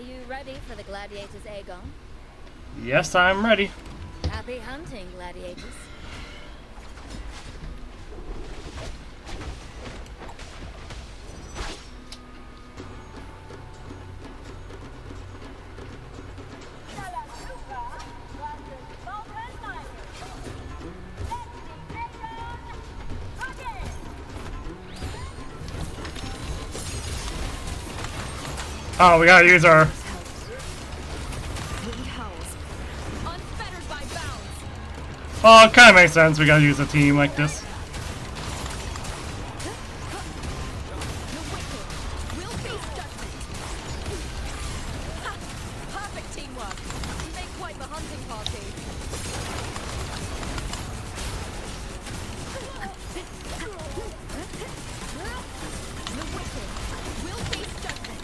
you ready for the gladiators, Aegon? Yes, I'm ready. Happy hunting, gladiators. Oh, we gotta use our... Well, it kinda makes sense. We gotta use a team like this. Perfect teamwork. You make quite the hunting party. The wicked will face judgment.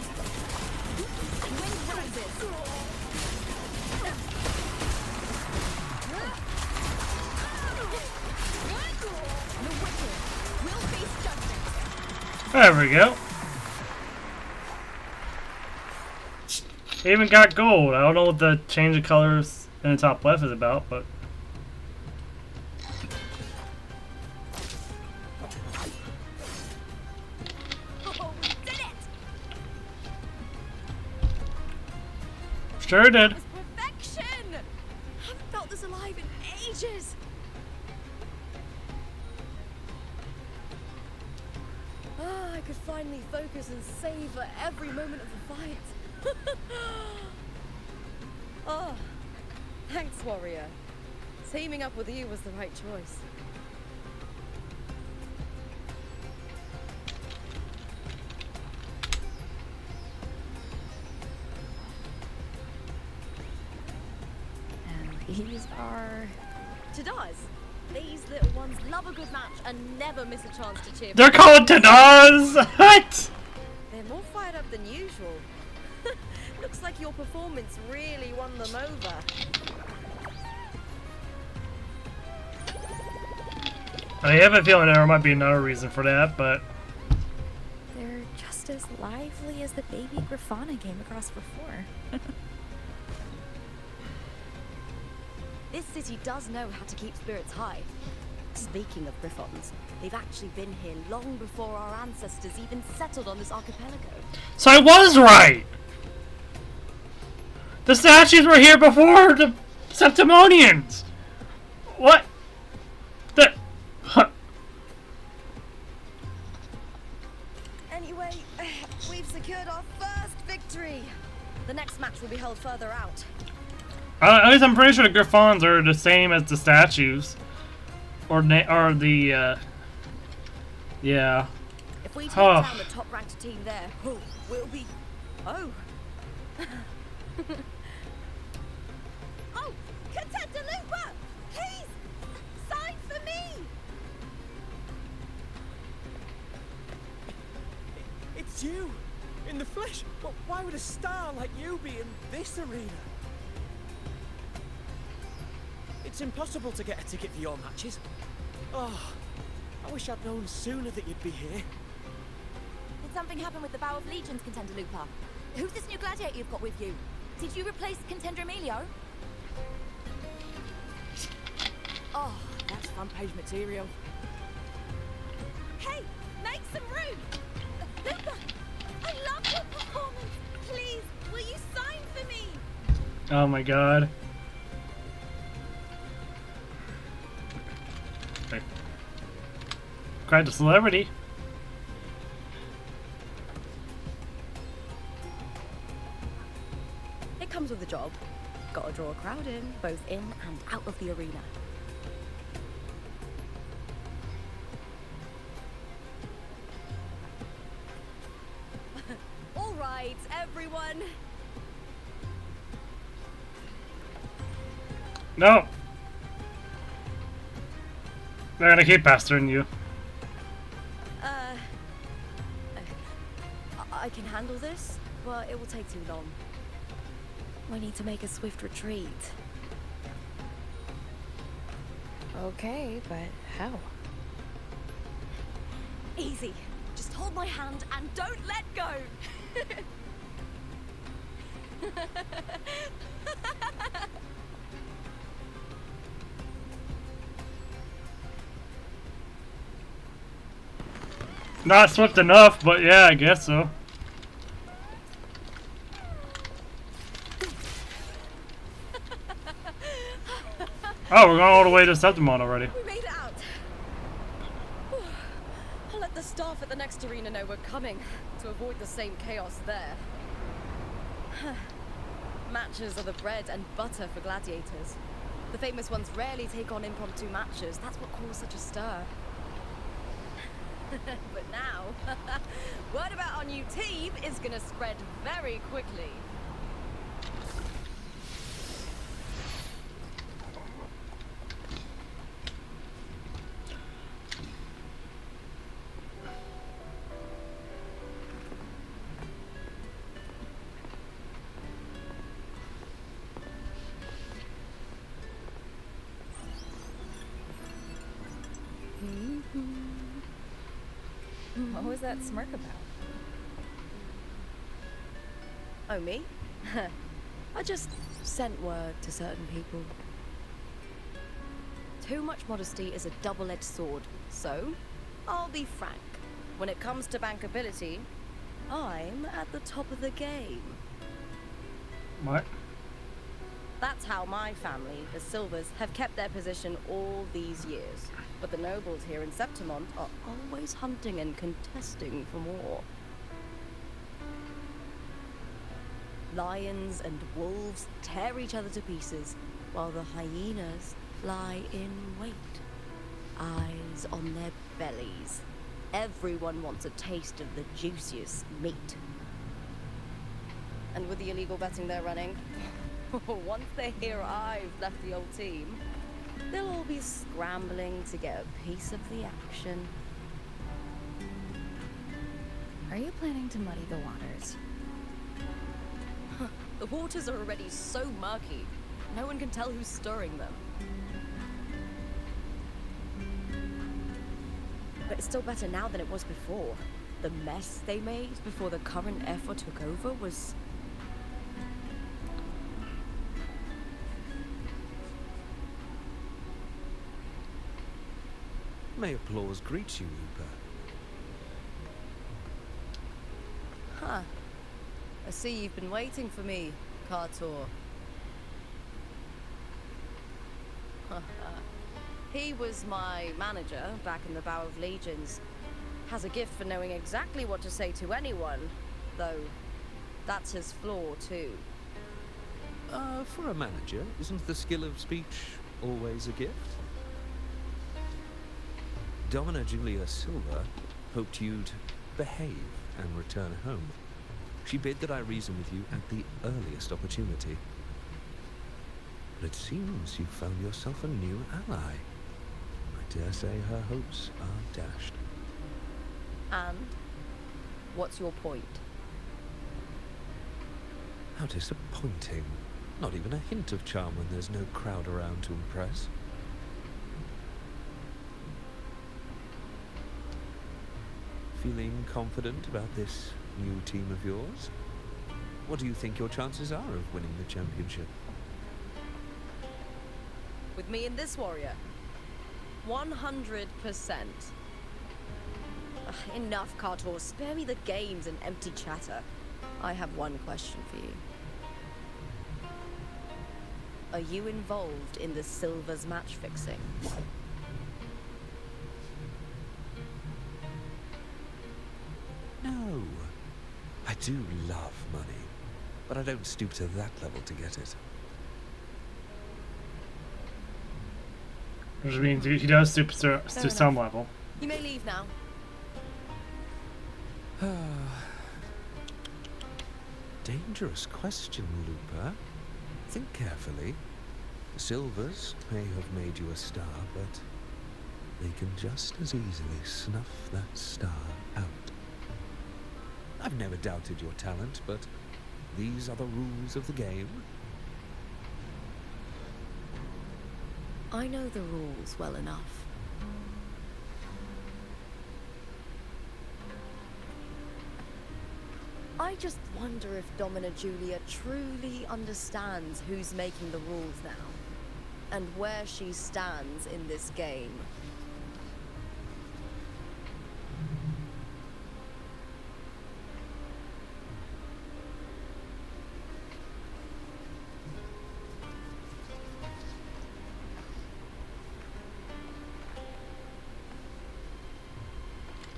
Wind rises. The wicked will face judgment. There we go. Even got gold. I don't know what the change of colors in the top left is about, but... Oh, we did it! Sure did. It was perfection! Haven't felt this alive in ages. Ah, I could finally focus and savor every moment of the fight. Oh, thanks, warrior. Teaming up with you was the right choice. And these are Tadars. These little ones love a good match and never miss a chance to cheer. They're called Tadars! What? They're more fired up than usual. Looks like your performance really won them over. I have a feeling there might be another reason for that, but... They're just as lively as the baby Grifana came across before. This city does know how to keep spirits high. Speaking of Griffons, they've actually been here long before our ancestors even settled on this archipelago. So I was right! The statues were here before the Septimonians! What? The... Huh. Anyway, we've secured our first victory. The next match will be held further out. At least I'm pretty sure the Griffons are the same as the statues. Or the, yeah. If we take down the top-ranked team there, we'll be... Oh. Oh, Contender Looper! Please! Sign for me! It's you! In the flesh! But why would a star like you be in this arena? It's impossible to get a ticket for your matches. Oh, I wish I'd known sooner that you'd be here. Did something happen with the Bow of Legions, Contender Looper? Who's this new gladiator you've got with you? Did you replace Contender Emilio? Oh, that's front page material. Hey, make some room! Looper, I love your performance! Please, will you sign for me? Oh my god. Quite a celebrity. It comes with the job. Gotta draw a crowd in, both in and out of the arena. All right, everyone. No. They're gonna keep pestering you. I can handle this, but it will take too long. We need to make a swift retreat. Okay, but how? Easy. Just hold my hand and don't let go. Not swift enough, but yeah, I guess so. Oh, we're going all the way to Septimont already. We made it out. Whew. I'll let the staff at the next arena know we're coming to avoid the same chaos there. Matches are the bread and butter for gladiators. The famous ones rarely take on impromptu matches. That's what caused such a stir. But now, word about our new team is gonna spread very quickly. What was that smirk about? Oh, me? I just sent word to certain people. Too much modesty is a double-edged sword, so I'll be frank. When it comes to bankability, I'm at the top of the game. What? That's how my family, the Silvers, have kept their position all these years. But the nobles here in Septimont are always hunting and contesting for more. Lions and wolves tear each other to pieces, while the hyenas lie in wait, eyes on their bellies. Everyone wants a taste of the juiciest meat. And with the illegal betting they're running, once they hear I've left the old team, they'll all be scrambling to get a piece of the action. Are you planning to muddy the waters? The waters are already so murky, no one can tell who's stirring them. But it's still better now than it was before. The mess they made before the current effort took over was... May applause greet you, Uber. Huh. I see you've been waiting for me, Kartor. He was my manager back in the Bow of Legions. Has a gift for knowing exactly what to say to anyone, though that's his flaw too. For a manager, isn't the skill of speech always a gift? Domina Julia Silva hoped you'd behave and return home. She bid that I reason with you at the earliest opportunity. But it seems you've found yourself a new ally. I dare say her hopes are dashed. And? What's your point? How disappointing. Not even a hint of charm when there's no crowd around to impress. Feeling confident about this new team of yours? What do you think your chances are of winning the championship? With me and this warrior? 100%. Enough, Kartor. Spare me the games and empty chatter. I have one question for you. Are you involved in the Silvers match fixing? No. I do love money, but I don't stoop to that level to get it. Which means he does stoop to some level. You may leave now. Dangerous question, Looper. Think carefully. The Silvers may have made you a star, but they can just as easily snuff that star out. I've never doubted your talent, but these are the rules of the game. I know the rules well enough. I just wonder if Domina Julia truly understands who's making the rules now, and where she stands in this game.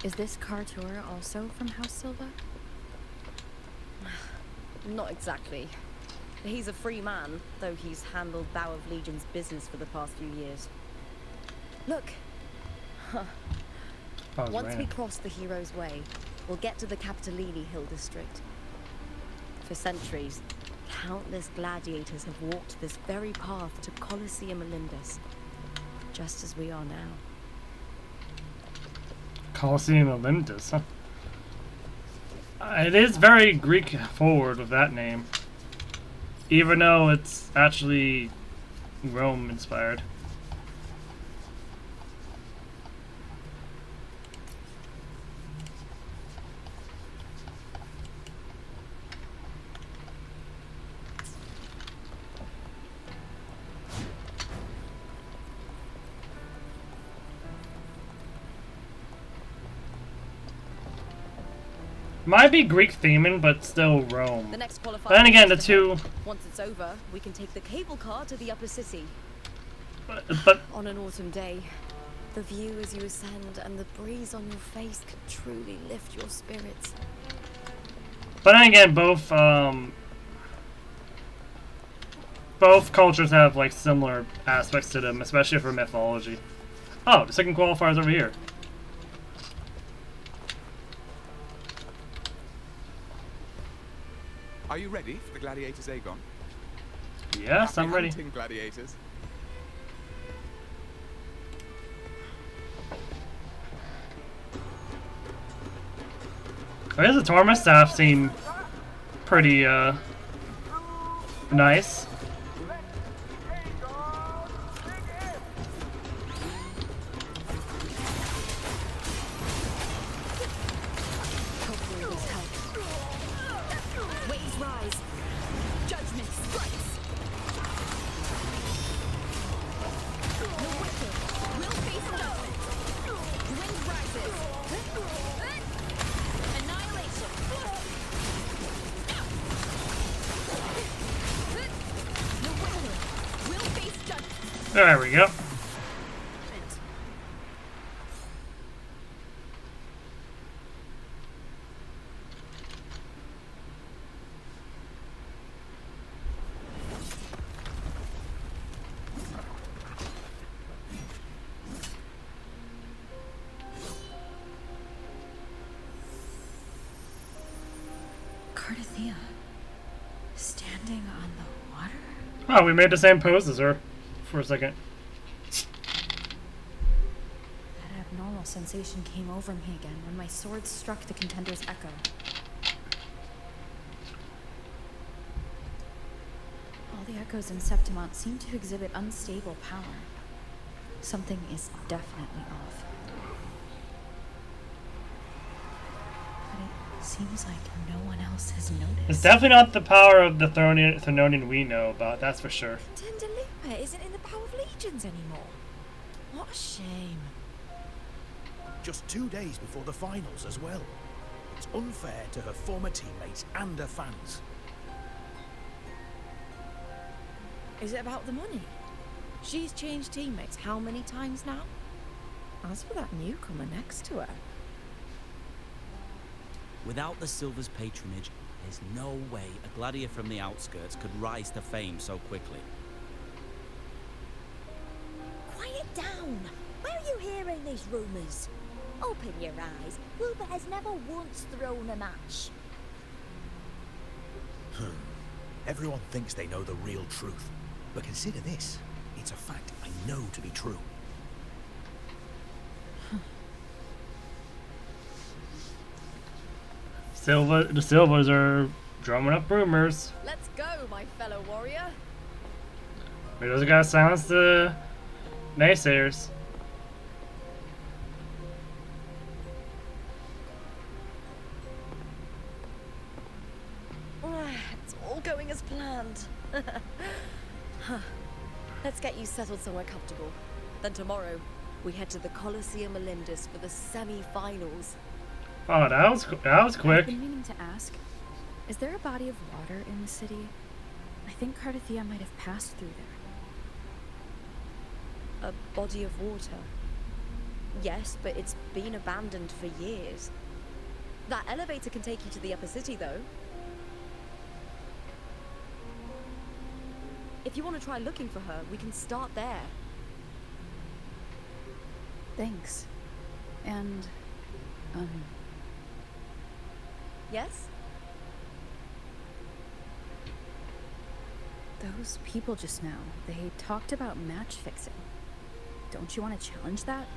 Is this car tour also from House Silva? Not exactly. He's a free man, though he's handled Bow of Legion's business for the past few years. Look. Oh, it's Once we raining. cross the Hero's Way, we'll get to the Capitolini Hill district. For centuries, countless gladiators have walked this very path to Colosseum Olympus, just as we are now. Colosseum Olympus, huh? It is very Greek forward with that name. Even though it's actually Rome inspired. Might be Greek theming, but still Rome. The next qualifier. But then again, the two. Once it's over, we can take the cable car to the upper city. But On an autumn day, the view as you ascend and the breeze on your face can truly lift your spirits. then again, both cultures have like similar aspects to them, especially for mythology. Oh, the second qualifier is over here. Are you ready for the gladiators, Aegon? Yes, Happy I'm ready. hunting, gladiators. I guess the Torma staff seem pretty nice. Hopefully this helps. Waves rise. Judgment strikes. The wicked will face judgment. Wind rises. Annihilation. The wicked will face judgment. There we go. Cardathea. Standing on the water? Oh, we made the same pose as her for a second. That abnormal sensation came over me again when my sword struck the contender's echo. All the echoes in Septimont seem to exhibit unstable power. Something is definitely off. But it seems like no one else has noticed. It's definitely not the power of the Theronian we know about, that's for sure. Tender Lupa isn't in the Bow of Legions anymore. What a shame. Just 2 days before the finals as well. It's unfair to her former teammates and her fans. Is it about the money? She's changed teammates how many times now? As for that newcomer next to her. Without the Silver's patronage, there's no way a gladiator from the outskirts could rise to fame so quickly. Quiet down! Where are you hearing these rumours? Open your eyes. Wilbur has never once thrown a match. Everyone thinks they know the real truth. But consider this. It's a fact I know to be true. The Silvas are drumming up rumors. Let's go, my fellow warrior. We just gotta silence the naysayers. It's all going as planned. Let's get you settled somewhere comfortable. Then tomorrow, we head to the Colosseum Olympus for the semi-finals. Oh, that was I've quick. been meaning to ask, is there a body of water in the city? I think Cardathea might have passed through there. A body of water. Yes, but it's been abandoned for years. That elevator can take you to the upper city, though. If you want to try looking for her, we can start there. Thanks. And, Yes? those people just now, they talked about match fixing. Don't you want to challenge that?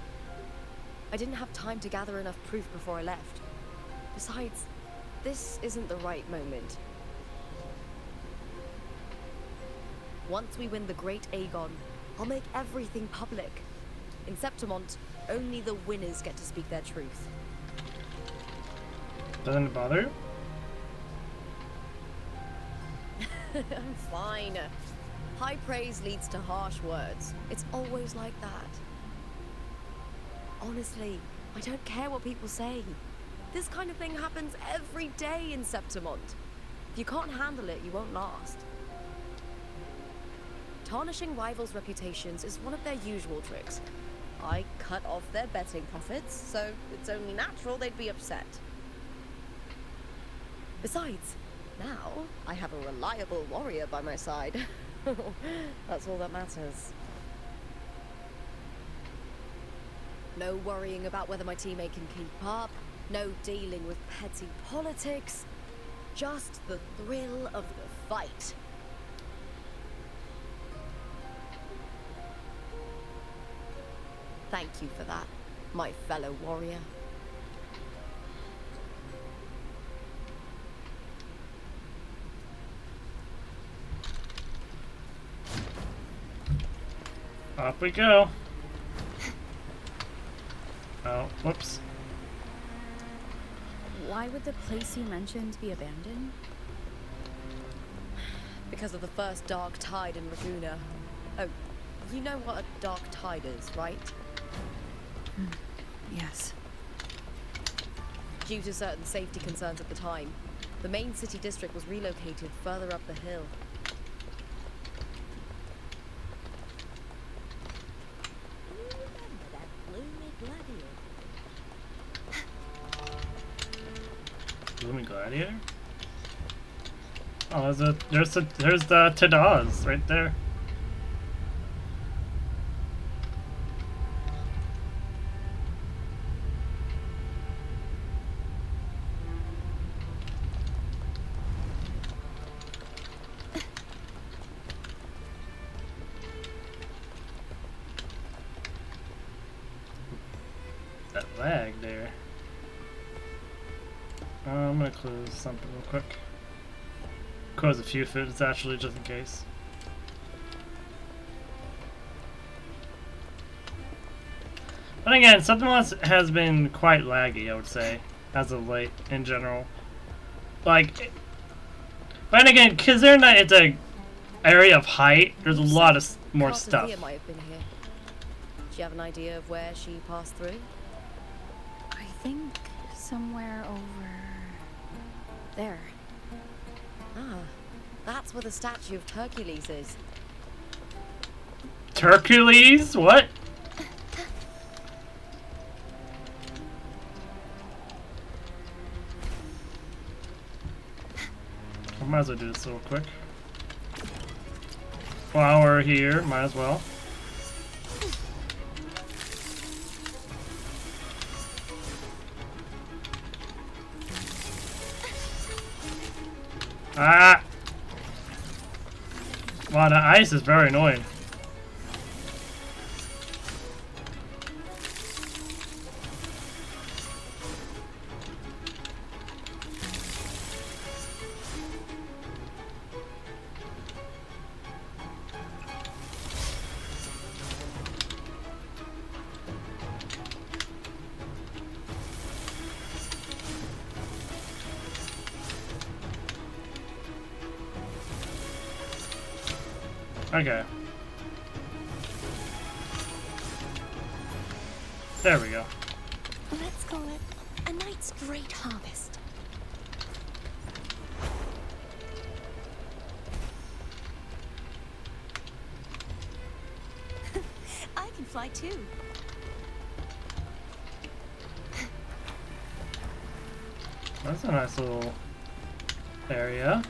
I didn't have time to gather enough proof before I left. Besides, this isn't the right moment. Once we win the Great Aegon, I'll make everything public. In Septimont, only the winners get to speak their truth. Doesn't it bother you? I'm fine. High praise leads to harsh words. It's always like that. Honestly, I don't care what people say. This kind of thing happens every day in Septimont. If you can't handle it, you won't last. Tarnishing rivals' reputations is one of their usual tricks. I cut off their betting profits, so it's only natural they'd be upset. Besides, now I have a reliable warrior by my side. That's all that matters. No worrying about whether my teammate can keep up, no dealing with petty politics, just the thrill of the fight. Thank you for that, my fellow warrior. Off we go. Oh, whoops. Why would the place you mentioned be abandoned? Because of the first dark tide in Laguna. Oh, you know what a dark tide is, right? Yes. Due to certain safety concerns at the time, the main city district was relocated further up the hill. You remember that gloomy gladiator? Gloomy Gladiator? Oh, there's the Tadaz right there. That lag there. I'm gonna close something real quick. Close a few if it's actually just in case. But again, Septimont has been quite laggy, I would say, as of late in general. Like, but again, because they're not, it's a area of height. There's a lot of more stuff. Kusuriya might have been here. Do you have an idea of where she passed through? I think somewhere over there. Ah, that's where the statue of Hercules is. Hercules? What? I might as well do this real quick. While we're here, might as well. Ah! Wow, the ice is very annoying. Okay. There we go. Let's call it a night's great harvest. I can fly too. That's a nice little area.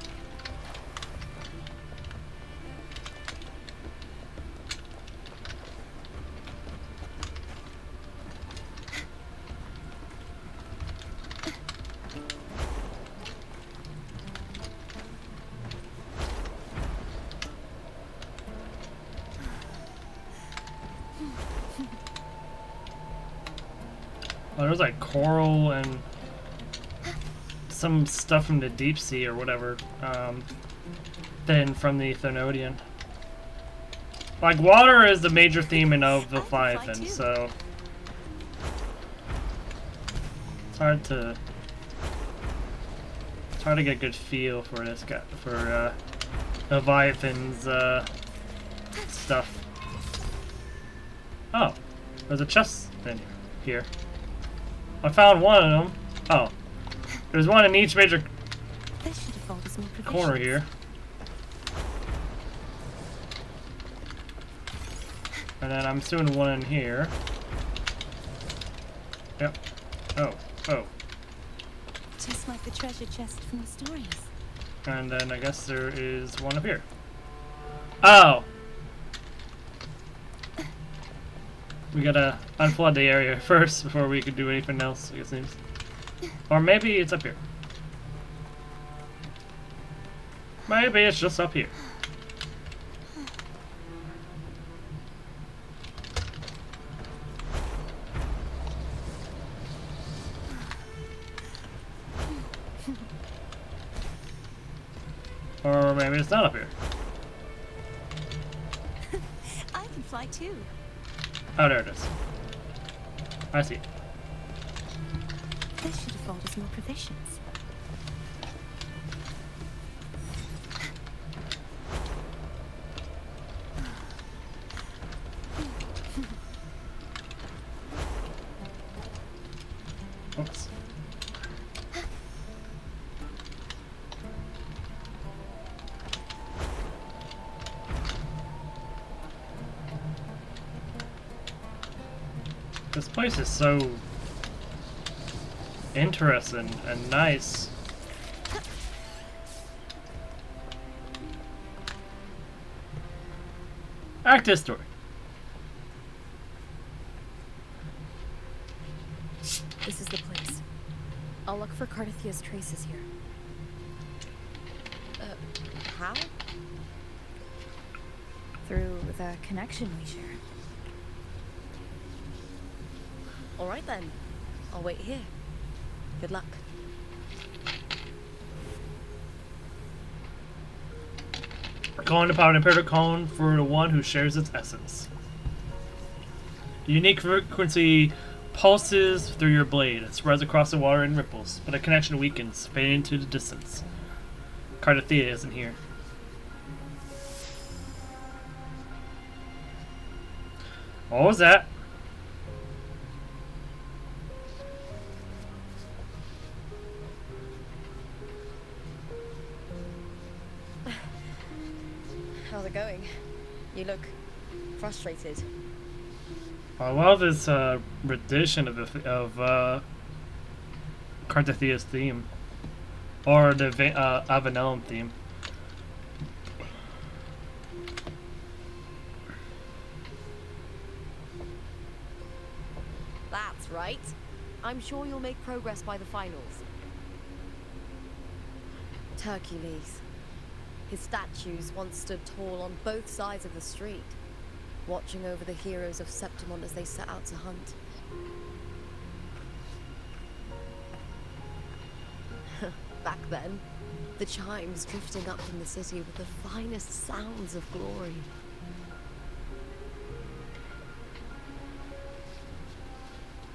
Oh, there's like coral and some stuff from the deep sea or whatever, then from the Thermodian. Like, water is the major theme in of the Leviathan, so it's hard to get a good feel for this guy, for Leviathan's stuff. Oh, there's a chest in here. I found one of them. Oh, there's one in each major corner here. And then I'm assuming one in here. Yep. Oh. Just like the treasure chest from the stories. And then I guess there is one up here. Oh! We gotta unflood the area first before we can do anything else, it seems. Or maybe it's up here. Maybe it's just up here. Or maybe it's not up here. I can fly too. Oh, there it is. I see. This should have brought us more provisions. Oops. This place is so interesting and nice. Active story. This is the place. I'll look for Cardathia's traces here. How? Through the connection we share. All right then. I'll wait here. Good luck. Calling upon Imperator Cone for the one who shares its essence. The unique frequency pulses through your blade. It spreads across the water in ripples, but the connection weakens, fading into the distance. Cardathia isn't here. What was that? How's it going? You look frustrated. I love this rendition of Cardathia's theme, or the Avenellum theme. That's right. I'm sure you'll make progress by the finals. Hercules. His statues once stood tall on both sides of the street, watching over the heroes of Septimont as they set out to hunt. Back then, the chimes drifting up from the city with the finest sounds of glory.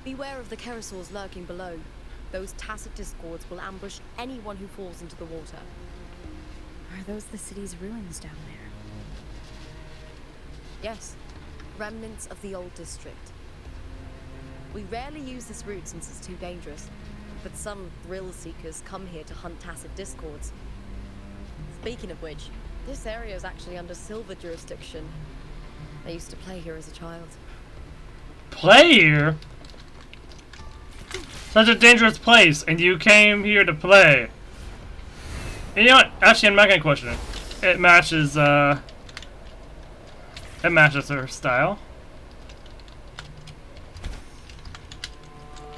Beware of the Kerosaurs lurking below. Those tacit discords will ambush anyone who falls into the water. Are those the city's ruins down there? Yes, remnants of the old district. We rarely use this route since it's too dangerous, but some thrill seekers come here to hunt tacit discords. Speaking of which, this area is actually under Silver jurisdiction. I used to play here as a child. Play here? Such a dangerous place, and you came here to play. And you know what? Actually, I'm not gonna question it. It matches her style.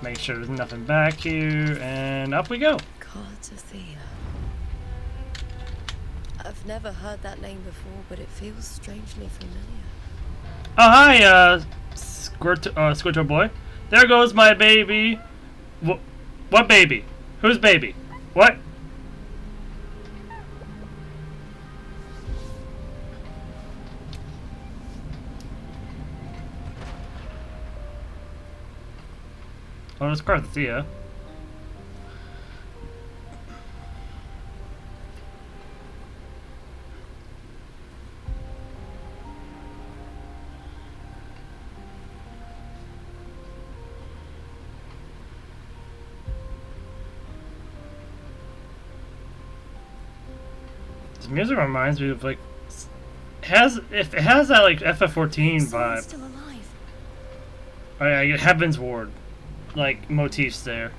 Make sure there's nothing back here, and up we go. Kusuriya. I've never heard that name before, but it feels strangely familiar. Oh, hi, Squirtle boy. There goes my baby. What baby? Whose baby? What? Oh, it's Kusuriya. This music reminds me of like if it has that like FF14 vibe. Still alive. Oh yeah, you get Heaven's Ward like motifs there.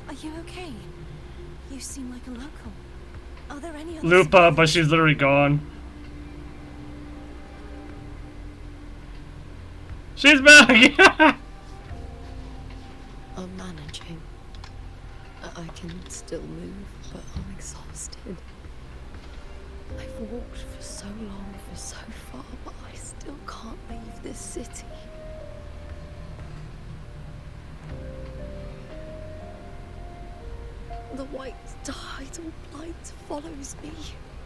Are you okay? You seem like a local. Are there any other Lupa, but she's literally gone. She's back! I'm managing. I can still move, but I'm exhausted. I've walked for so long, for so far, but I still can't leave this city. The white tidal light follows me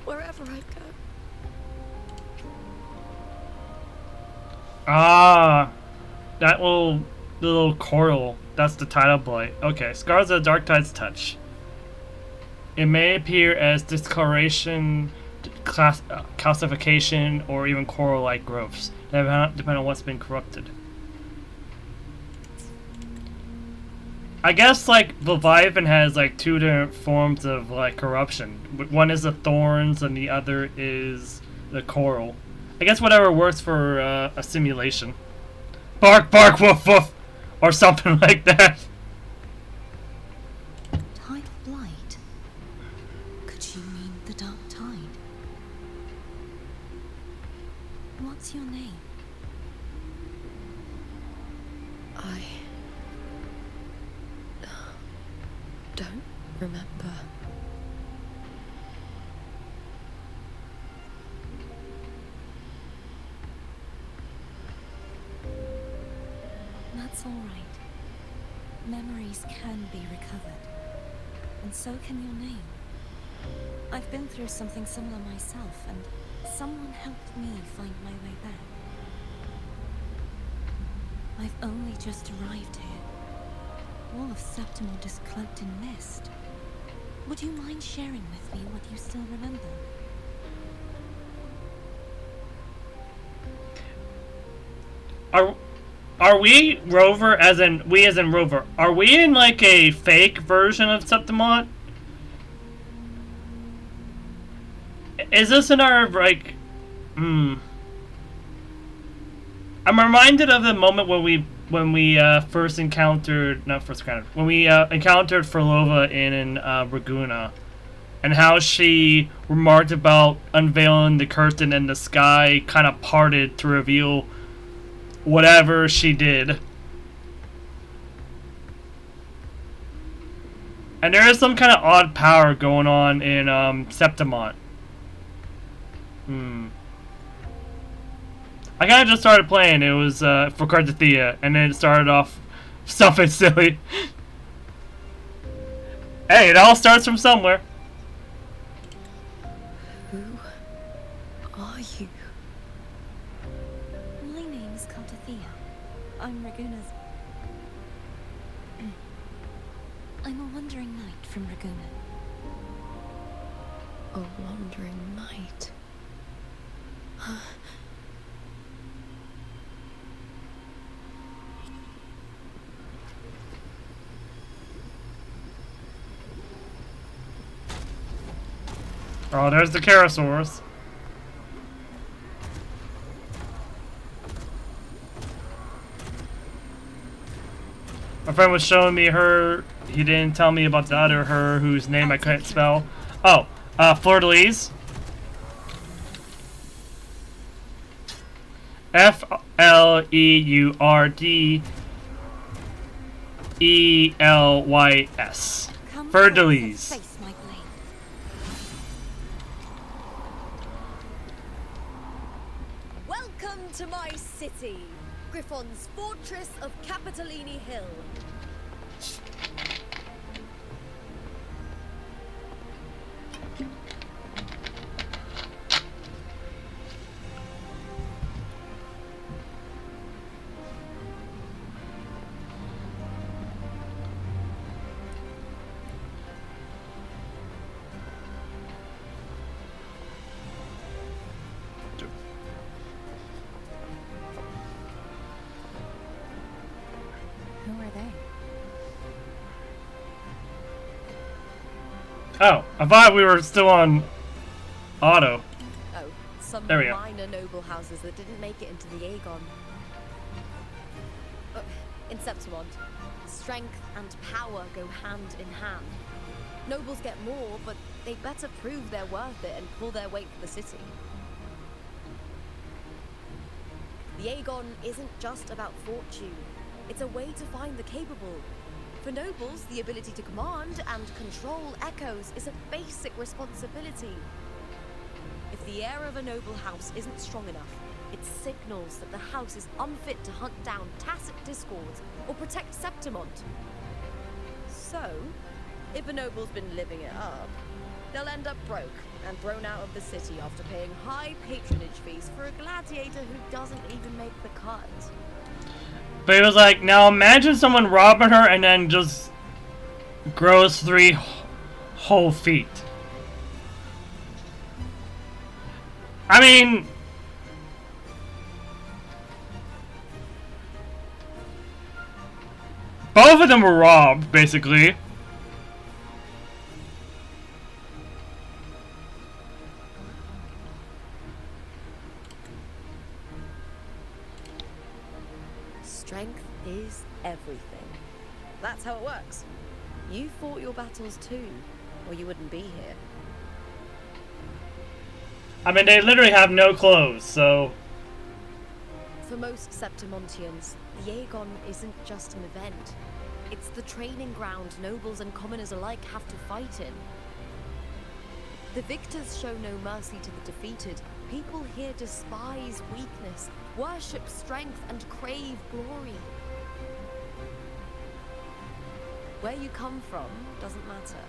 wherever I go. Ah, that little coral. That's the tidal blight. Okay, scars of the dark tide's touch. It may appear as discoloration, calcification, or even coral-like growths, depending on what's been corrupted. I guess like Leviathan has like two different forms of like corruption. One is the thorns, and the other is the coral. I guess whatever works for a simulation. Bark, bark, woof, woof, or something like that. Tidal blight? Could she mean the dark tide? What's your name? I don't remember. That's all right. Memories can be recovered. And so can your name. I've been through something similar myself, and someone helped me find my way back. I've only just arrived here. All of Septimont is cloaked in mist. Would you mind sharing with me what you still remember? Are we Rover as in Rover? Are we in like a fake version of Septimont? Is this in our like I'm reminded of the moment when we first encountered when we encountered Frolova in Raguna, and how she remarked about unveiling the curtain and the sky kind of parted to reveal whatever she did. And there is some kind of odd power going on in Septimont. I kind of just started playing. It was for Kusuriya, and then it started off something silly. Hey, it all starts from somewhere. Who are you? My name's Kusuriya. I'm Raguna's... I'm a wandering knight from Raguna. A wandering knight. Oh, there's the Carosaurus. My friend was showing me her. He didn't tell me about the other her whose name I couldn't spell. Oh, Fleur-de-Lis. Fleurdelys. Fleur-de-Lis. Face my blade. Welcome to my city, Griffon's fortress of Capitolini Hill. Who are they? Oh, I thought we were still on auto. Oh, some There we go. minor noble houses that didn't make it into the Aegon. In Septimont, strength and power go hand in hand. Nobles get more, but they better prove they're worth it and pull their weight for the city. The Aegon isn't just about fortune. It's a way to find the capable. For nobles, the ability to command and control echoes is a basic responsibility. If the heir of a noble house isn't strong enough, it signals that the house is unfit to hunt down tacit discords or protect Septimont. So, if a noble's been living it up, they'll end up broke and thrown out of the city after paying high patronage fees for a gladiator who doesn't even make the cut. But it was like, now imagine someone robbing her and then just grows 3 whole feet. I mean, both of them were robbed, basically. Strength is everything. That's how it works. You fought your battles too, or you wouldn't be here. I mean, they literally have no clothes, so... For most Septimontians, the Aegon isn't just an event. It's the training ground nobles and commoners alike have to fight in. The victors show no mercy to the defeated. People here despise weakness, worship strength, and crave glory. Where you come from doesn't matter.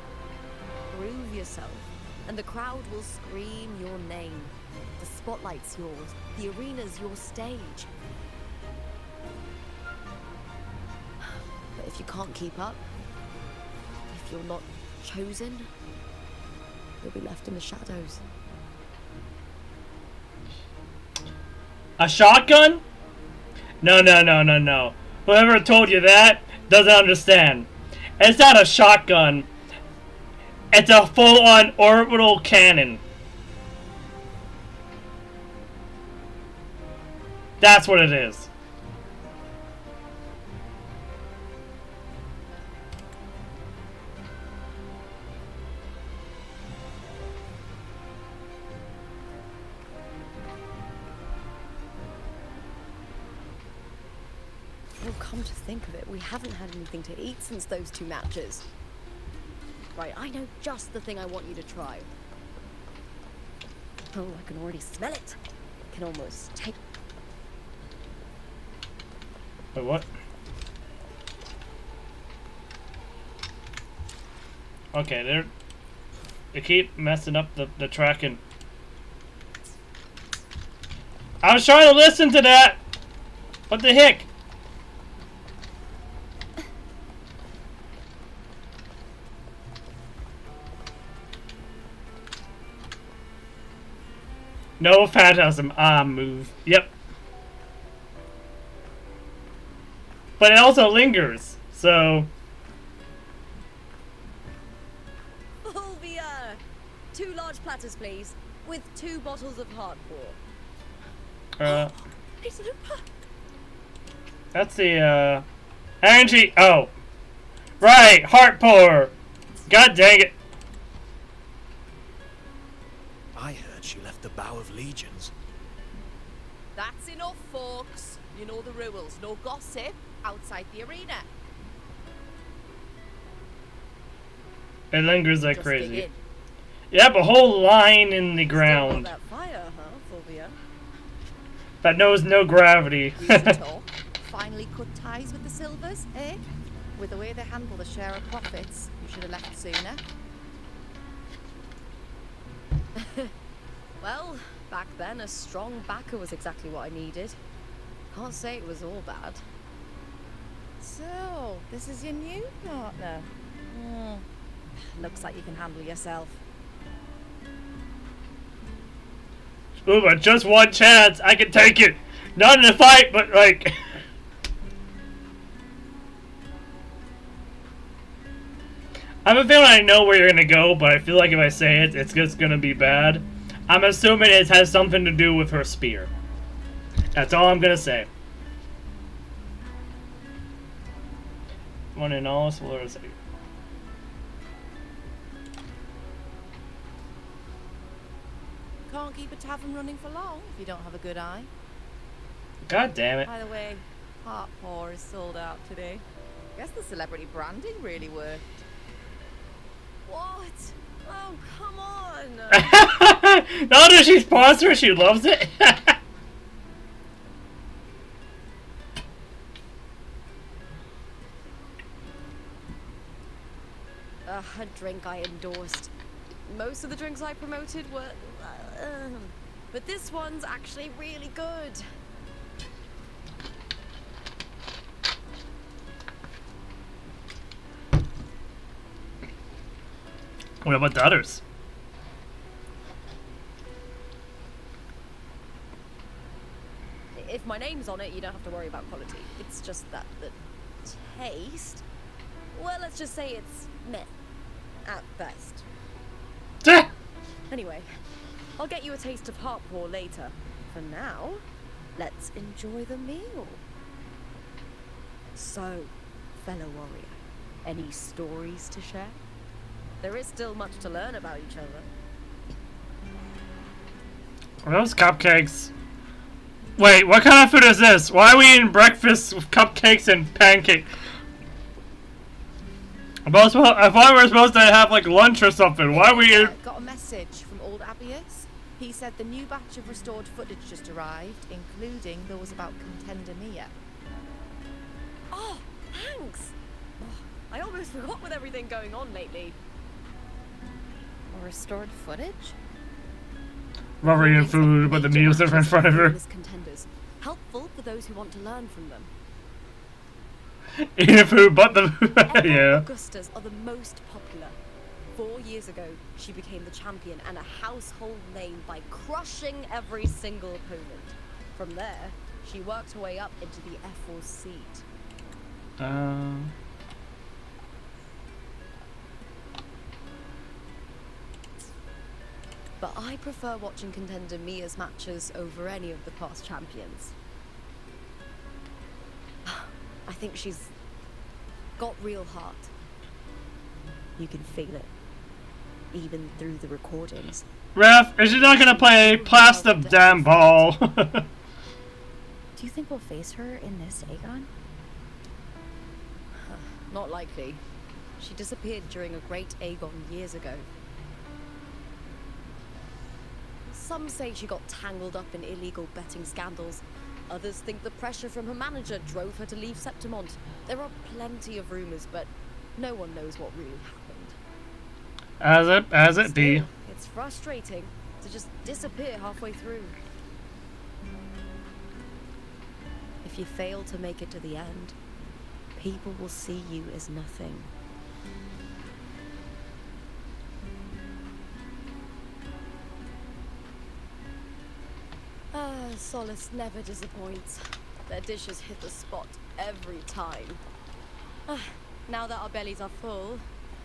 Prove yourself, and the crowd will scream your name. The spotlight's yours, the arena's your stage. But if you can't keep up, if you're not chosen, you'll be left in the shadows. A shotgun? No, no, no, no, no. Whoever told you that doesn't understand. It's not a shotgun. It's a full-on orbital cannon. That's what it is. Well, come to think of it, we haven't had anything to eat since those 2 matches. Right, I know just the thing I want you to try. Oh, I can already smell it. I can almost take... Wait, what? Okay, they keep messing up the tracking. I was trying to listen to that! What the heck? No phantasm. Move. Yep. But it also lingers, so... Fulvia! 2 large platters, please, with 2 bottles of hardcore. That's the, energy... Oh, Right, heart pour. God dang it. I heard she left the Bow of Legions. That's enough, folks. You know the rules. No gossip outside the arena. It lingers like Just crazy. dig in. Yep, a whole line in the Still got ground that fire, huh, Fulvia? that knows no gravity. Easy talk. Finally cut ties with the Silvers, eh? With the way they handle the share of profits, you should have left sooner. Well, back then, a strong backer was exactly what I needed. Can't say it was all bad. So, this is your new partner. Looks like you can handle yourself. Ooh, but just one chance. I can take it. Not in a fight, but like... I have a feeling I know where you're gonna go, but I feel like if I say it, it's just gonna be bad. I'm assuming it has something to do with her spear. That's all I'm gonna say. One in all, so what is it? Can't keep a tavern running for long if you don't have a good eye. God damn it. By the way, Heart Pour is sold out today. Guess the celebrity branding really worked. What? Oh, come on! Not that she's sponsored, she loves it. A drink I endorsed. Most of the drinks I promoted were... but this one's actually really good. What about the others? If my name's on it, you don't have to worry about quality. It's just that the taste... Well, let's just say it's meh. At best. Anyway, I'll get you a taste of Heart Pour later. For now, let's enjoy the meal. So, fellow warrior, any stories to share? There is still much to learn about each other. Are those cupcakes? Wait, what kind of food is this? Why are we eating breakfast with cupcakes and pancakes? I thought we were supposed to have like lunch or something. Why are we eating? Got a message from old Abius. He said the new batch of restored footage just arrived, including those about Contender Mia. Oh, thanks! Oh, I almost forgot with everything going on lately. Restored footage? Rubbering in food, but the meals are in front of her. Contenders. Helpful for those who want to learn from them. Eating food, but the yeah. Augustas are the most popular. 4 years ago, she became the champion and a household name by crushing every single opponent. From there, she worked her way up into the F4 seat. But I prefer watching Contender Mia's matches over any of the past champions. I think she's got real heart. You can feel it, even through the recordings. Ref, is she not gonna play plastic damn ball? Do you think we'll face her in this Aegon? Not likely. She disappeared during a great Aegon years ago. Some say she got tangled up in illegal betting scandals. Others think the pressure from her manager drove her to leave Septimont. There are plenty of rumors, but no one knows what really happened. As it be. Still, it's frustrating to just disappear halfway through. If you fail to make it to the end, people will see you as nothing. Solace never disappoints. Their dishes hit the spot every time. Now that our bellies are full,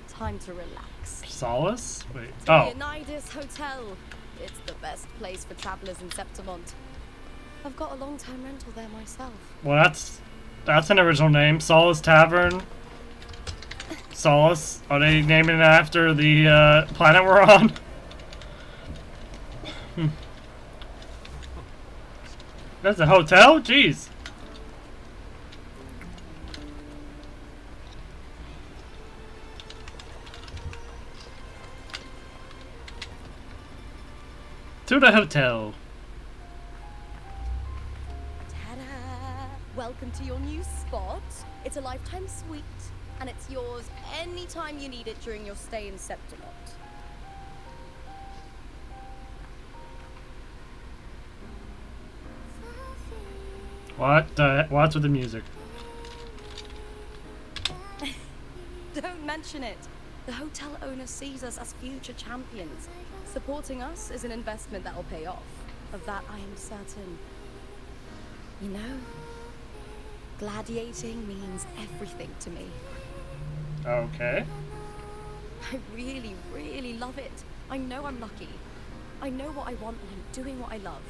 time to relax. Solace? Wait. The Oh. Leonidas Hotel. It's the best place for travelers in Septimont. I've got a long-time rental there myself. Well, that's an original name. Solace Tavern. Solace? Are they naming it after the planet we're on? That's a hotel? Jeez. To the hotel. Ta-da! Welcome to your new spot. It's a lifetime suite, and it's yours anytime you need it during your stay in Septimont. What's with the music? Don't mention it. The hotel owner sees us as future champions. Supporting us is an investment that will pay off. Of that I am certain. You know, gladiating means everything to me. Okay. I really, really love it. I know I'm lucky. I know what I want and I'm doing what I love.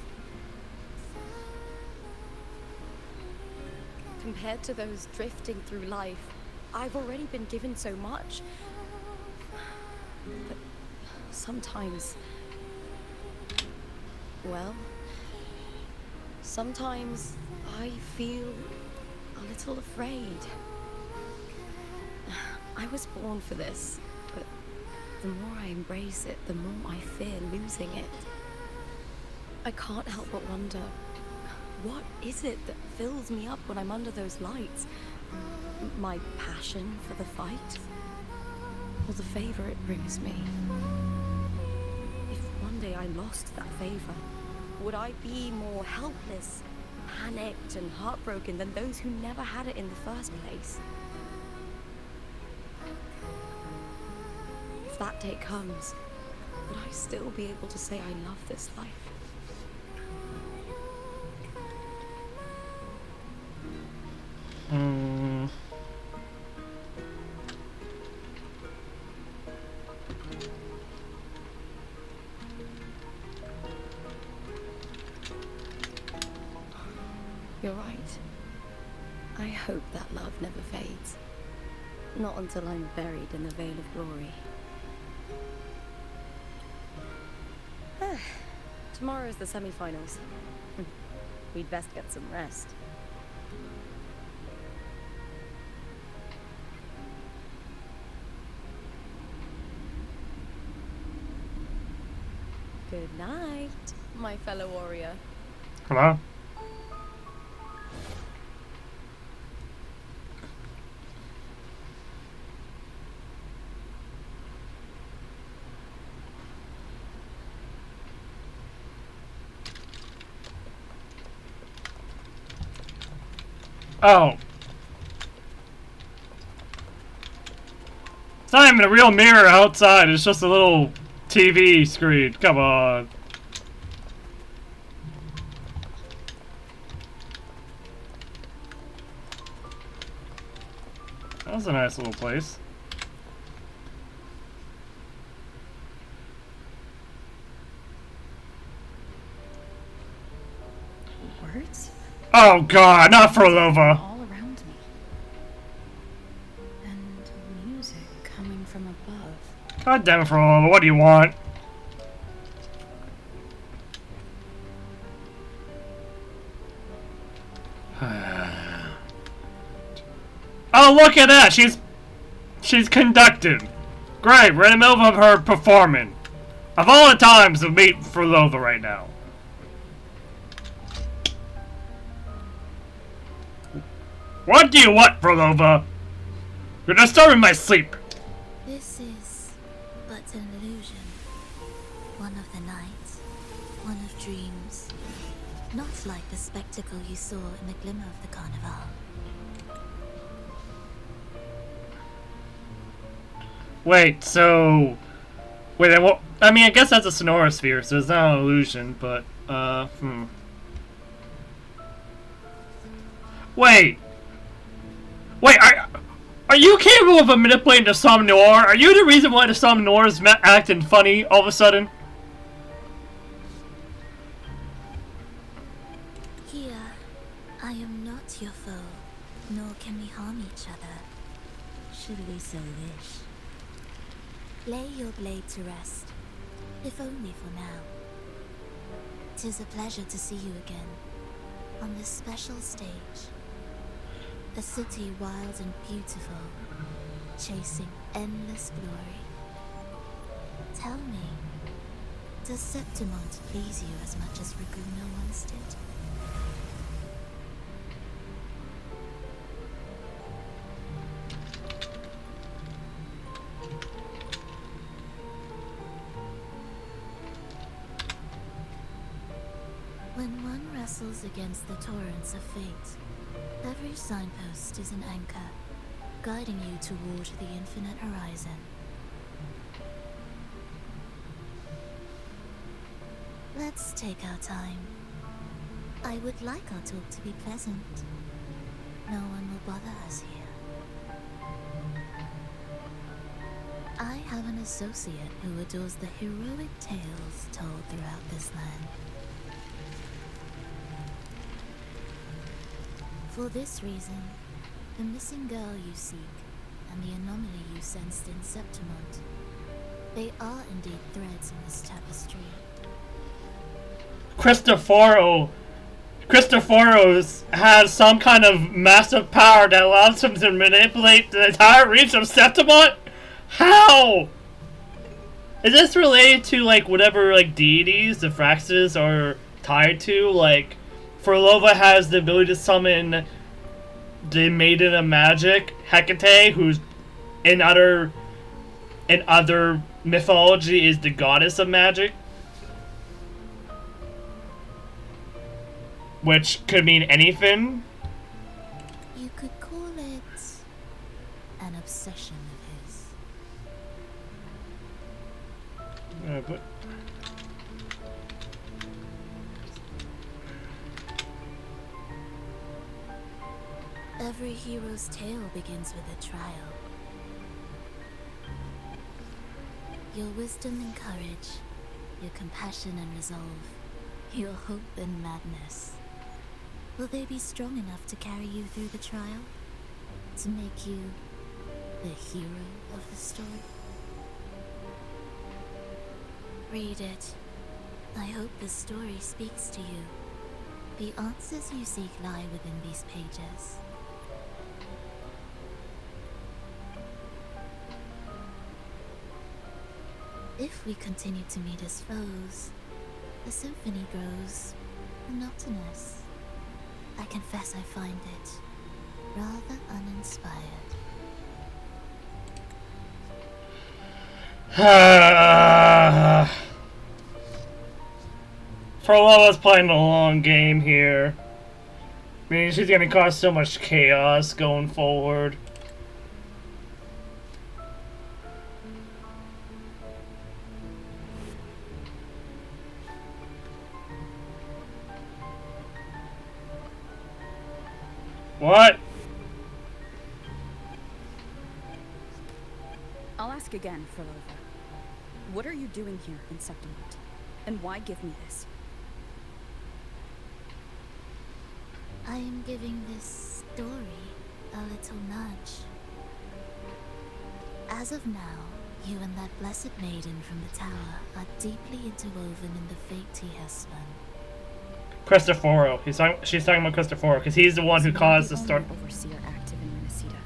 Compared to those drifting through life, I've already been given so much. But sometimes, well, sometimes I feel a little afraid. I was born for this, but the more I embrace it, the more I fear losing it. I can't help but wonder, what is it that fills me up when I'm under those lights? My passion for the fight? Or the favor it brings me? If one day I lost that favor, would I be more helpless, panicked and heartbroken than those who never had it in the first place? If that day comes, would I still be able to say I love this life? You're right. I hope that love never fades. Not until I'm buried in the veil of glory. Tomorrow's the semi-finals. We'd best get some rest. Good night, my fellow warrior. Hello? Oh. It's not even a real mirror outside, it's just a little TV screen. Come on. That was a nice little place. Words? Oh god, not for Lova. All around me. And music coming from above. God damn it, for Lova, what do you want? Oh, look at that! She's conducting. Great, we're in the middle of her performing. Of all the times to meet for Lova right now. What do you want, Prolova? You're disturbing my sleep. This is but an illusion. One of the nights, one of dreams. Not like the spectacle you saw in the glimmer of the carnival. Wait, so... Wait, well, I mean, I guess that's a sonorosphere, so it's not an illusion, but, Wait! Wait, are you capable of manipulating the Somnoir? Are you the reason why the Somnoir is acting funny all of a sudden? Here, I am not your foe, nor can we harm each other. Should we so wish? Lay your blade to rest, if only for now. 'Tis a pleasure to see you again, on this special stage. A city wild and beautiful, chasing endless glory. Tell me, does Septimont please you as much as Raguna once did? When one wrestles against the torrents of fate, every signpost is an anchor, guiding you toward the infinite horizon. Let's take our time. I would like our talk to be pleasant. No one will bother us here. I have an associate who adores the heroic tales told throughout this land. For this reason, the missing girl you seek and the anomaly you sensed in Septimont, they are indeed threads in this tapestry. Cristoforos has some kind of massive power that allows him to manipulate the entire reach of Septimont? How? Is this related to, like, whatever, like, deities the Fraxes are tied to? Like, Forlova has the ability to summon the Maiden of Magic, Hecate, who's in other mythology is the goddess of magic. Which could mean anything. You could call it an obsession of his. But every hero's tale begins with a trial. Your wisdom and courage, your compassion and resolve, your hope and madness. Will they be strong enough to carry you through the trial? To make you the hero of the story? Read it. I hope the story speaks to you. The answers you seek lie within these pages. If we continue to meet as foes, the symphony grows monotonous. I confess I find it rather uninspired. Forlova's playing the long game here. I mean, she's gonna cause so much chaos going forward. What? I'll ask again, Forlova. What are you doing here in Septimont? And why give me this? I am giving this story a little nudge. As of now, you and that blessed maiden from the tower are deeply interwoven in the fate he has spun. Cristoforo. She's talking about Cristoforo because he's the one who caused the start. Overseer active in Renacida.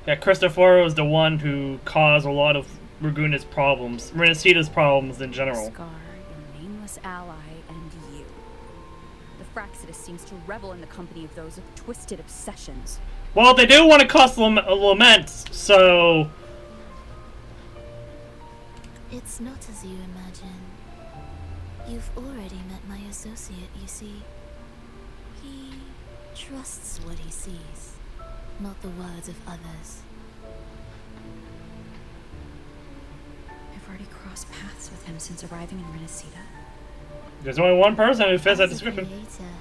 Yeah, Cristoforo is the one who caused a lot of Raguna's problems, Renacida's problems in general. Scar, your nameless ally, and you. The Fraxidus seems to revel in the company of those with twisted obsessions. Well, they do want to cause laments, so... It's not as you imagine. You've already met my associate, you see. He trusts what he sees, not the words of others. I've already crossed paths with him since arriving in Renacida. There's only one person who fits that As a description. creator,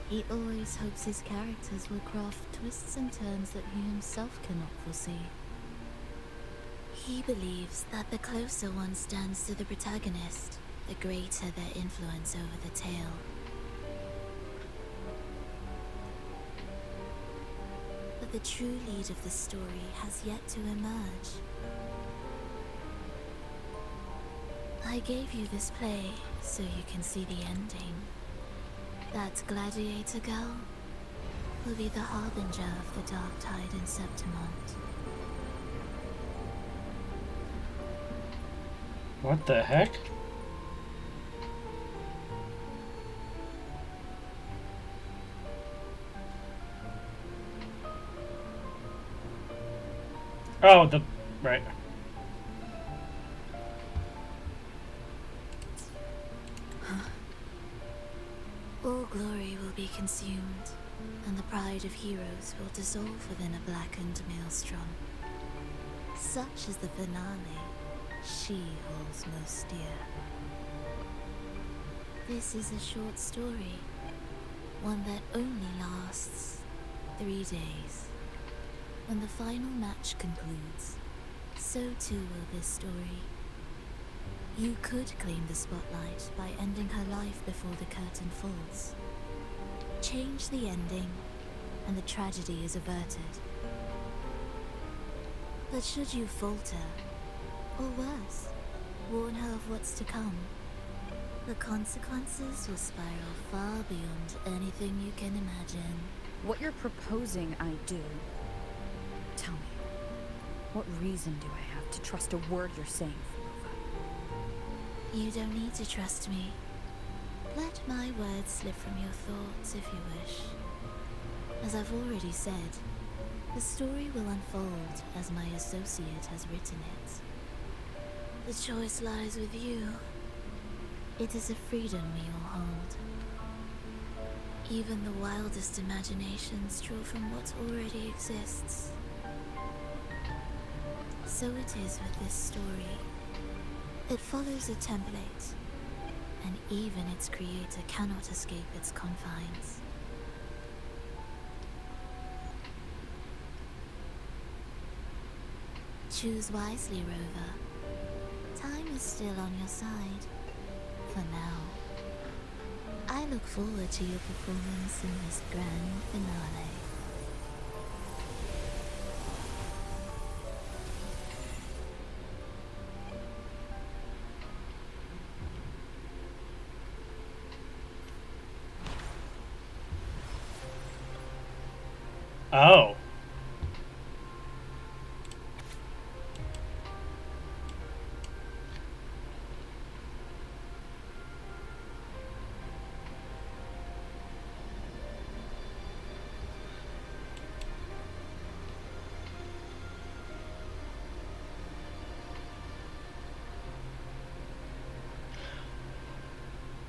he always hopes his characters will craft twists and turns that he himself cannot foresee. He believes that the closer one stands to the protagonist, the greater their influence over the tale. But the true lead of the story has yet to emerge. I gave you this play so you can see the ending. That gladiator girl will be the harbinger of the dark tide in Septimont. What the heck? Oh, right. All glory will be consumed, and the pride of heroes will dissolve within a blackened maelstrom. Such is the finale she holds most dear. This is a short story, one that only lasts 3 days. When the final match concludes, so too will this story. You could claim the spotlight by ending her life before the curtain falls. Change the ending, and the tragedy is averted. But should you falter, or worse, warn her of what's to come, the consequences will spiral far beyond anything you can imagine. What you're proposing I do. Tell me, what reason do I have to trust a word you're saying, Flova? You don't need to trust me. Let my words slip from your thoughts if you wish. As I've already said, the story will unfold as my associate has written it. The choice lies with you. It is a freedom we all hold. Even the wildest imaginations draw from what already exists. So it is with this story. It follows a template, and even its creator cannot escape its confines. Choose wisely, Rover. Time is still on your side, for now. I look forward to your performance in this grand finale. Oh.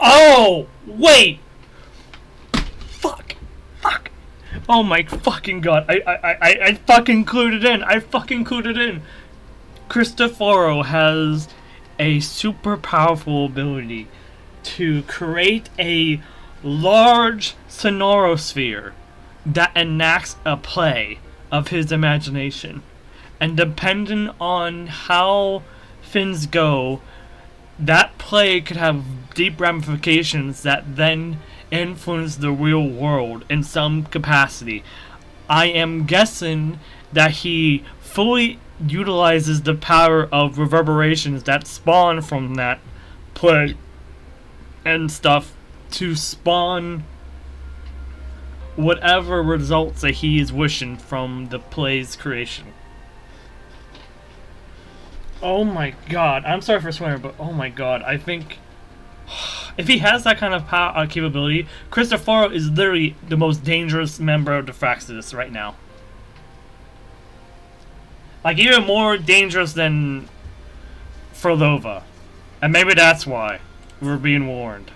Oh, wait. Fuck. Oh my fucking god. I fucking clued it in. I fucking clued it in. Cristoforo has a super powerful ability to create a large sonorosphere that enacts a play of his imagination. And depending on how things go, that play could have deep ramifications that then influence the real world in some capacity. I am guessing that he fully utilizes the power of reverberations that spawn from that play and stuff to spawn whatever results that he is wishing from the play's creation. Oh my god, I'm sorry for swearing, but oh my god, I think if he has that kind of power, capability, Cristoforo is literally the most dangerous member of the Fraxidus right now. Like, even more dangerous than Frolova. And maybe that's why we're being warned.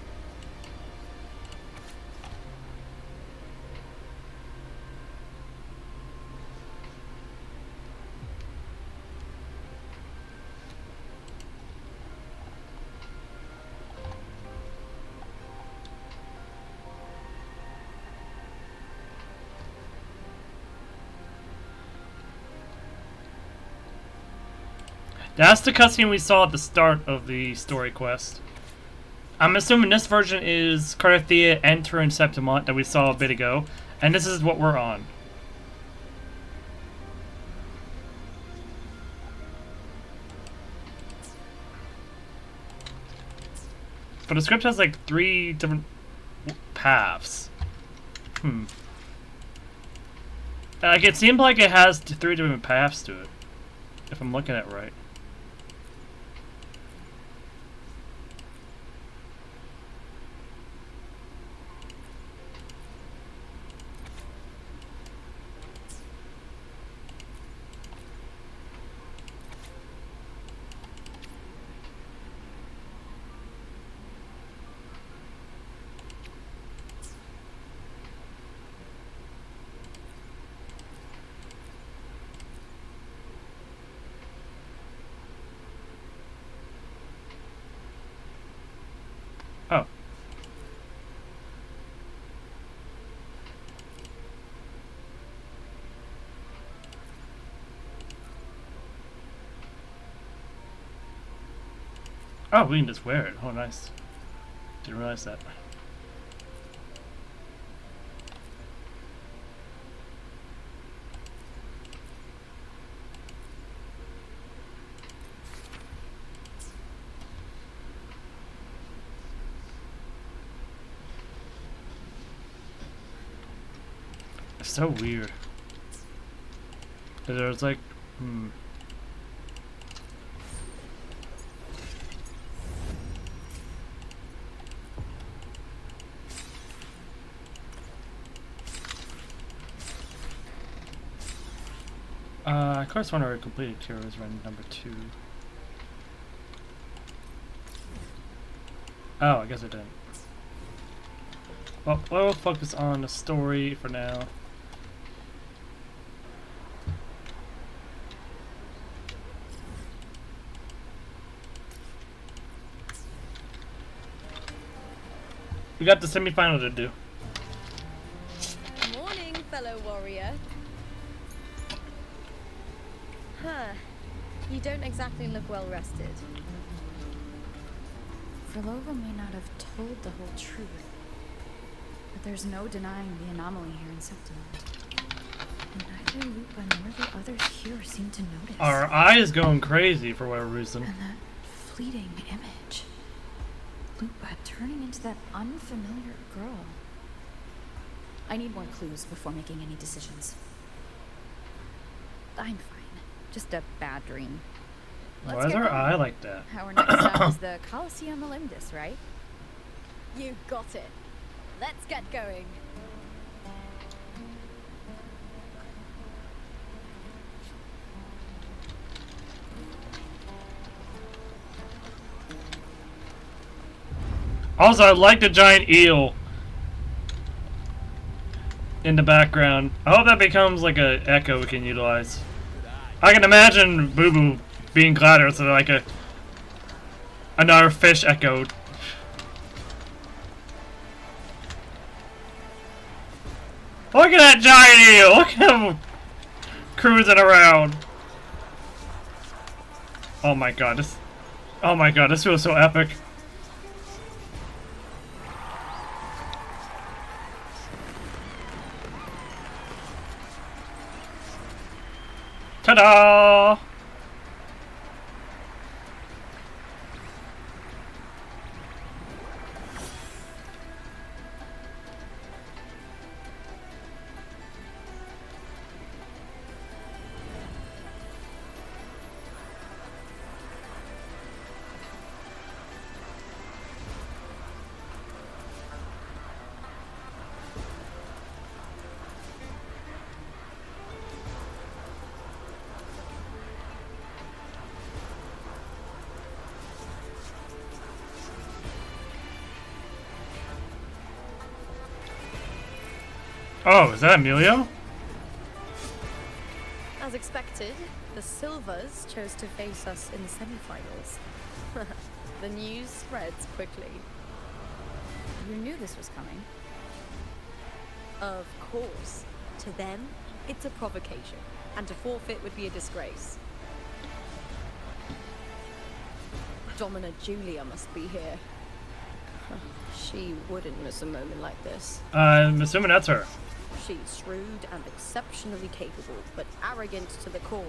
That's the cutscene we saw at the start of the story quest. I'm assuming this version is Carthia entering Septimont that we saw a bit ago, and this is what we're on. But the script has like 3 different paths. Like it seemed like it has 3 different paths to it, if I'm looking at it right. Oh. Oh, we can just wear it. Oh, nice. Didn't realize that. It's so weird. There's like, I course one of our completed heroes run number 2. Oh, I guess I didn't. Well, we'll focus on the story for now. We got the semi-final to do. Morning, fellow warrior. Huh. You don't exactly look well rested. Vrlova may not have told the whole truth, but there's no denying the anomaly here in Septimont. And neither Lupa nor the others here seem to notice. Our eye is going crazy for whatever reason. And that fleeting image. Lupa turning into that unfamiliar girl. I need more clues before making any decisions. I'm fine. Just a bad dream. Why is her eye like that? Our next stop is the Colosseum Olympus, right? You got it. Let's get going. Also, I like the giant eel in the background. I hope that becomes like a echo we can utilize. I can imagine Boo Boo being gladder, so like another fish echoed. Look at that giant eel! Look at him cruising around. Oh my god, this feels so epic. Ta-da! Oh, is that Emilio? As expected, the Silvers chose to face us in the semi-finals. The news spreads quickly. You knew this was coming. Of course. To them, it's a provocation, and to forfeit would be a disgrace. Domina Julia must be here. She wouldn't miss a moment like this. I'm assuming that's her. She's shrewd and exceptionally capable, but arrogant to the core.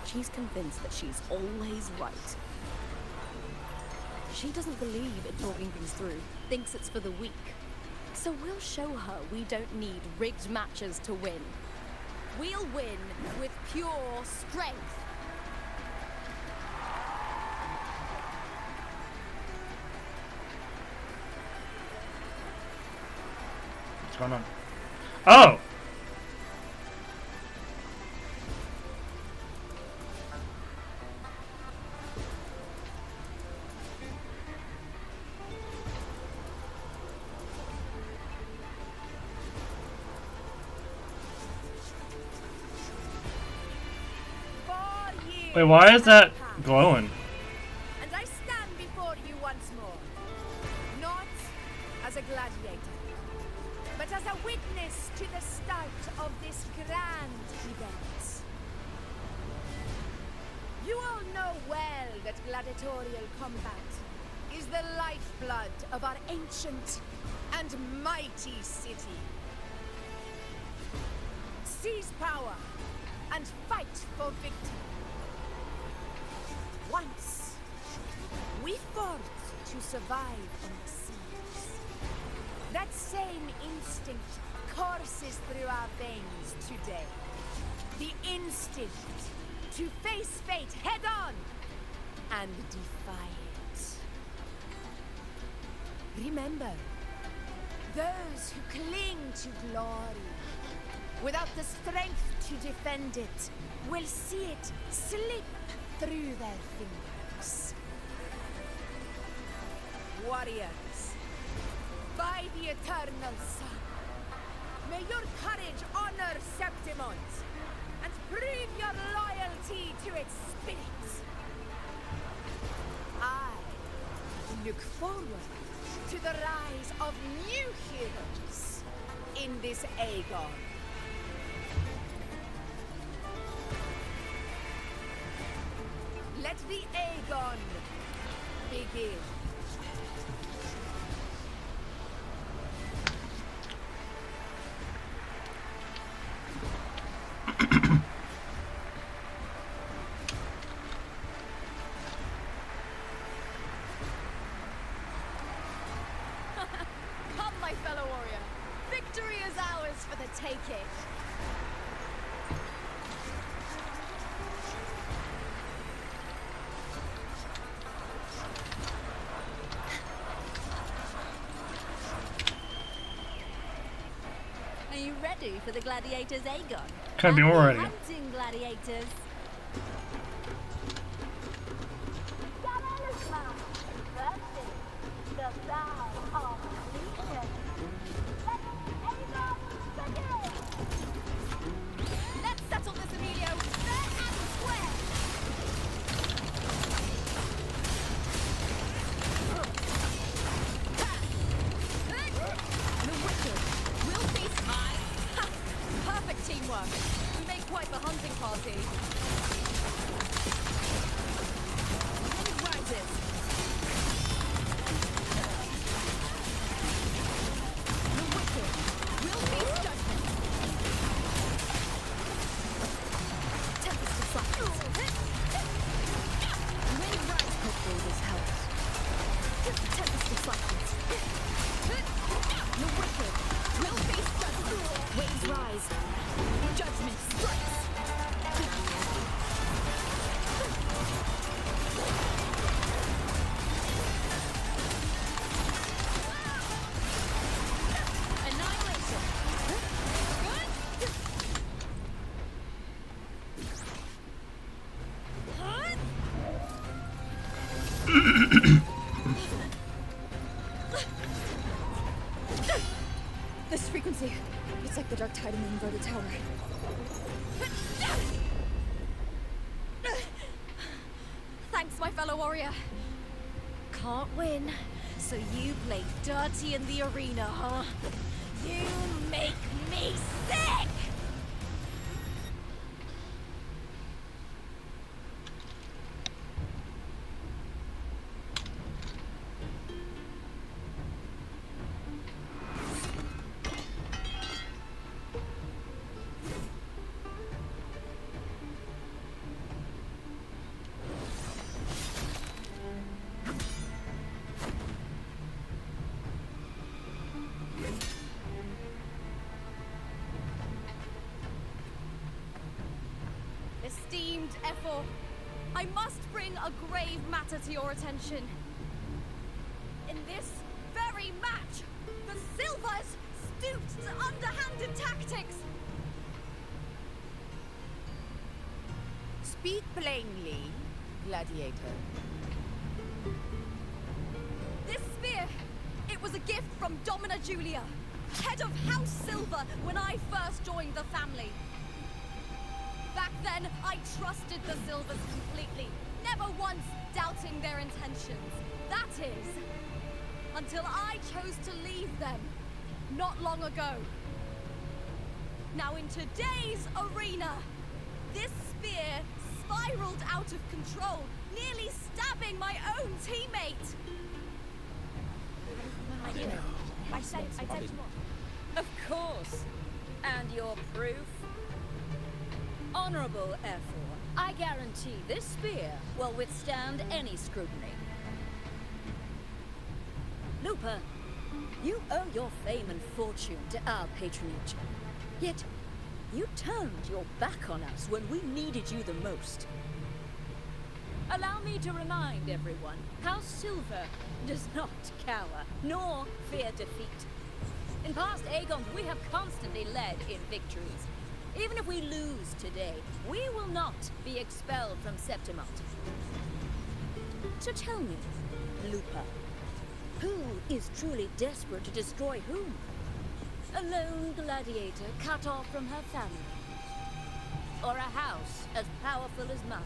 She's convinced that she's always right. She doesn't believe in talking things through, thinks it's for the weak. So we'll show her we don't need rigged matches to win. We'll win with pure strength. What's going on? Oh! Wait, why is that glowing? And I stand before you once more, not as a gladiator, but as a witness to the start of this grand event. You all know well that gladiatorial combat is the lifeblood of our ancient and mighty city. Seize power and fight for victory. Once, we fought to survive on the seas. That same instinct courses through our veins today. The instinct to face fate head on and defy it. Remember, those who cling to glory without the strength to defend it will see it slip through their fingers. Warriors, by the eternal sun, may your courage honor Septimont and prove your loyalty to its spirit. I look forward to the rise of new heroes in this Aegon. Let the Aegon begin. Come, my fellow warrior. Victory is ours for the taking. Are you ready for the gladiators, Aegon? Can't be more ready. Hunting gladiators. Let's settle this, Emilio, fair and square. The wicked will feast. Perfect teamwork. We make quite the hunting party. Wind rises. The wicked will feast judgment. Tempest of flames. Wind rise. Hopefully this helps. Tempest of flames. The wicked will face judgment. Waves rise. Judgment strikes. Annihilation. This frequency, it's like the dark tide in the inverted tower. Thanks, my fellow warrior. Can't win, so you play dirty in the arena, huh? You make me sick! Efor. I must bring a grave matter to your attention. In this very match, the Silvers stooped to underhanded tactics. Speak plainly, gladiator. This spear, it was a gift from Domina Julia, head of House Silver, when I first joined the family. Back then, I trusted the Silvers completely, never once doubting their intentions. That is, until I chose to leave them, not long ago. Now in today's arena, this spear spiraled out of control, nearly stabbing my own teammate. I said Of course. And your proof? Honorable Efor, I guarantee this spear will withstand any scrutiny. Lupa, you owe your fame and fortune to our patronage. Yet, you turned your back on us when we needed you the most. Allow me to remind everyone, House Silver does not cower, nor fear defeat. In past Aegons, we have constantly led in victories. Even if we lose today, we will not be expelled from Septimont. So tell me, Lupa, who is truly desperate to destroy whom? A lone gladiator cut off from her family? Or a house as powerful as mine?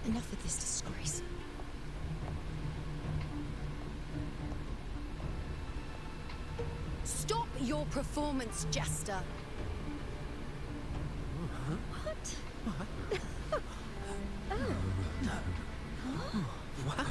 Enough of this disgrace. Stop your performance, Jester. What? What?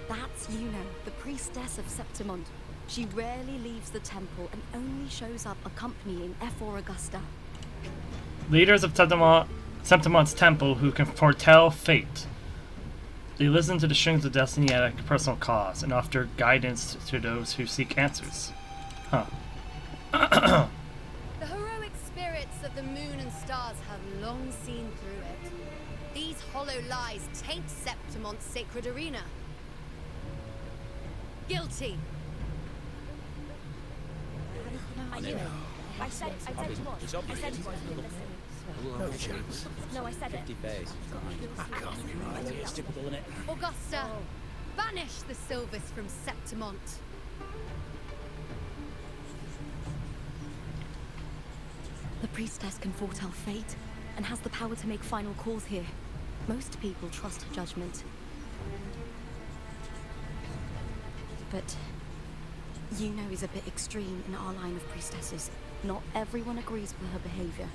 That's Yuno, the priestess of Septimont. She rarely leaves the temple and only shows up accompanying Efor Augusta. Leaders of Septimont's temple who can foretell fate. They listen to the strings of destiny at a personal cost and offer guidance to those who seek answers. Huh. The heroic spirits of the moon and stars have long seen through it. These hollow lies taint Septimont's sacred arena. Guilty. I said No chance. No, I said it. 50 base. That can't be right. It's typical, isn't it? Augusta, banish the Silvers from Septimont. The priestess can foretell fate and has the power to make final calls here. Most people trust her judgment. But Yuno is a bit extreme in our line of priestesses. Not everyone agrees with her behavior,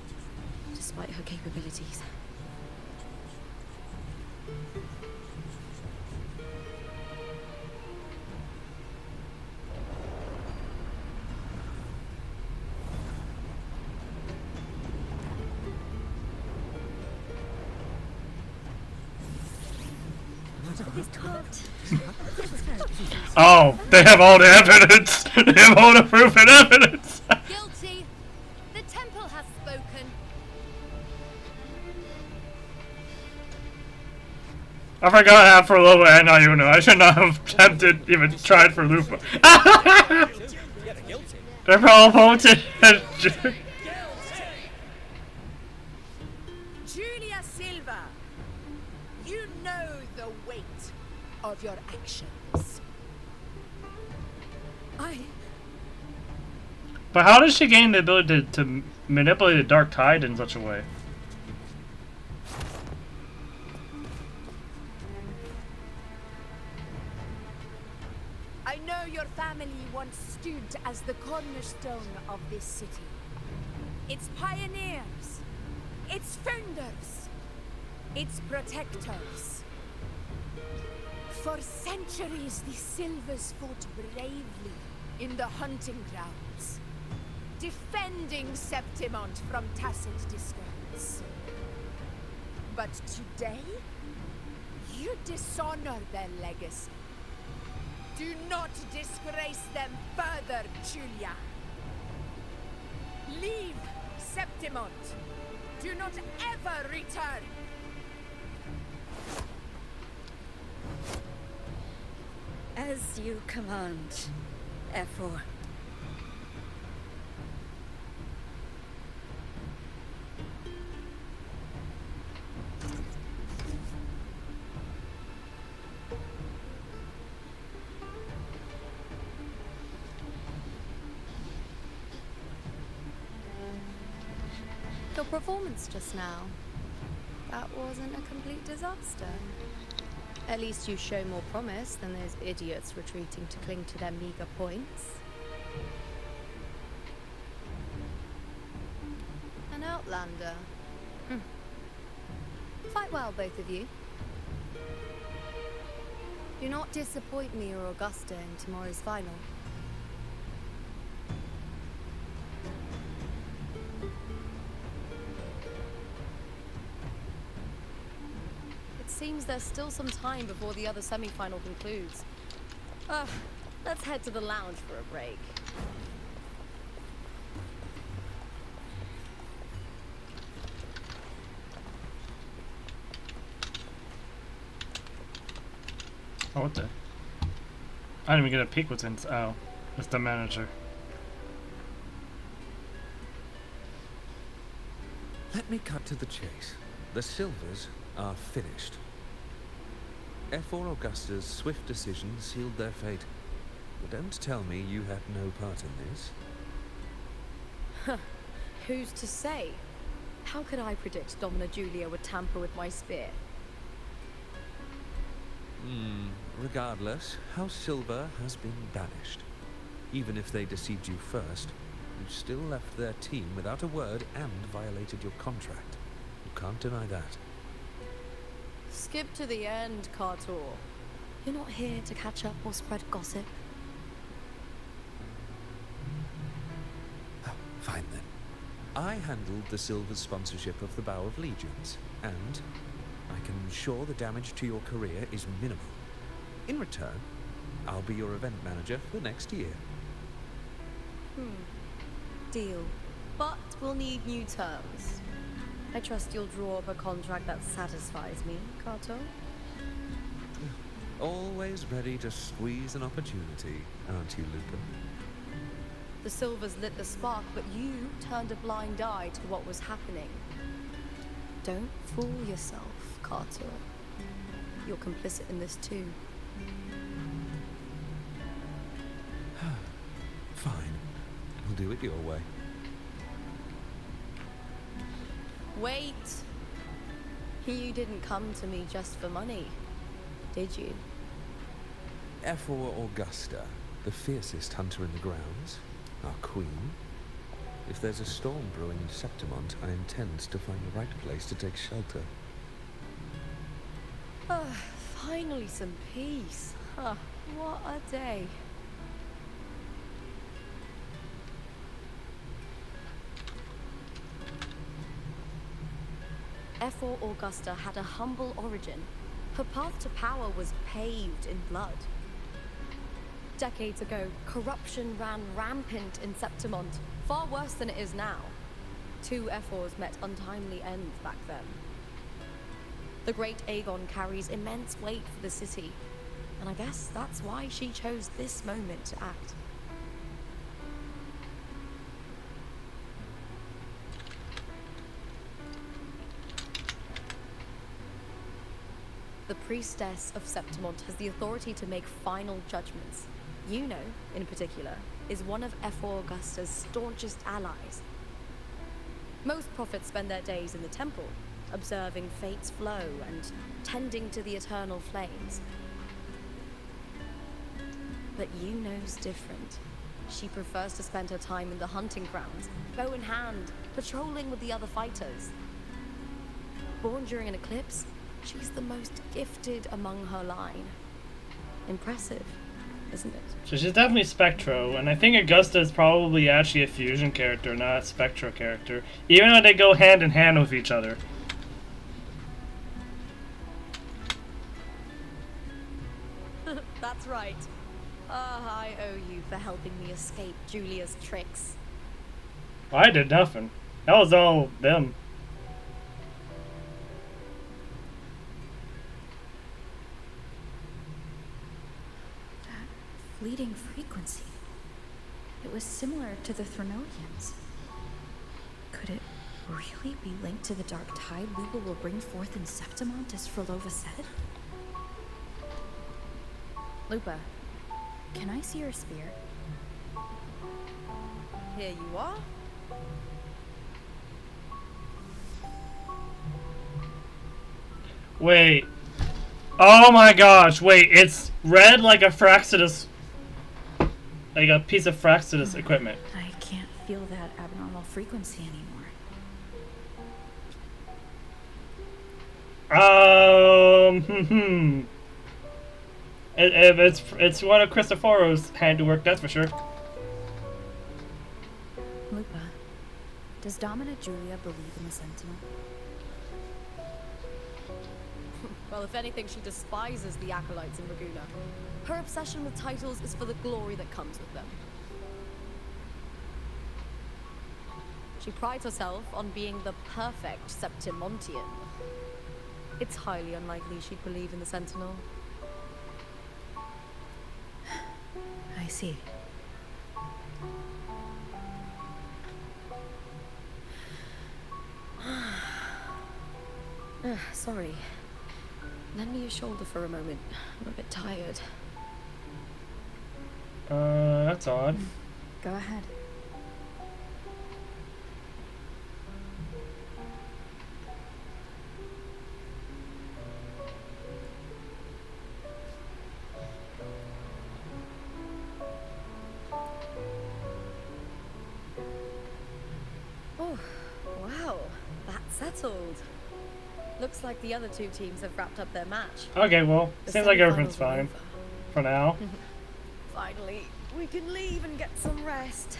despite her capabilities. Oh, they have all the evidence! They have all the proof and evidence! Guilty. The temple has spoken. I forgot half for Lola and Ayuno. I should not have attempted, even tried for Lupa. They're all voted. Julia Silva, you know the weight of your actions. But how does she gain the ability to manipulate the Dark Tide in such a way? I know your family once stood as the cornerstone of this city. its pioneers, its founders, its protectors. For centuries, the Silvers fought bravely in the hunting grounds, defending Septimont from tacit disgrace. But today, you dishonor their legacy. Do not disgrace them further, Julia. Leave Septimont. Do not ever return. As you command, Ephor. Your performance just now, that wasn't a complete disaster. At least you show more promise than those idiots retreating to cling to their meager points. An outlander. Fight well, both of you. Do not disappoint me or Augusta in tomorrow's final. Seems there's still some time before the other semi-final concludes. Let's head to the lounge for a break. Oh, what the? I didn't even get a peek what's in. Oh, it's the manager. Let me cut to the chase. The Silvers are finished. Ephor Augusta's swift decision sealed their fate. But don't tell me you had no part in this. Who's to say? How could I predict Domina Julia would tamper with my spear? Regardless, House Silver has been banished. Even if they deceived you first, you still left their team without a word and violated your contract. You can't deny that. Skip to the end, Cartor. You're not here to catch up or spread gossip. Oh, fine then. I handled the Silver's sponsorship of the Bow of Legions, and I can ensure the damage to your career is minimal. In return, I'll be your event manager for next year. Deal. But we'll need new terms. I trust you'll draw up a contract that satisfies me, Kato. Always ready to squeeze an opportunity, aren't you, Lupin? The Silvers lit the spark, but you turned a blind eye to what was happening. Don't fool yourself, Kato. You're complicit in this too. Fine. We'll do it your way. Wait! You didn't come to me just for money, did you? Ephor Augusta, the fiercest hunter in the grounds, our queen. If there's a storm brewing in Septimont, I intend to find the right place to take shelter. Finally some peace. What a day. Ephor Augusta had a humble origin. Her path to power was paved in blood. Decades ago, corruption ran rampant in Septimont, far worse than it is now. Two Ephors met untimely ends back then. The great Aegon carries immense weight for the city, and I guess that's why she chose this moment to act. The priestess of Septimont has the authority to make final judgments. Yuno, in particular, is one of Ephor Augusta's staunchest allies. Most prophets spend their days in the temple, observing fate's flow and tending to the eternal flames. But Yuno's different. She prefers to spend her time in the hunting grounds, bow in hand, patrolling with the other fighters. Born during an eclipse, she's the most gifted among her line. Impressive, isn't it? So she's definitely Spectro, and I think Augusta is probably actually a fusion character, not a Spectro character, even though they go hand in hand with each other. That's right. I owe you for helping me escape Julia's tricks. I did nothing. That was all them. That fleeting frequency. It was similar to the Threnodians. Could it really be linked to the dark tide Lupa will bring forth in Septimont, as Frolova said? Lupa, can I see your spear? Here you are. Wait. Oh my gosh, wait, it's red like a Fraxidus. Like a piece of Fraxidus equipment. I can't feel that abnormal frequency anymore. It's one of Cristoforo's handiwork, that's for sure. Lupa, does Dominant Julia believe in the Sentinel? Well, if anything, she despises the acolytes in Laguna. Her obsession with titles is for the glory that comes with them. She prides herself on being the perfect Septimontian. It's highly unlikely she'd believe in the Sentinel. I see. Sorry. Lend me your shoulder for a moment. I'm a bit tired. That's odd. Go ahead. Oh, wow. That's settled. Looks like the other two teams have wrapped up their match. Okay, well, seems like everything's fine. For now. Finally, we can leave and get some rest.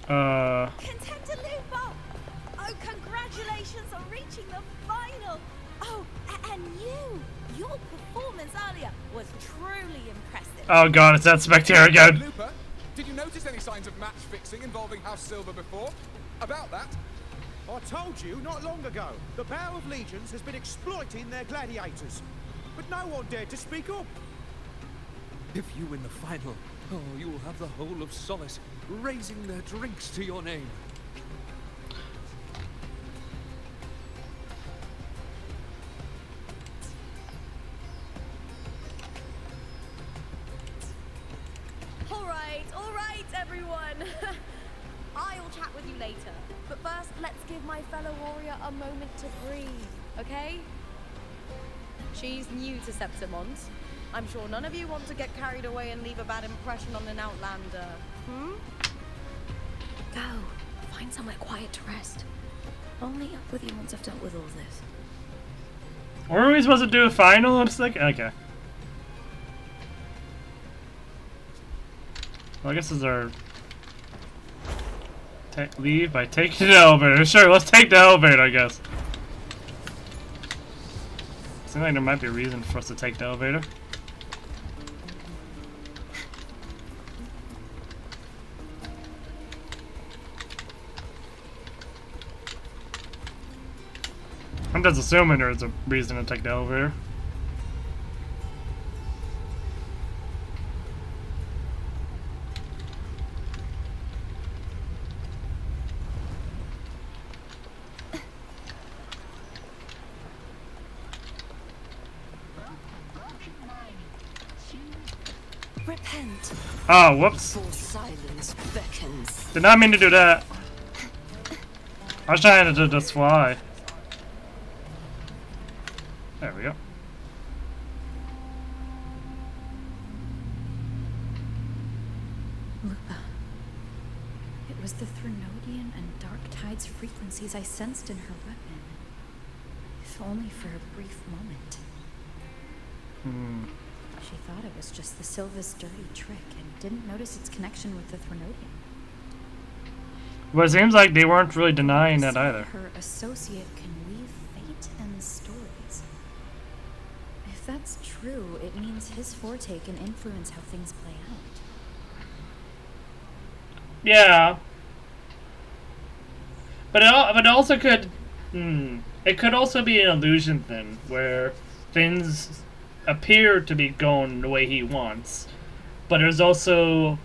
Contender Lupo! Oh, congratulations on reaching the final! Oh, and your performance earlier was truly impressive. Oh god, it's that Spectre again. Lupa, did you notice any signs of match fixing involving House Silver before? About that? I told you not long ago. The Bow of Legions has been exploiting their gladiators. But no one dared to speak up. If you win the final, oh, you will have the whole of Solace raising their drinks to your name. All right, everyone. I'll chat with you later. But first, let's give my fellow warrior a moment to breathe, okay? She's new to Septimont. I'm sure none of you want to get carried away and leave a bad impression on an outlander. Go. Find somewhere quiet to rest. I'll meet up with you once I've dealt with all this. Were we supposed to do a final? It's like, okay. Well, I guess this is our leave by taking the elevator. Sure, let's take the elevator, I guess. Seems like there might be a reason for us to take the elevator. I'm just assuming there's a reason to take the elevator. Repent. Oh, whoops. For silence beckons. Did not mean to do that. I was trying to just fly. There we go. Lupa. It was the Threnodian and Dark Tide's frequencies I sensed in her weapon. If only for a brief moment. She thought it was just the Silva's dirty trick and didn't notice its connection with the Threnodian. Well, it seems like they weren't really denying that either. Her associate can weave fate and stories. If that's true, it means his forte can influence how things play out. Yeah. But it also could... It could also be an illusion thing, where things appear to be going the way he wants. But there's also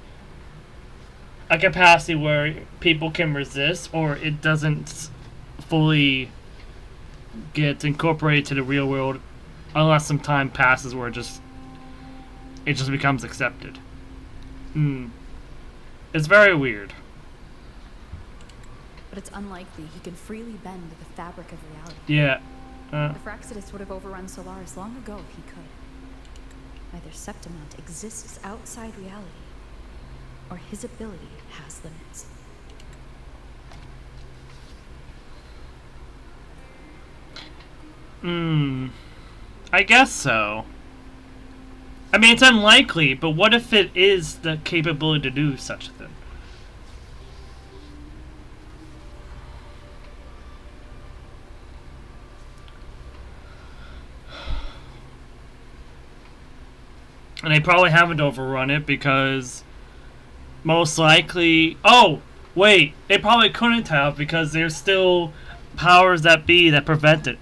a capacity where people can resist, or it doesn't fully get incorporated to the real world unless some time passes where it just becomes accepted. It's very weird. But it's unlikely he can freely bend the fabric of reality. Yeah. The Fraxidus would have overrun Solaris long ago if he could. Either Septimont exists outside reality, or his ability has limits. I guess so. I mean, it's unlikely, but what if it is the capability to do such a thing? And they probably haven't overrun it because most likely... Oh! Wait! They probably couldn't have because there's still powers that be that prevent it.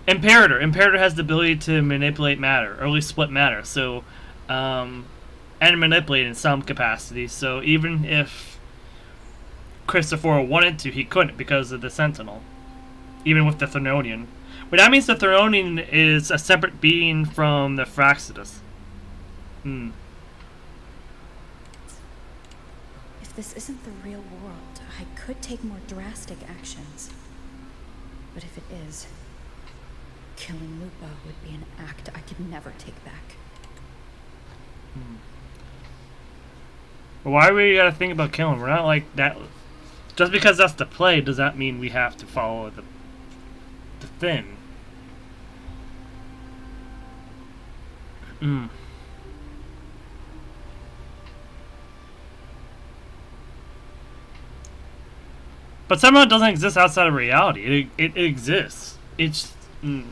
Imperator. Imperator has the ability to manipulate matter, or at least split matter. So, and manipulate in some capacity. So even if Christopher wanted to, he couldn't because of the Sentinel. Even with the Threnodian. But that means the Threnodian is a separate being from the Fraxidus. If this isn't the real world, I could take more drastic actions. But if it is, killing Lupa would be an act I could never take back. But why do we gotta think about killing? We're not like that. Just because that's the play, does that mean we have to follow the thing? But somehow it doesn't exist outside of reality. It exists. It's... The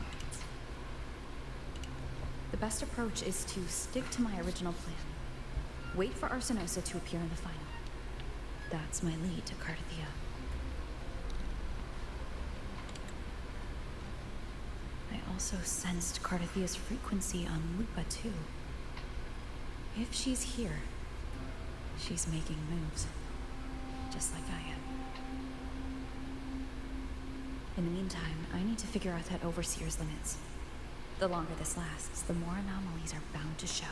best approach is to stick to my original plan. Wait for Arsenosa to appear in the final. That's my lead to Carthia. I also sensed Carthia's frequency on Lupa too. If she's here, she's making moves. Just like I am. In the meantime, I need to figure out that Overseer's limits. The longer this lasts, the more anomalies are bound to show.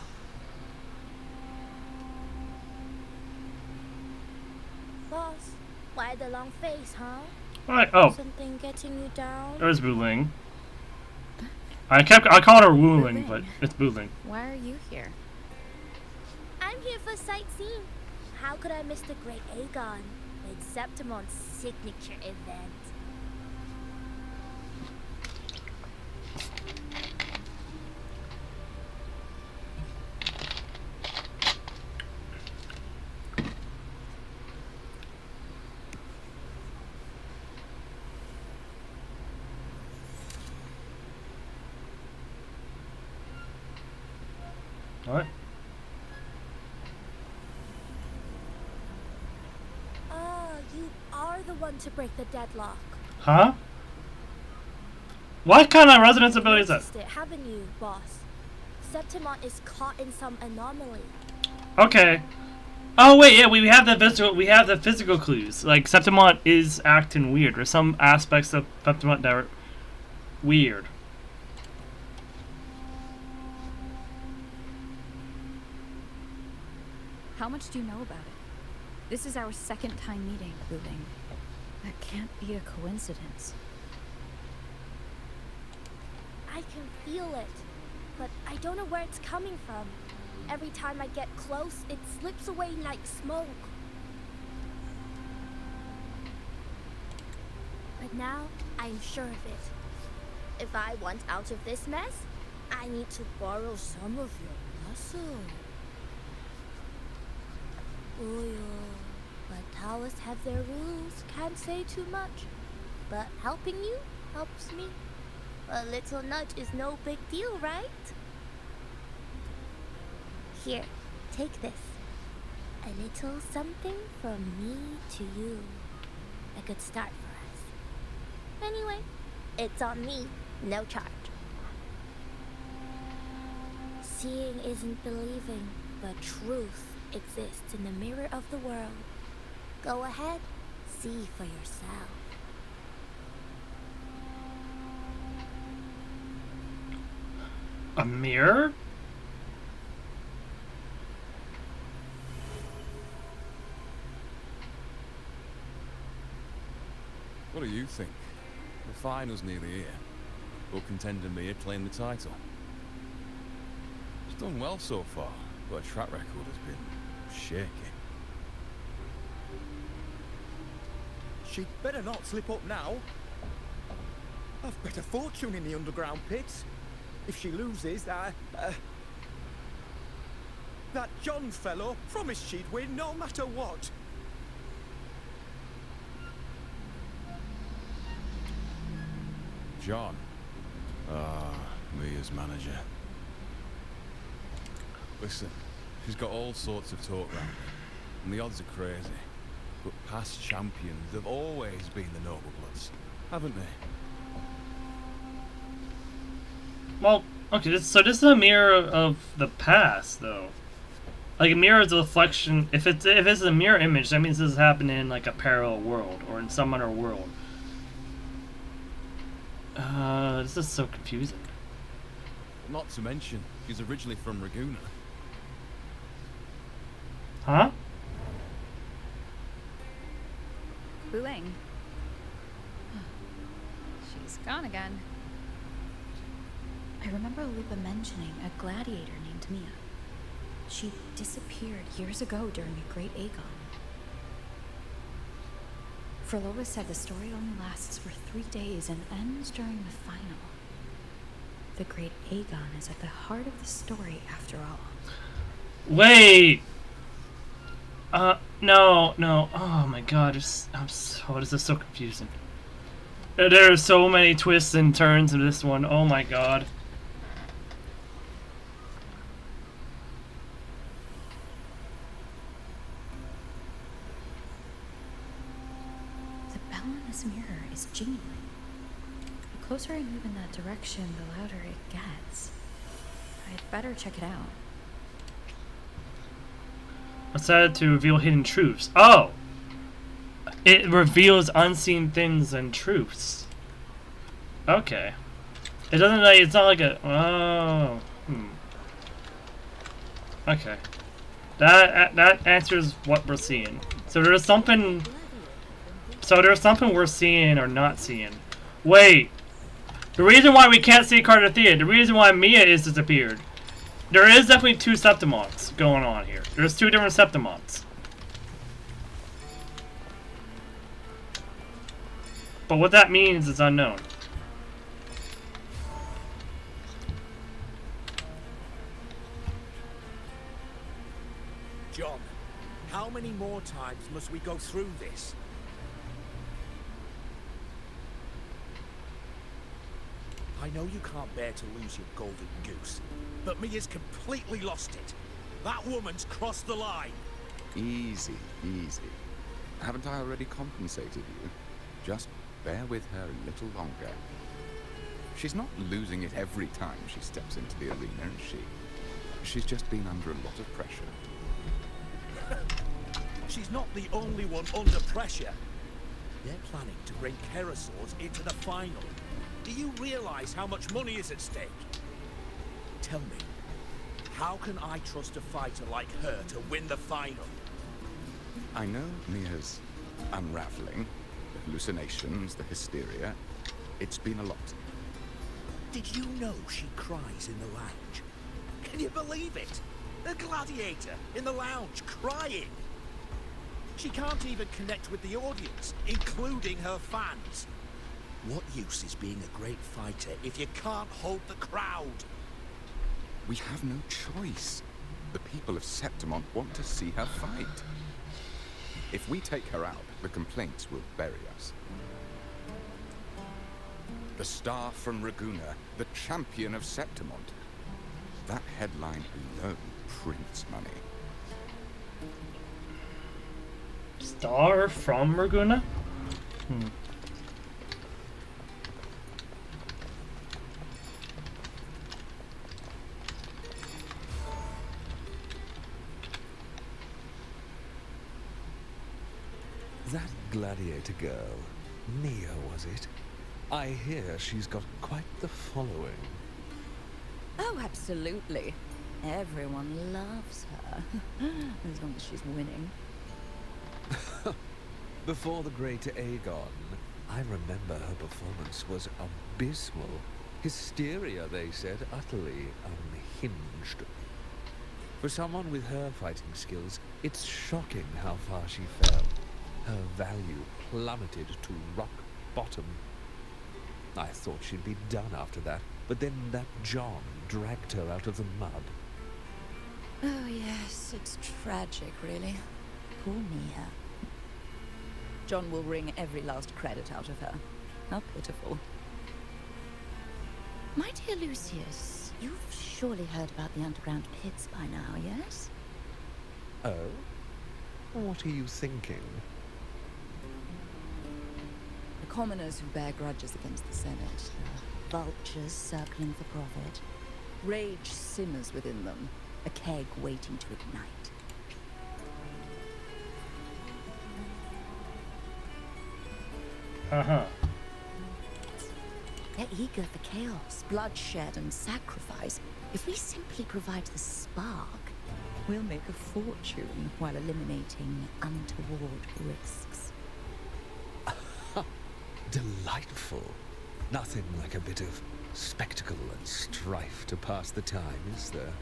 Boss, why the long face, huh? Alright, oh. Something getting you down? There's Wuling. I called her Wuling, but it's Wuling. Why are you here? I'm here for sightseeing. How could I miss the Great Aegon? It's Septimont's signature event. What? You are the one to break the deadlock. Huh? What kind of resonance ability is that? Noticed it, haven't you, boss? Septimont is caught in some anomaly. Okay. Oh wait, yeah, we have the physical clues. Like Septimont is acting weird. There's some aspects of Septimont that are weird. How much do you know about it? This is our second time meeting, Wuling. That can't be a coincidence. I can feel it, but I don't know where it's coming from. Every time I get close, it slips away like smoke. But now, I'm sure of it. If I want out of this mess, I need to borrow some of your muscle. Oyo. But Taoists have their rules, can't say too much. But helping you helps me. A little nudge is no big deal, right? Here, take this. A little something from me to you. A good start for us. Anyway, it's on me, no charge. Seeing isn't believing, but truth exists in the mirror of the world. Go ahead, see for yourself. A mirror? What do you think? The final's nearly here. But contender Mia claim the title. She's done well so far, but her track record has been shaky. She'd better not slip up now. I've bet a fortune in the underground pits. If she loses, that John fellow promised she'd win no matter what. John. Mia's manager. Listen, she's got all sorts of talk around her, and the odds are crazy. But past champions have always been the noble bloods, haven't they? Well, okay, so this is a mirror of the past, though. Like, a mirror is a reflection. If it's a mirror image, that means this is happening in, like, a parallel world, or in some other world. This is so confusing. Not to mention, she's originally from Raguna. Huh? Wuthering. She's gone again. I remember Lupa mentioning a gladiator named Mia. She disappeared years ago during the Great Aegon. Frolova said the story only lasts for 3 days and ends during the final. The Great Aegon is at the heart of the story, after all. Wait! No. Oh my god, this is so confusing. There are so many twists and turns in this one. Oh my god. The bell in this mirror is genuine. The closer I move in that direction, the louder it gets. I'd better check it out. Decided to reveal hidden truths. Oh! It reveals unseen things and truths. Okay. It doesn't like, it's not like a, oh. Okay. That answers what we're seeing. So there's something we're seeing or not seeing. Wait. The reason why we can't see Cardathea, the reason why Mia is disappeared. There is definitely two Septimonts going on here. There's two different Septimonts. But what that means is unknown. John, how many more times must we go through this? I know you can't bear to lose your golden goose, but Mia's completely lost it. That woman's crossed the line. Easy. Haven't I already compensated you? Just bear with her a little longer. She's not losing it every time she steps into the arena, is she? She's just been under a lot of pressure. She's not the only one under pressure. They're planning to bring Kerasaurs into the final. Do you realize how much money is at stake? Tell me, how can I trust a fighter like her to win the final? I know Mia's unraveling, the hallucinations, the hysteria. It's been a lot. Did you know she cries in the lounge? Can you believe it? A gladiator in the lounge crying. She can't even connect with the audience, including her fans. What use is being a great fighter if you can't hold the crowd? We have no choice. The people of Septimont want to see her fight. If we take her out, the complaints will bury us. The star from Raguna, the champion of Septimont. That headline alone prints money. Star from Raguna? That gladiator girl, Mia, was it? I hear she's got quite the following. Oh, absolutely. Everyone loves her. As long as she's winning. Before the great Aegon, I remember her performance was abysmal. Hysteria, they said, utterly unhinged. For someone with her fighting skills, it's shocking how far she fell. Her value plummeted to rock bottom. I thought she'd be done after that, but then that John dragged her out of the mud. Oh yes, it's tragic, really. Poor Mia. John will wring every last credit out of her. How pitiful. My dear Lucius, you've surely heard about the underground pits by now, yes? Oh? What are you thinking? The commoners who bear grudges against the Senate, the vultures circling for profit. Rage simmers within them, a keg waiting to ignite. They're eager for chaos, bloodshed, and sacrifice. If we simply provide the spark, we'll make a fortune while eliminating untoward risks. Delightful. Nothing like a bit of spectacle and strife to pass the time, is there?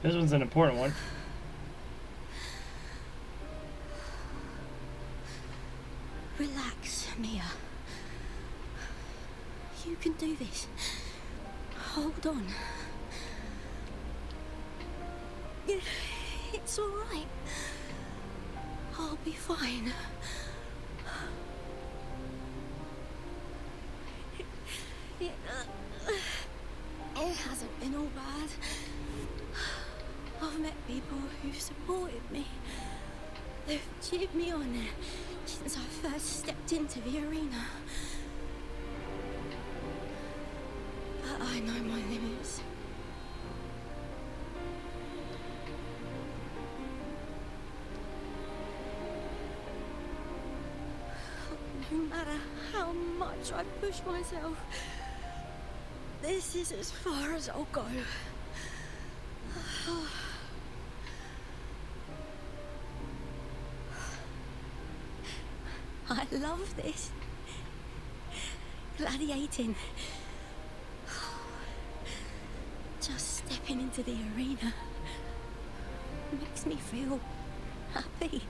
This one's an important one. Relax, Mia. You can do this. Hold on. It's all right. I'll be fine. It hasn't been all bad. I've met people who've supported me. They've cheered me on since I first stepped into the arena. But I know my limits. No matter how much I push myself, this is as far as I'll go. I love this. Gladiating. Just stepping into the arena makes me feel happy.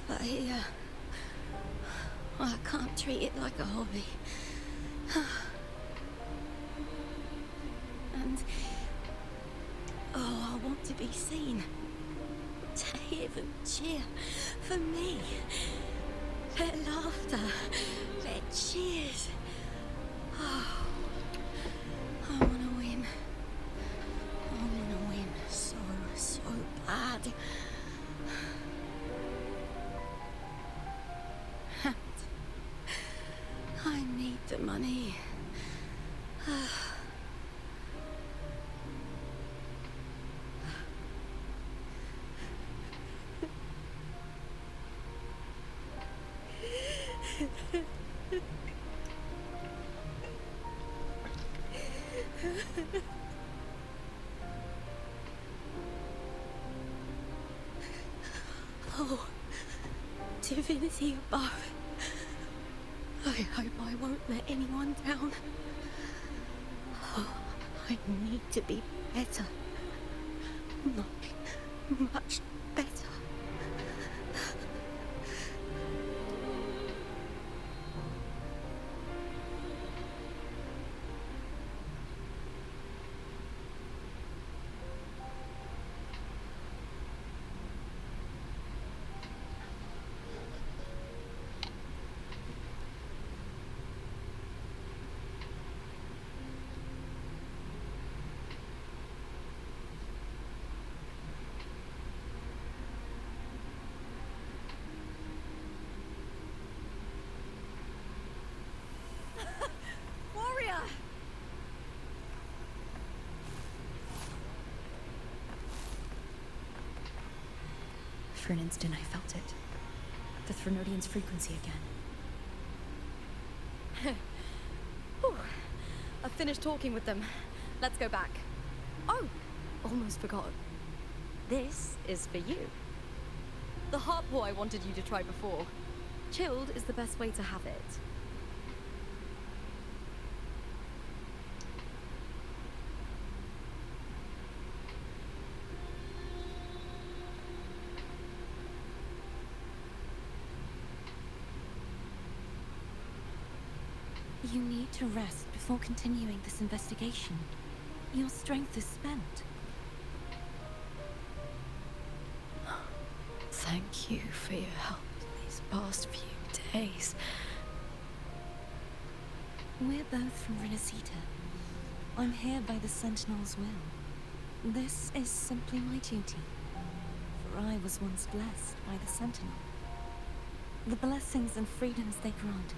But here, I can't treat it like a hobby. And I want to be seen. To hear them cheer for me. Their laughter, their cheers. Oh, I want to win. I want to win so bad. And I need the money. Oh, divinity above. I hope I won't let anyone down. Oh, I need to be better. Much better. Warrior! For an instant, I felt it. The Threnodian's frequency again. Whew. I've finished talking with them. Let's go back. Oh, almost forgot. This is for you. The heart pour I wanted you to try before. Chilled is the best way to have it. You need to rest before continuing this investigation. Your strength is spent. Thank you for your help these past few days. We're both from Renacita. I'm here by the Sentinel's will. This is simply my duty. For I was once blessed by the Sentinel. The blessings and freedoms they grant,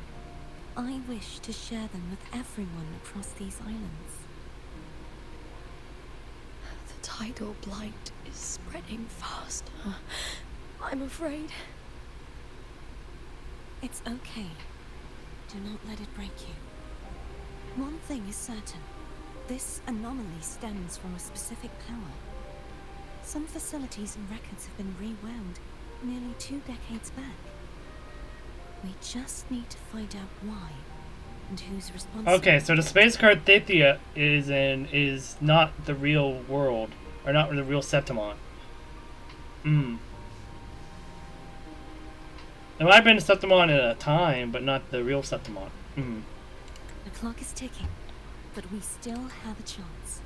I wish to share them with everyone across these islands. The tidal blight is spreading fast. I'm afraid. It's okay. Do not let it break you. One thing is certain. This anomaly stems from a specific power. Some facilities and records have been rewound nearly 2 decades back. We just need to find out why and who's responsible. Okay, so the space card Thethia is not the real world, or not the real Septimont. There might have been a Septimont at a time, but not the real Septimont. The clock is ticking, but we still have a chance.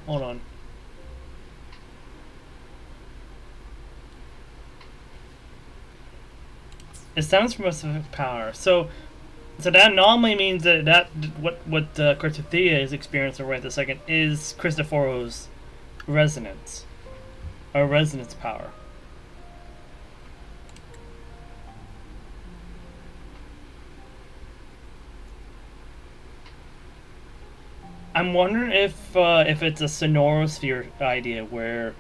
Hold on. It stems from a specific power. So that normally means that what Thethia is experiencing right this second is Cristoforo's resonance. Or resonance power. I'm wondering if it's a sonorosphere idea where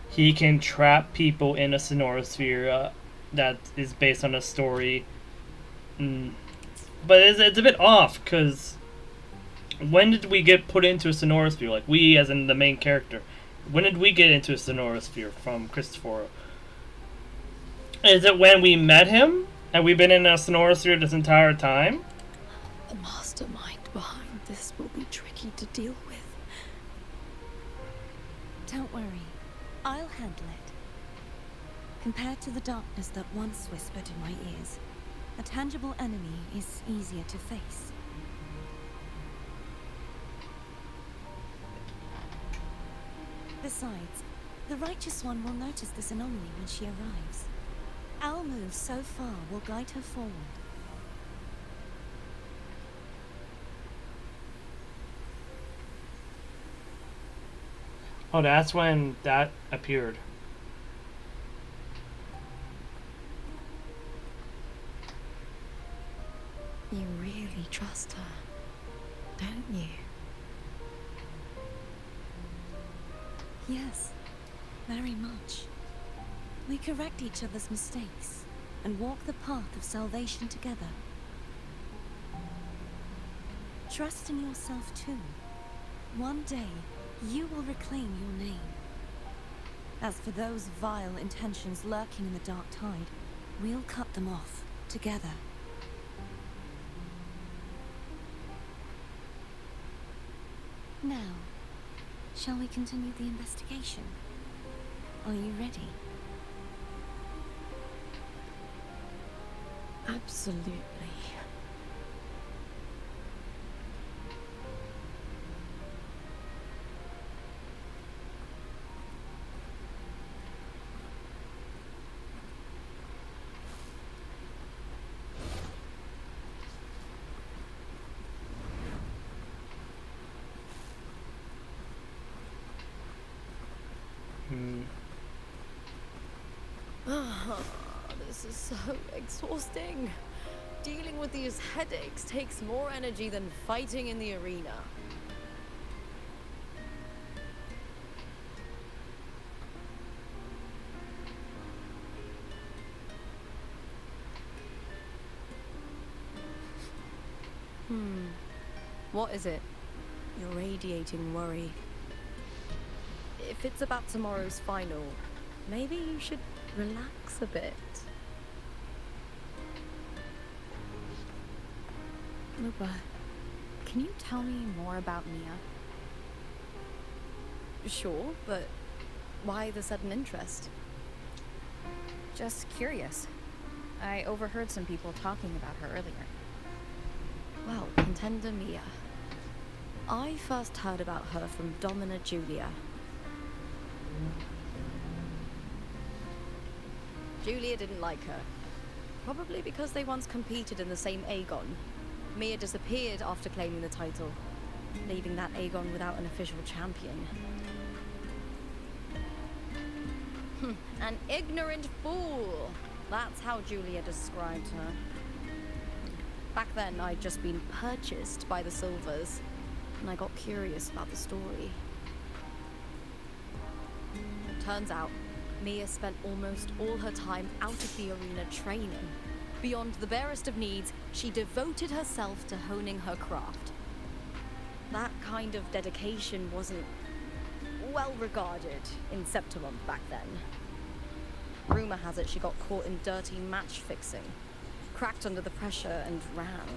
he can trap people in a sonorosphere that is based on a story. But it's a bit off, because when did we get put into a sonorosphere? Like, we as in the main character. When did we get into a sonorosphere from Cristoforo? Is it when we met him? And we've been in a sonorosphere this entire time? The mastermind behind this will be tricky to deal with. Don't worry. I'll handle it. Compared to the darkness that once whispered in my ears, a tangible enemy is easier to face. Besides, the Righteous One will notice this anomaly when she arrives. Our move so far will guide her forward. Oh, that's when that appeared. You really trust her, don't you? Yes, very much. We correct each other's mistakes and walk the path of salvation together. Trust in yourself too. One day, you will reclaim your name. As for those vile intentions lurking in the dark tide, we'll cut them off together. Now, shall we continue the investigation? Are you ready? Absolutely. This is so exhausting. Dealing with these headaches takes more energy than fighting in the arena. What is it? You're radiating worry. If it's about tomorrow's final, maybe you should relax a bit. Lupa, can you tell me more about Mia? Sure, but why the sudden interest? Just curious. I overheard some people talking about her earlier. Well, contender Mia. I first heard about her from Domina Julia. Julia didn't like her. Probably because they once competed in the same Aegon. Mia disappeared after claiming the title, leaving that Aegon without an official champion. An ignorant fool! That's how Julia described her. Back then, I'd just been purchased by the Silvers, and I got curious about the story. Turns out, Mia spent almost all her time out of the arena training. Beyond the barest of needs, she devoted herself to honing her craft. That kind of dedication wasn't well regarded in Septimont back then. Rumor has it she got caught in dirty match fixing, cracked under the pressure and ran.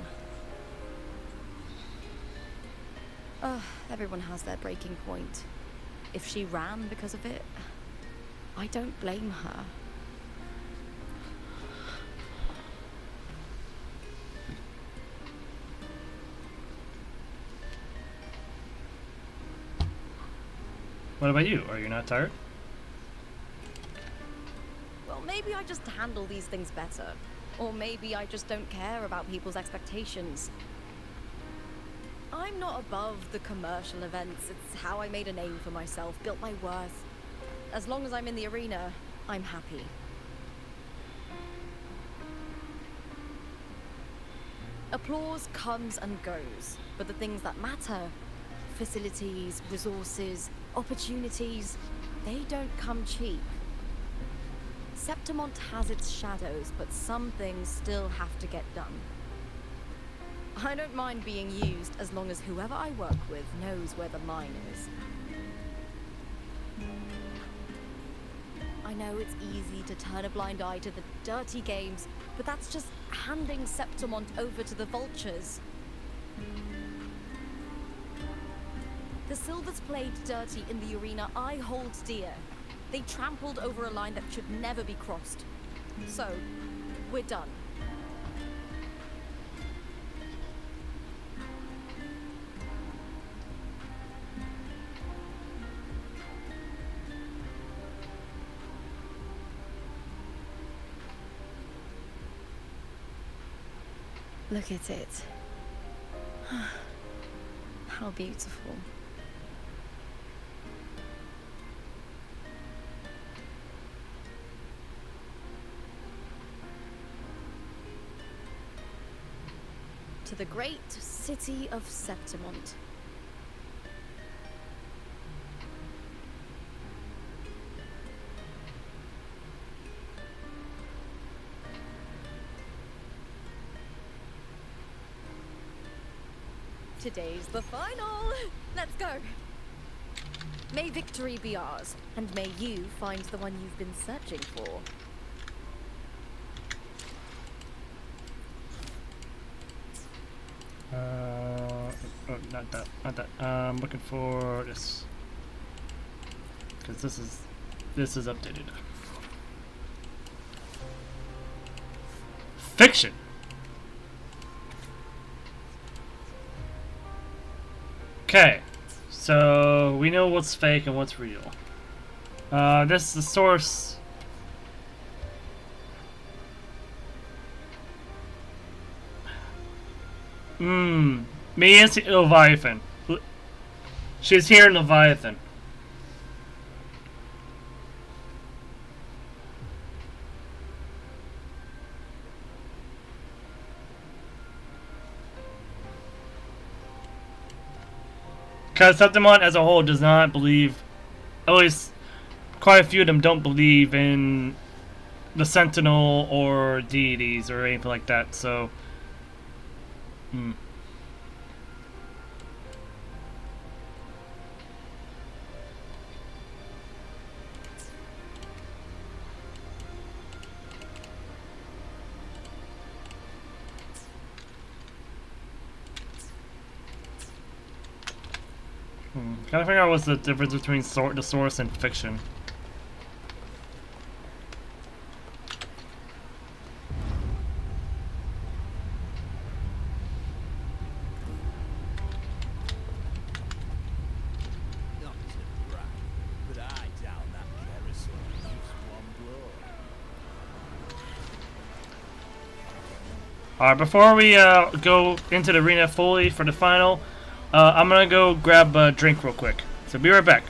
Everyone has their breaking point. If she ran because of it, I don't blame her. What about you? Are you not tired? Well, maybe I just handle these things better. Or maybe I just don't care about people's expectations. I'm not above the commercial events. It's how I made a name for myself, built my worth. As long as I'm in the arena, I'm happy. Applause comes and goes, but the things that matter, facilities, resources, opportunities, they don't come cheap. Septimont has its shadows, but some things still have to get done. I don't mind being used as long as whoever I work with knows where the line is. I know it's easy to turn a blind eye to the dirty games, but that's just handing Septimont over to the vultures. The Silvers played dirty in the arena I hold dear. They trampled over a line that should never be crossed. So, we're done. Look at it. How beautiful. To the great city of Septimont. Today's the final. Let's go. May victory be ours, and may you find the one you've been searching for. Oh, not that, not that. I'm looking for this. Because this is updated. Fiction. Okay, so we know what's fake and what's real. This is the source. Me is Leviathan. She's here in Leviathan. Because Septimont as a whole does not believe, at least quite a few of them don't believe in the Sentinel or deities or anything like that, so... Gotta figure out what's the difference between the source and fiction. Not to brag, but I doubt that Kerosene just one blow. Alright, before we go into the arena fully for the final, I'm gonna go grab a drink real quick. So be right back.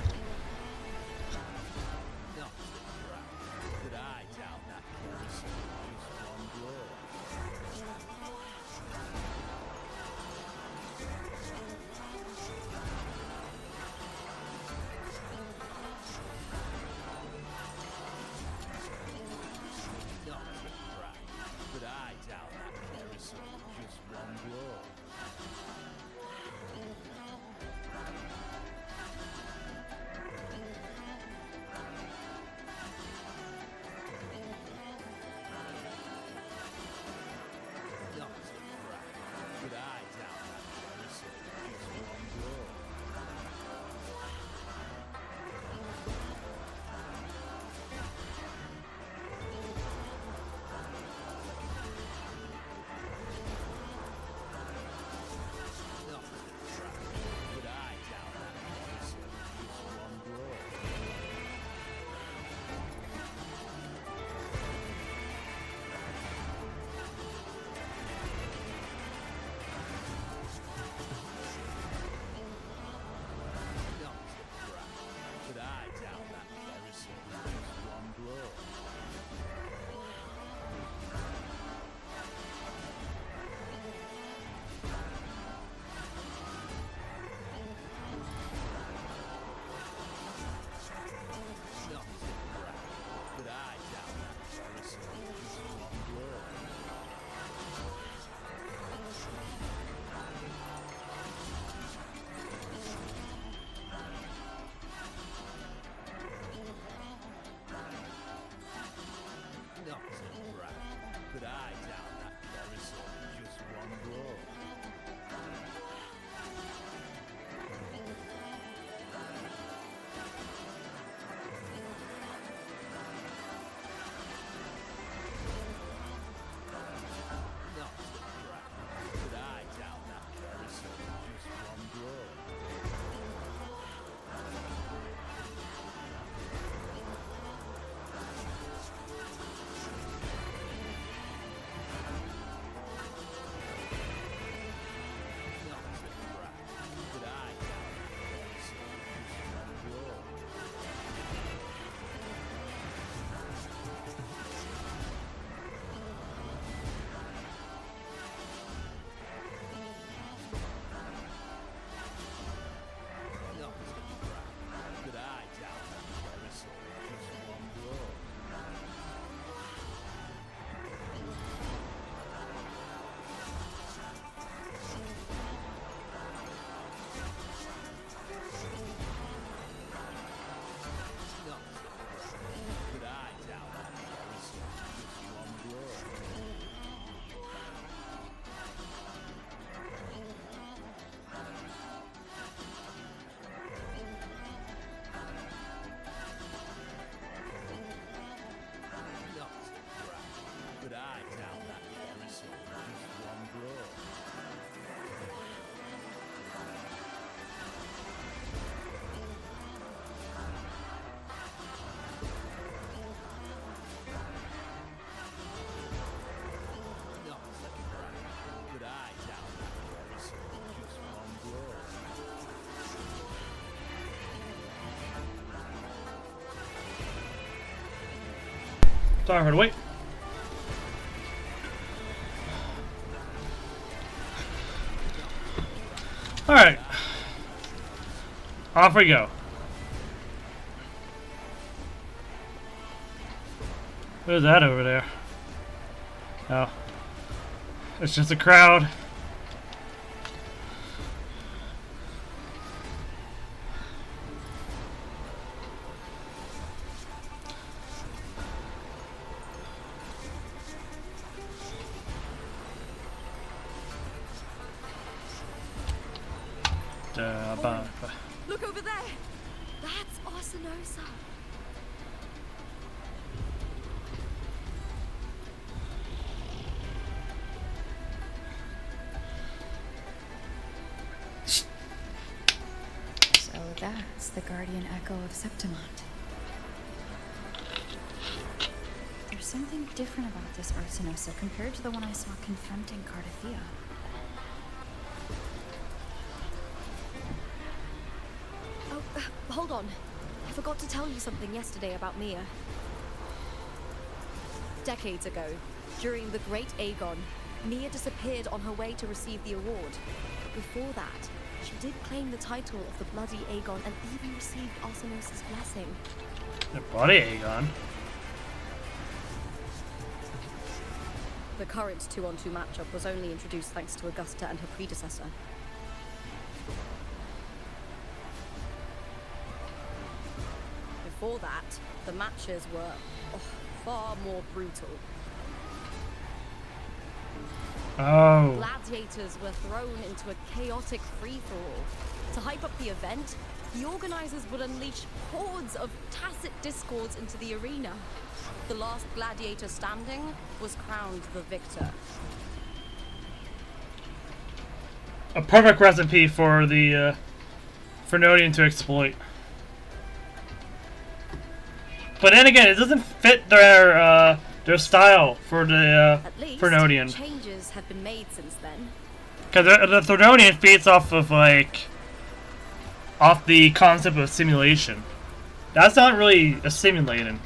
Sorry for the wait. Alright. Off we go. What is that over there? Oh. It's just a crowd. Look over there! That's Arsinosa! So that's the guardian echo of Septimont. There's something different about this Arsinosa compared to the one I saw confronting Cardathia. Hold on. I forgot to tell you something yesterday about Mia. Decades ago, during the Great Aegon, Mia disappeared on her way to receive the award. But before that, she did claim the title of the Bloody Aegon and even received Arsinosa's blessing. The Bloody Aegon? The current 2-on-2 matchup was only introduced thanks to Augusta and her predecessor. Before that, the matches were far more brutal. Oh. Gladiators were thrown into a chaotic free-for-all. To hype up the event, the organizers would unleash hordes of tacit discords into the arena. The last gladiator standing was crowned the victor. A perfect recipe for the Fernodian to exploit. But then again, it doesn't fit their style for the Fernodian. Changes have been made since then. Because the Fernodian feeds off of off the concept of simulation. That's not really a simulating.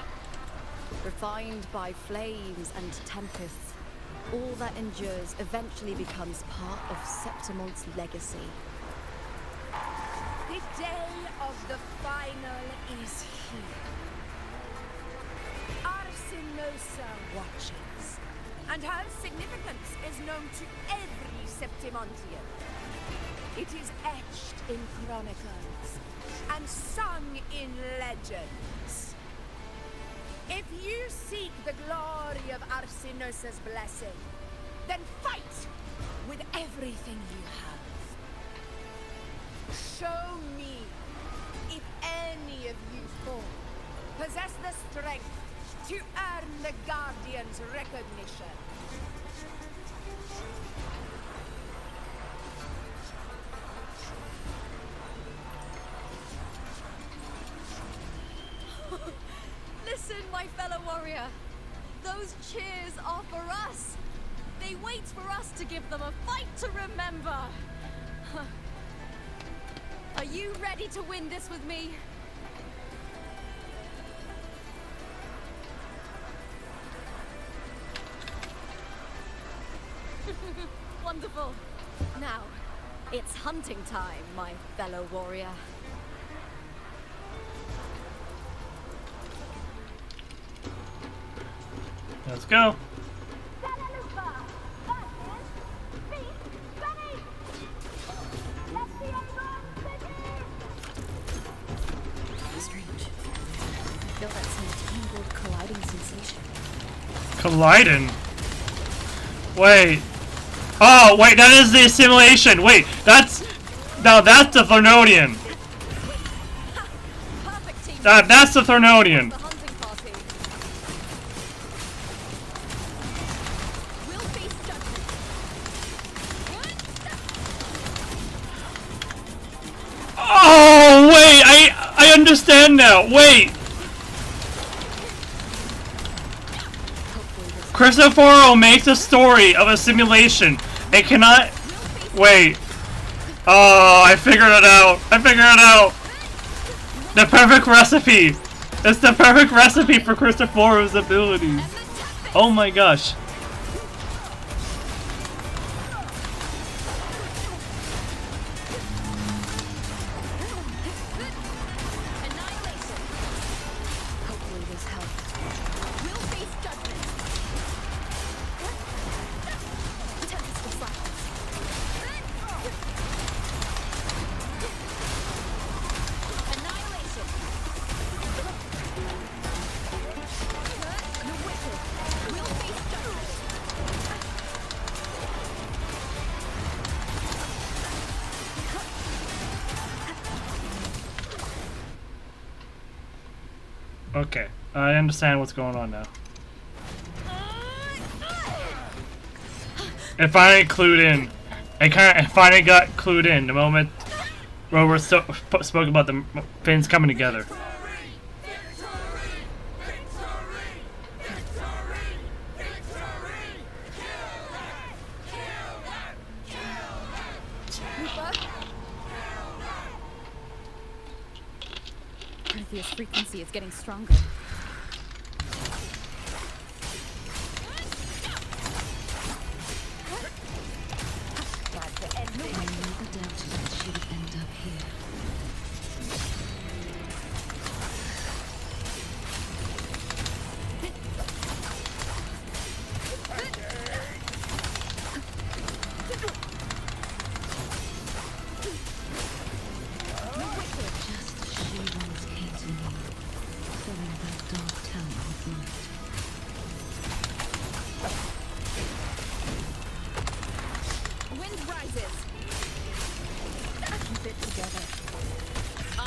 Refined by flames and tempests, all that endures eventually becomes part of Septimont's legacy. The day of the final is here. Arsinosa watches, and her significance is known to every Septimontian. It is etched in chronicles and sung in legends. If you seek the glory of Arsinosa's blessing, then fight with everything you have. Show me if any of you four possess the strength to earn the Guardian's recognition. Listen, my fellow warrior. Those cheers are for us. They wait for us to give them a fight to remember. Are you ready to win this with me? Wonderful. Now, it's hunting time, my fellow warrior. Let's go. Strange. I feel that same tangled, colliding sensation. Colliding? Wait. Oh, wait, that is the assimilation. Wait, that's... No, that's the Fernodian. That's the Fernodian. Oh, wait, I understand now. Wait. Cristoforo makes a story of a simulation. It cannot... Wait. Oh, I figured it out. I figured it out. The perfect recipe It's the perfect recipe for Christophero's abilities. Oh my gosh. Hopefully this helps. We'll face judgment. Tempest of silence. Annihilation. The wicked. We'll face judgment. Okay, I understand what's going on now. It finally clued in. It finally got clued in the moment Rover spoke about the fins coming together. Perseus' frequency is getting stronger. I never doubted that she would end up here. Wind rises. Keep it together. I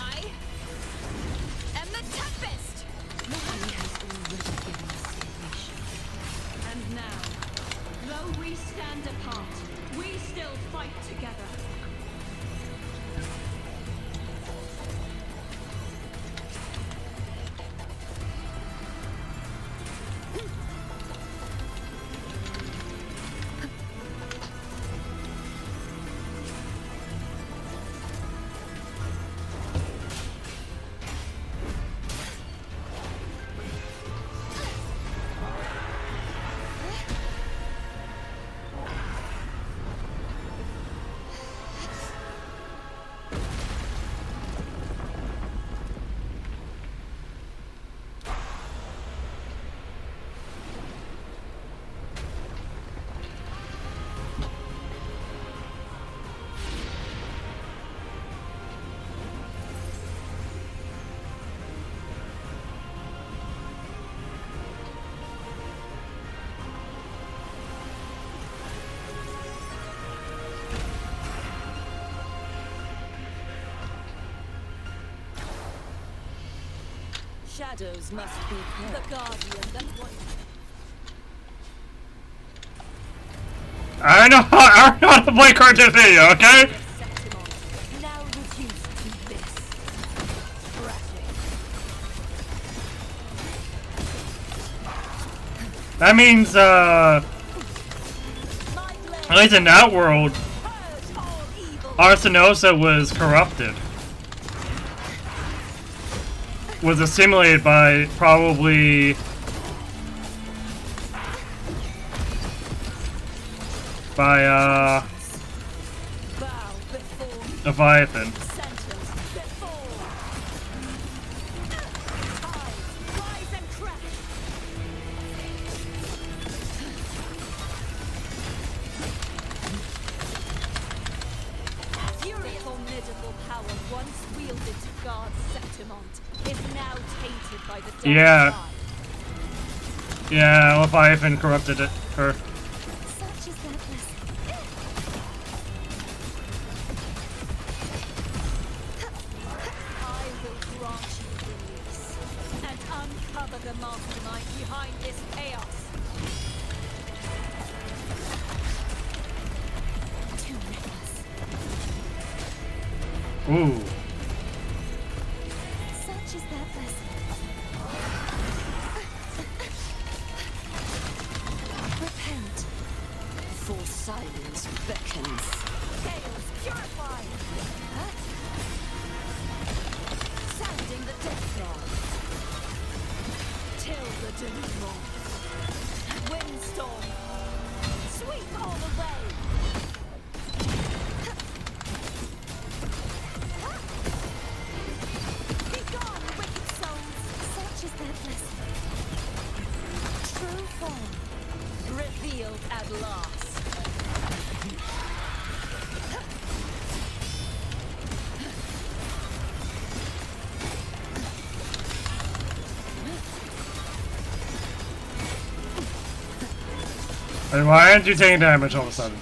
am the Tempest. He has already given us salvation. And now, though we stand apart, we still fight together. Shadows must be the guardian that one. I know how to play Kusuriya, okay? Septimont, now reduced to this. That means, at least in that world, Arsenosa was corrupted. Was assimilated by probably Leviathan. Formidable power once wielded to guard Septimont is now tainted by the dark Yeah. side. Yeah, Leviathan corrupted it. Her. Such is their blessing. I will grant you release and uncover the mastermind behind this chaos. Too reckless. Ooh. Such is their blessing. Repent. For silence beckons. Chaos purified. Sounding the death knell. Hey, why aren't you taking damage all of a sudden?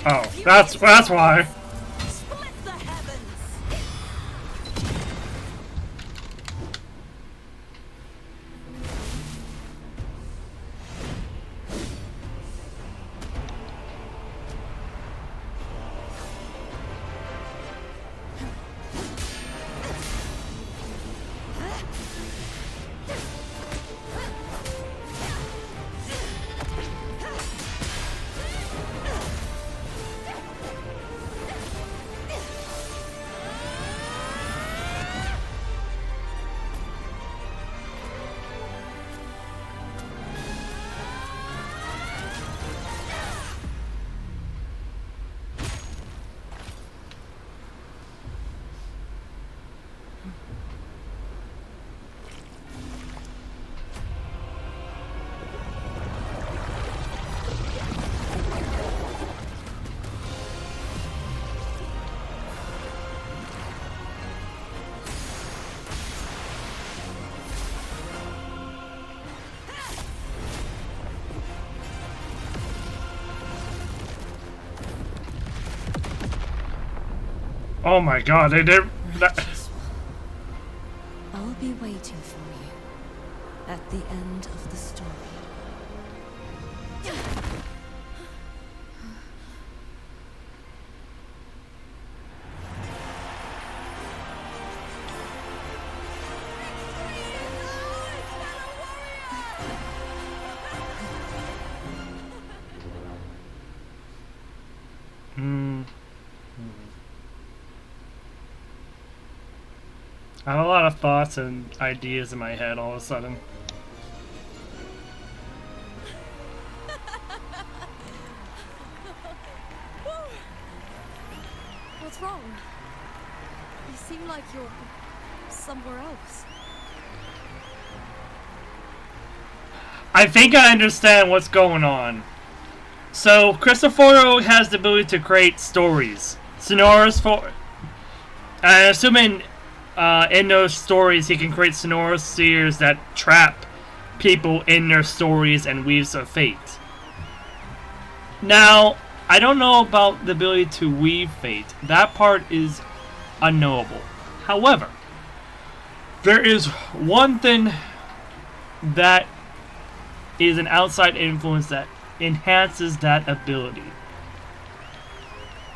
Oh, that's why. Split the heavens! Oh my god, they did that. I'll be waiting for you at the end of the story. I have a lot of thoughts and ideas in my head all of a sudden. What's wrong? You seem like you're somewhere else. I think I understand what's going on. So, Cristoforo has the ability to create stories. Sonora's for... I'm assuming in those stories he can create sonorous spheres that trap people in their stories and weaves of fate. Now, I don't know about the ability to weave fate. That part is unknowable. However, there is one thing that is an outside influence that enhances that ability.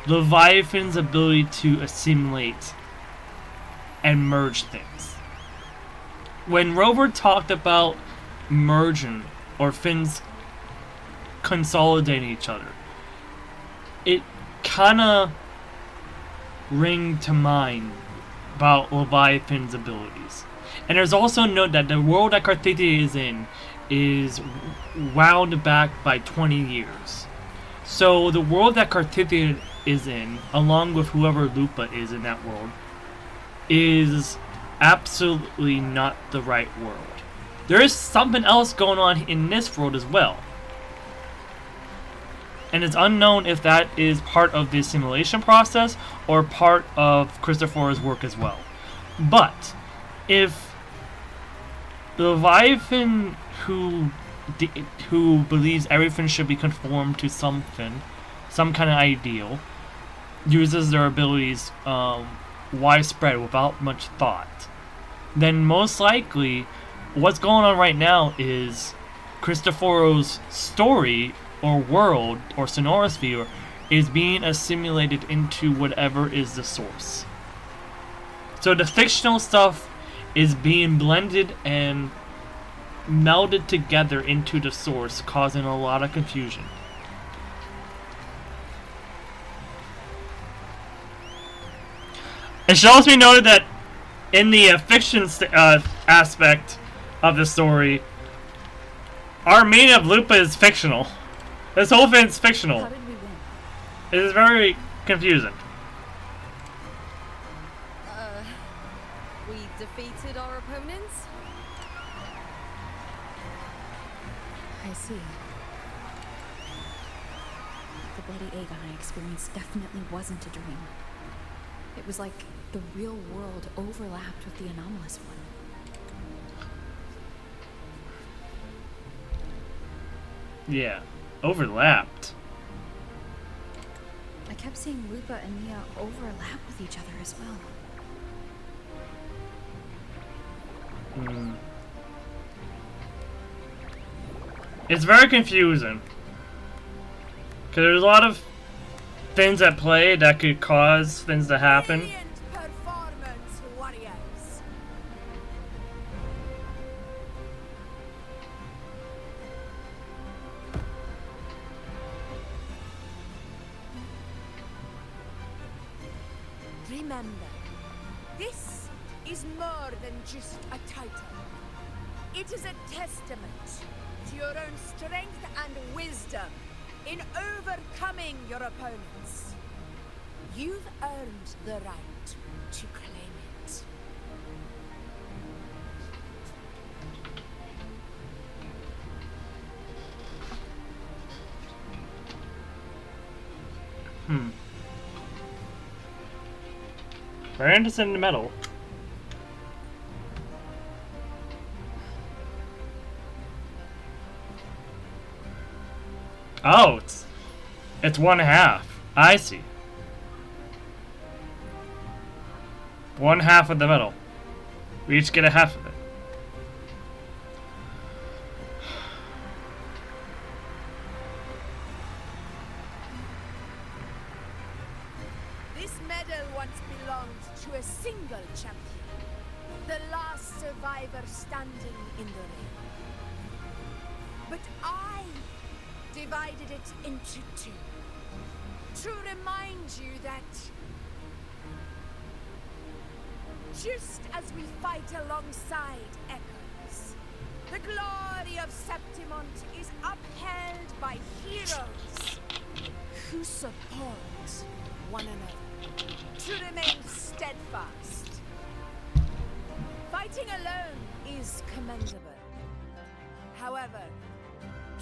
Leviathan's ability to assimilate and merge things. When Rover talked about merging or fins consolidating each other, it kinda ring to mind about Leviathan's abilities. And there's also note that the world that Carthatia is in is wound back by 20 years. So the world that Carthatia is in, along with whoever Lupa is in that world, is absolutely not the right world. There is something else going on in this world as well. And it's unknown if that is part of the assimilation process or part of Cristoforo's work as well. But if the Leviathan who believes everything should be conformed to something, some kind of ideal, uses their abilities widespread without much thought, then most likely what's going on right now is Cristoforo's story or world or sonorosphere is being assimilated into whatever is the source. So the fictional stuff is being blended and melded together into the source, causing a lot of confusion. It should also be noted that in the fiction aspect of the story, our meaning of Lupa is fictional. This whole thing is fictional. How did we win? It is very confusing. We defeated our opponents? I see. The bloody ache I experienced definitely wasn't a dream. It was like the real world overlapped with the anomalous one. Yeah, overlapped. I kept seeing Lupa and Mia overlap with each other as well. Hmm. It's very confusing. Because there's a lot of things at play that could cause things to happen. Brilliant performance, warriors. Remember, this is more than just a title. It is a testament to your own strength and wisdom in overcoming your opponents. You've earned the right to claim it. Very interested in the medal. Oh, it's 1/2. I see. 1/2 of the medal. We each get a half of it. This medal once belonged to a single champion, the last survivor standing in the ring. But I divided it into two, to remind you that just as we fight alongside echoes, the glory of Septimont is upheld by heroes who support one another, to remain steadfast. Fighting alone is commendable. However,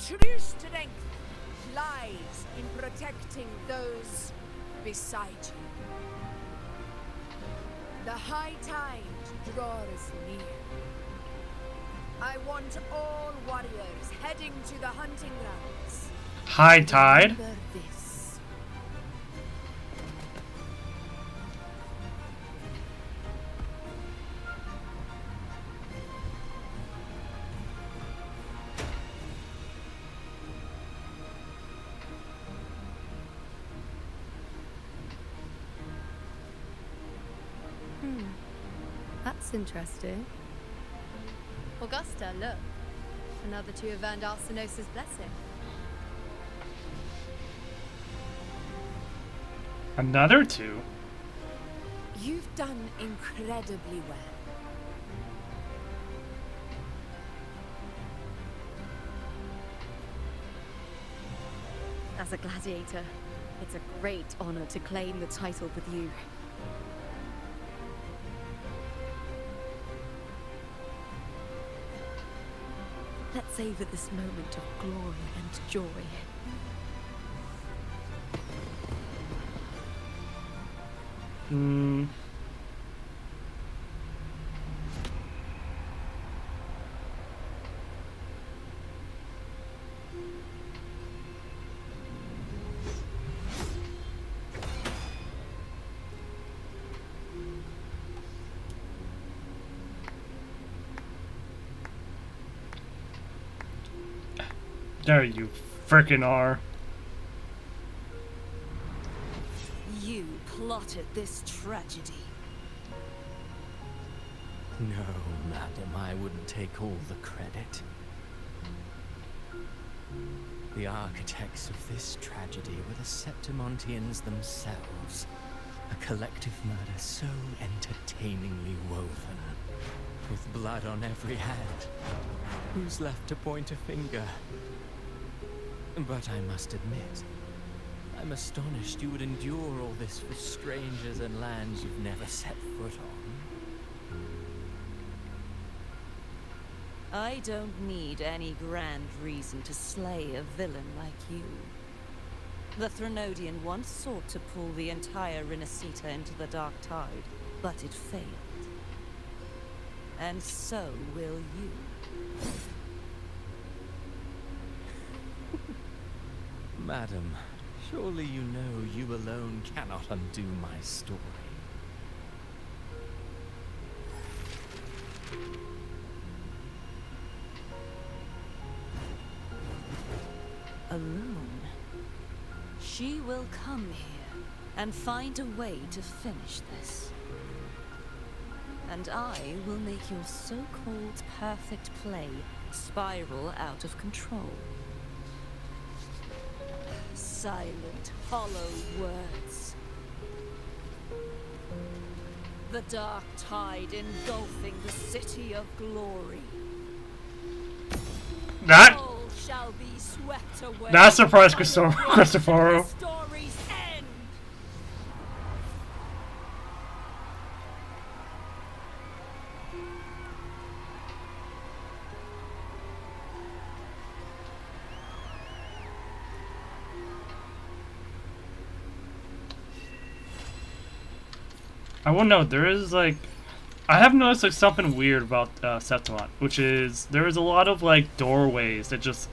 true strength lies in protecting those beside you. The high tide draws near. I want all warriors heading to the hunting grounds. High tide? Remember this. That's interesting. Augusta, look. Another two have earned Arsenosa's blessing. Another two? You've done incredibly well. As a gladiator, it's a great honor to claim the title with you. Let's savor this moment of glory and joy. There you frickin' are. You plotted this tragedy. No, madam, I wouldn't take all the credit. The architects of this tragedy were the Septimontians themselves. A collective murder so entertainingly woven, with blood on every hand. Who's left to point a finger? But I must admit, I'm astonished you would endure all this for strangers and lands you've never set foot on. I don't need any grand reason to slay a villain like you. The Threnodian once sought to pull the entire Renacita into the Dark Tide, but it failed. And so will you. Madam, surely you know you alone cannot undo my story. Alone. She will come here and find a way to finish this. And I will make your so-called perfect play spiral out of control. Silent, hollow words. The dark tide engulfing the city of glory. That All shall be swept away. that surprised Christopher. Story's end. I will note there is like, I have noticed like something weird about Septimont, which is there is a lot of like doorways that just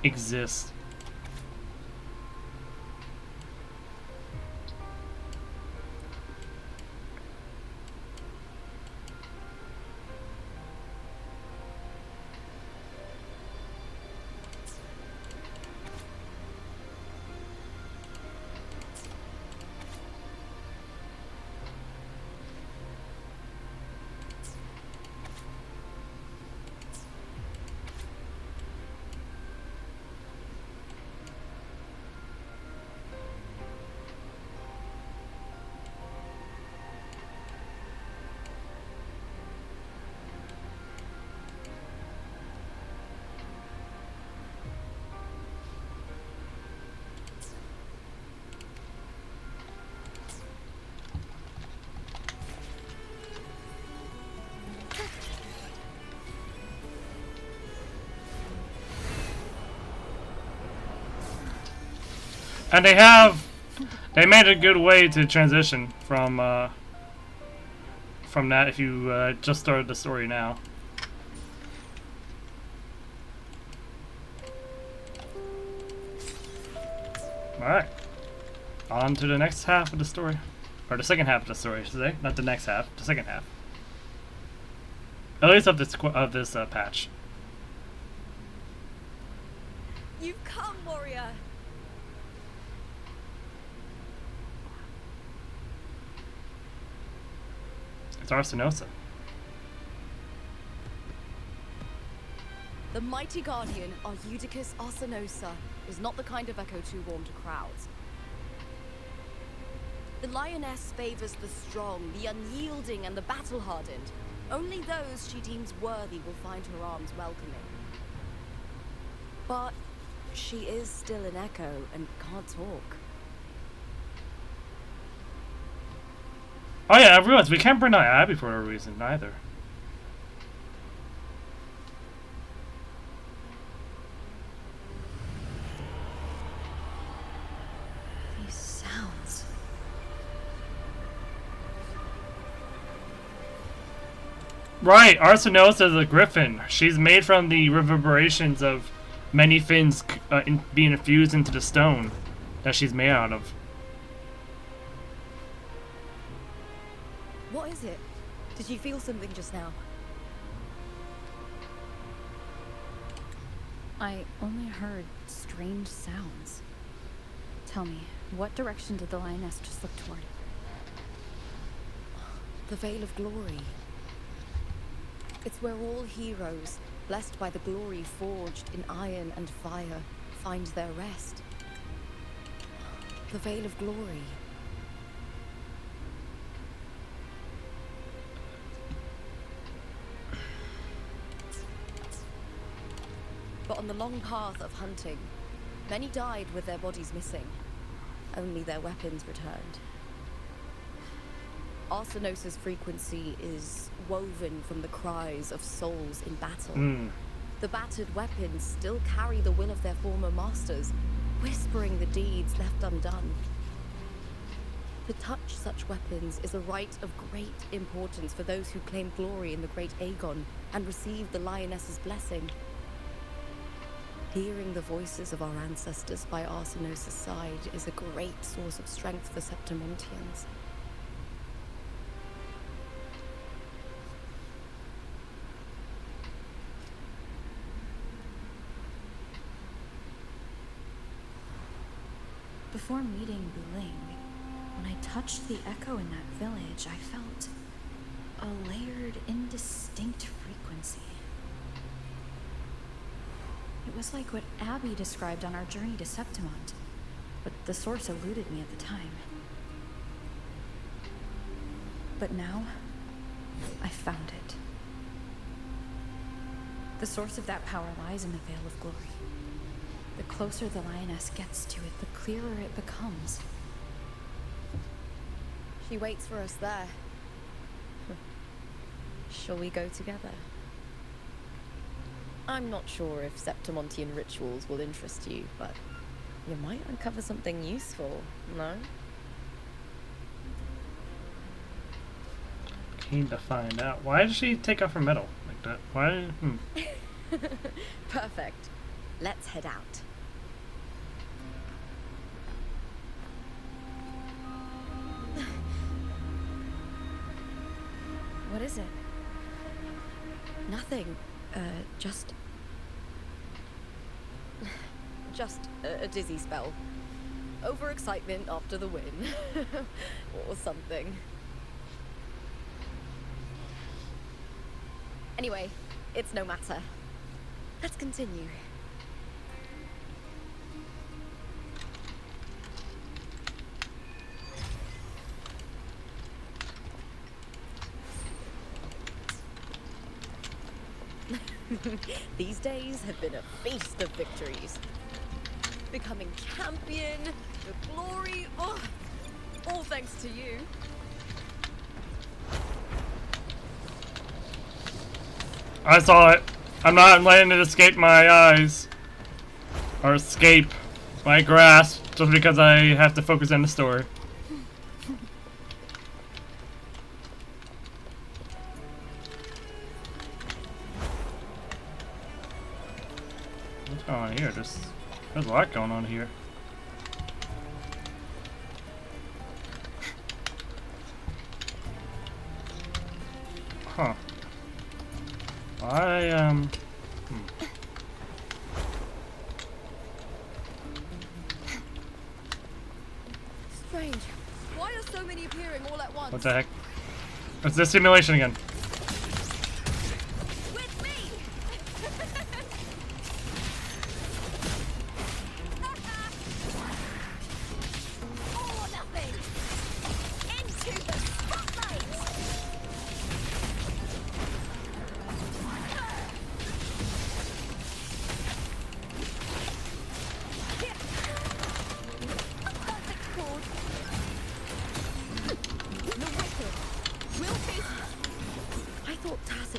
exist. And they made a good way to transition from that if you just started the story now. Alright. On to the next half of the story. Or the second half of the story, I should say. Not the next half, the second half. At least of this patch. You've come, warrior! It's Arsinosa. The mighty guardian, Eudicus Arsinosa, is not the kind of echo too warm to crowds. The lioness favors the strong, the unyielding, and the battle-hardened. Only those she deems worthy will find her arms welcoming. But she is still an echo and can't talk. Oh yeah, I realized we can't bring out Abby for a reason either. These sounds. Right, Arsinosa is a griffin. She's made from the reverberations of many fins being infused into the stone that she's made out of. What is it? Did you feel something just now? I only heard strange sounds. Tell me, what direction did the lioness just look toward? The Veil of Glory. It's where all heroes, blessed by the glory forged in iron and fire, find their rest. The Veil of Glory. But on the long path of hunting, many died with their bodies missing. Only their weapons returned. Arsinosa's frequency is woven from the cries of souls in battle. The battered weapons still carry the will of their former masters, whispering the deeds left undone. To touch such weapons is a rite of great importance for those who claim glory in the great Aegon and receive the Lioness's blessing. Hearing the voices of our ancestors by Arsenos' side is a great source of strength for Septimontians. Before meeting Wuling, when I touched the echo in that village, I felt a layered, indistinct frequency. It was like what Abby described on our journey to Septimont, but the source eluded me at the time. But now, I found it. The source of that power lies in the Veil of Glory. The closer the Lioness gets to it, the clearer it becomes. She waits for us there. Shall we go together? I'm not sure if Septimontian rituals will interest you, but you might uncover something useful, no? Keen to find out. Why did she take off her medal like that? Why? Perfect. Let's head out. What is it? Nothing. Just a dizzy spell. Overexcitement after the win. Or something. Anyway, it's no matter. Let's continue. These days have been a feast of victories. Becoming champion, the glory, oh, all thanks to you. I saw it. I'm not letting it escape my eyes. Or escape my grasp just because I have to focus on the story. What's going on here? There's a lot going on here. Huh. Strange. Why are so many appearing all at once? What the heck? It's this simulation again. With me! All or nothing! Into the spotlight!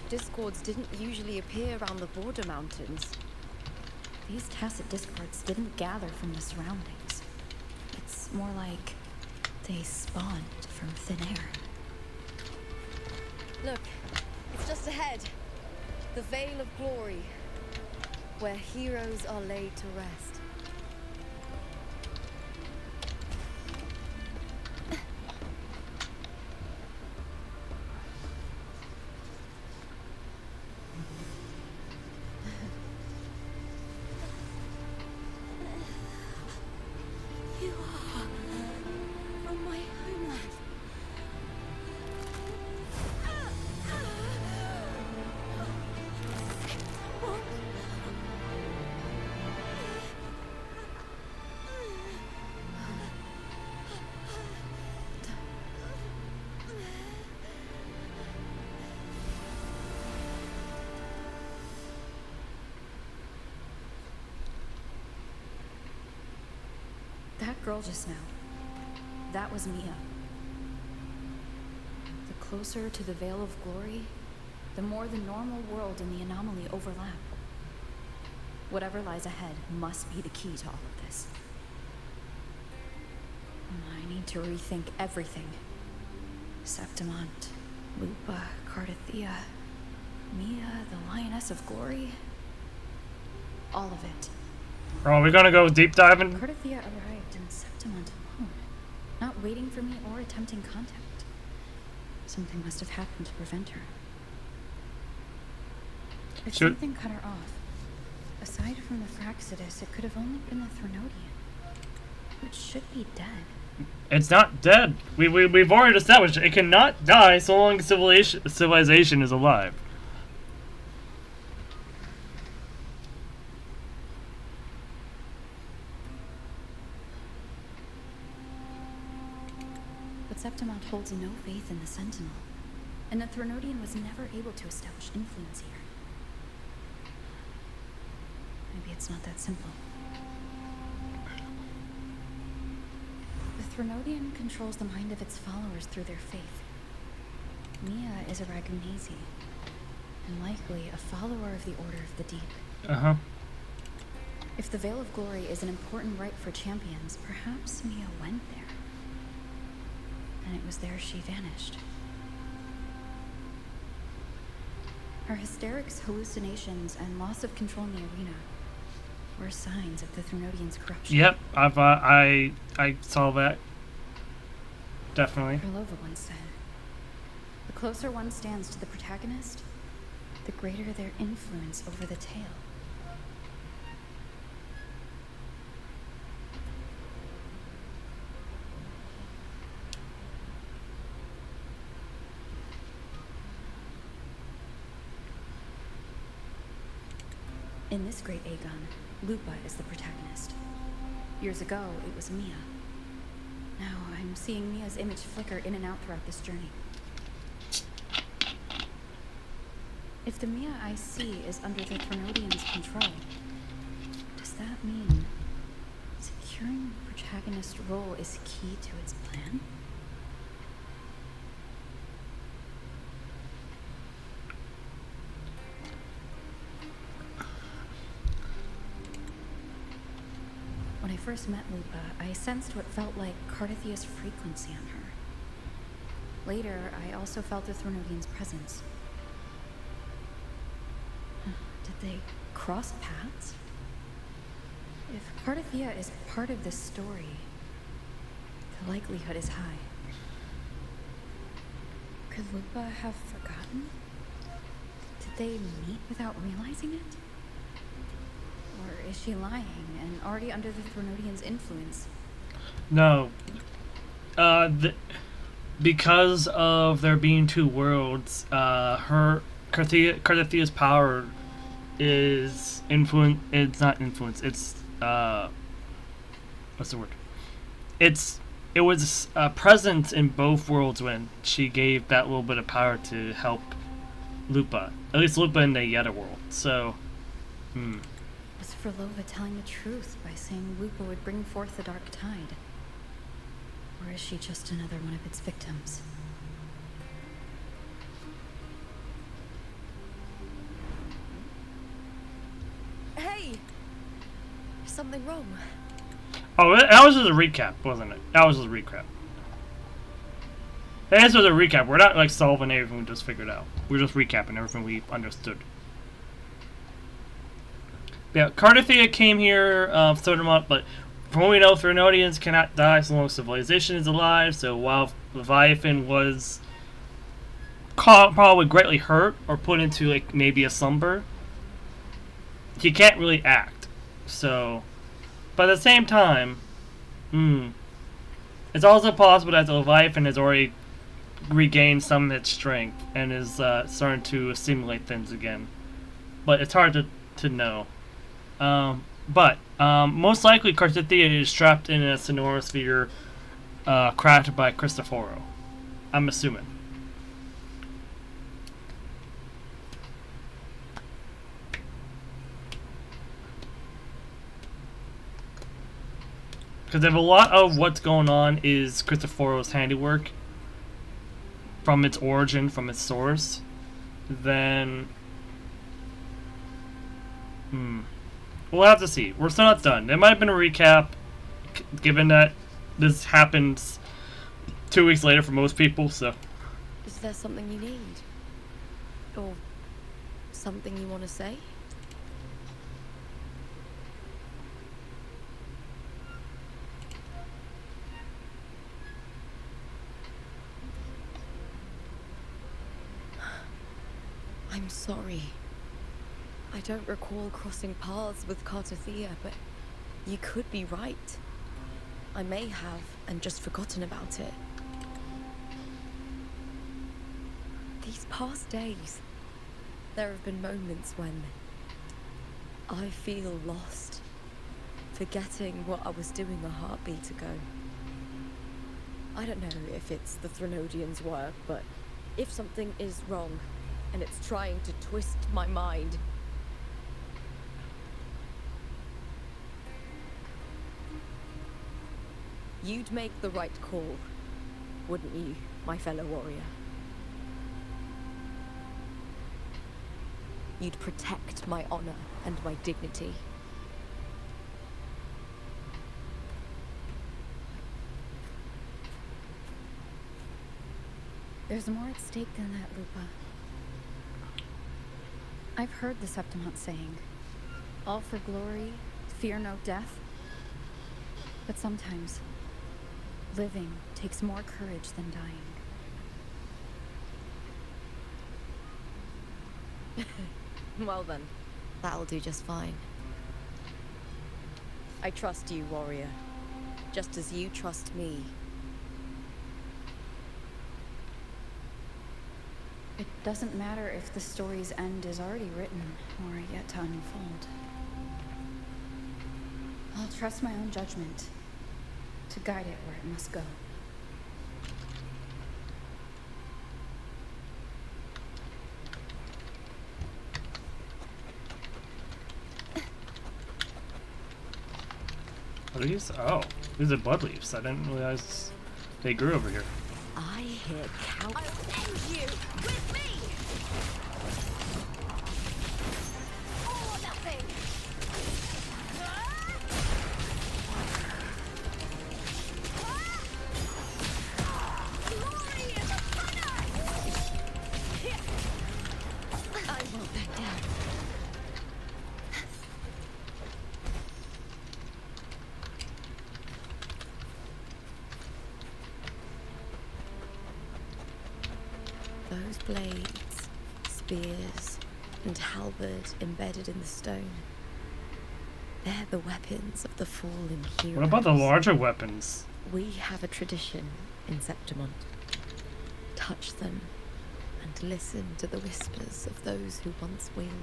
Discords didn't usually appear around the border mountains. These tacit discords didn't gather from the surroundings. It's more like they spawned from thin air. Look, it's just ahead. The Veil of Glory, where heroes are laid to rest. That girl just now, that was Mia. The closer to the Veil of Glory, the more the normal world and the anomaly overlap. Whatever lies ahead must be the key to all of this. I need to rethink everything. Septimont, Lupa, Cardathia, Mia, the Lioness of Glory. All of it. Are we gonna go deep diving? Cardathia arrived in Septimont alone, not waiting for me or attempting contact. Something must have happened to prevent her. If something cut her off, aside from the Fraxidus, it could have only been the Threnodian, which should be dead. It's not dead. We've already established it cannot die so long as civilization is alive. But Septimont holds no faith in the Sentinel, and the Threnodian was never able to establish influence here. Maybe it's not that simple. The Threnodian controls the mind of its followers through their faith. Mia is a Ragnazi, and likely a follower of the Order of the Deep. Uh-huh. If the Veil of Glory is an important rite for champions, perhaps Mia went there. And it was there she vanished. Her hysterics, hallucinations, and loss of control in the arena were signs of the Threnodian's corruption. Yep, I saw that. Definitely. Kralova once said, "The closer one stands to the protagonist, the greater their influence over the tale." In this great Aegon, Lupa is the protagonist. Years ago, it was Mia. Now I'm seeing Mia's image flicker in and out throughout this journey. If the Mia I see is under the Threnodian's control, does that mean securing the protagonist's role is key to its plan? When I first met Lupa, I sensed what felt like Cardathia's frequency on her. Later, I also felt the Threnodian's presence. Did they cross paths? If Cardathia is part of this story, the likelihood is high. Could Lupa have forgotten? Did they meet without realizing it? Or is she lying and already under the Threnodian's influence? No. Because of there being two worlds, Cardathia's power is influence. It's not influence. It's what's the word? It was present in both worlds when she gave that little bit of power to help Lupa. At least Lupa in the Yeta world. So, Was Frolova telling the truth by saying Lupa would bring forth the Dark Tide? Or is she just another one of its victims? Hey! Is something wrong? oh, that was just a recap, wasn't it? That was just a recap. This was a recap. We're not like solving everything we just figured out. We're just recapping everything we understood. Yeah, Cardathia came here, Septimont, but from what we know, Threnodians cannot die so long as civilization is alive. So while Leviathan was probably greatly hurt or put into like maybe a slumber, he can't really act. So, but at the same time, it's also possible that the Leviathan has already regained some of its strength and is starting to assimilate things again. But it's hard to know. But most likely Cardathia is trapped in a sonorosphere crafted by Cristoforo. I'm assuming. Because if a lot of what's going on is Cristoforo's handiwork from its origin, from its source, then we'll have to see. We're still not done. There might have been a recap, given that this happens 2 weeks later for most people, so. Is there something you need? Or something you want to say? I'm sorry. I don't recall crossing paths with Kusuriya, but you could be right. I may have, and just forgotten about it. These past days, there have been moments when I feel lost, forgetting what I was doing a heartbeat ago. I don't know if it's the Threnodians' work, but if something is wrong, and it's trying to twist my mind, you'd make the right call, wouldn't you, my fellow warrior? You'd protect my honor and my dignity. There's more at stake than that, Lupa. I've heard the Septimont saying, all for glory, fear no death. But sometimes, living takes more courage than dying. Well then, that'll do just fine. I trust you, warrior, just as you trust me. It doesn't matter if the story's end is already written or yet to unfold. I'll trust my own judgment to guide it where it must go. What are these? Oh, these are blood leaves. I didn't realize they grew over here. I hear cow. I'll end you with me! All or nothing! Glory is upon us! I won't back down. Those blades, spears, and halberd embedded in the stone. They're the weapons of the fallen heroes. What about the larger weapons? We have a tradition in Septimont. Touch them and listen to the whispers of those who once wielded them.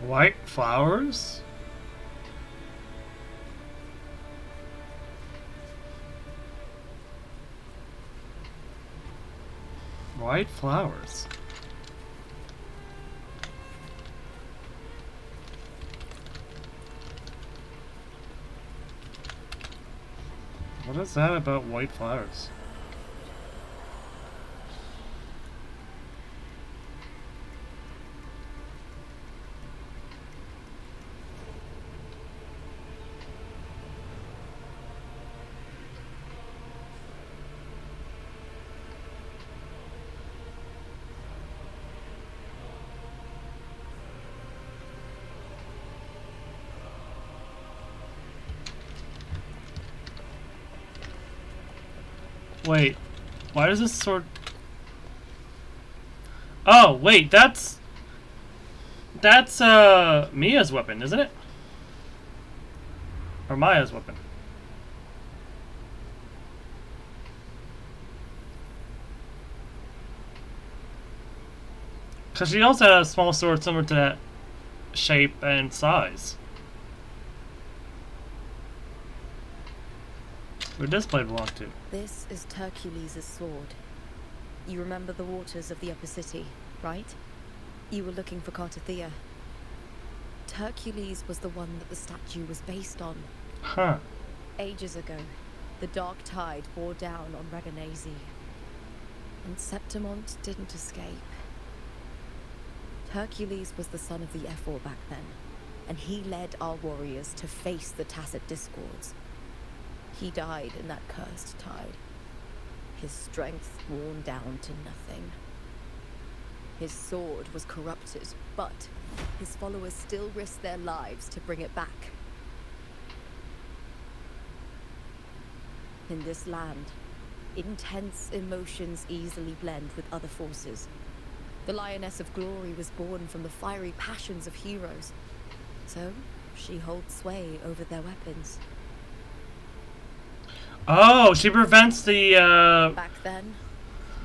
White flowers? White flowers. What is that about white flowers? Wait, why does this sword... Oh, wait, that's Mia's weapon, isn't it? Or Maya's weapon. Because she also had a small sword similar to that shape and size. Where this blade belong to? This is Hercules' sword. You remember the waters of the upper city, right? You were looking for Cartathea. Hercules was the one that the statue was based on. Huh. Ages ago, the dark tide bore down on Reganese. And Septimont didn't escape. Hercules was the son of the Ephor back then, and he led our warriors to face the Tacit Discords. He died in that cursed tide, his strength worn down to nothing. His sword was corrupted, but his followers still risked their lives to bring it back. In this land, intense emotions easily blend with other forces. The Lioness of Glory was born from the fiery passions of heroes, so she holds sway over their weapons. Oh, she prevents the, Back then,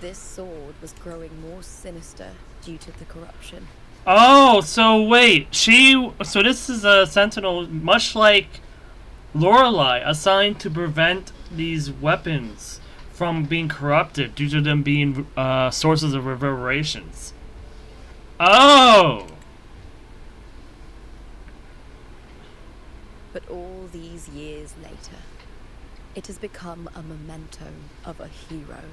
this sword was growing more sinister due to the corruption. Oh, so wait, so this is a sentinel, much like Lorelei, assigned to prevent these weapons from being corrupted due to them being sources of reverberations. Oh! But all these years later, it has become a memento of a hero.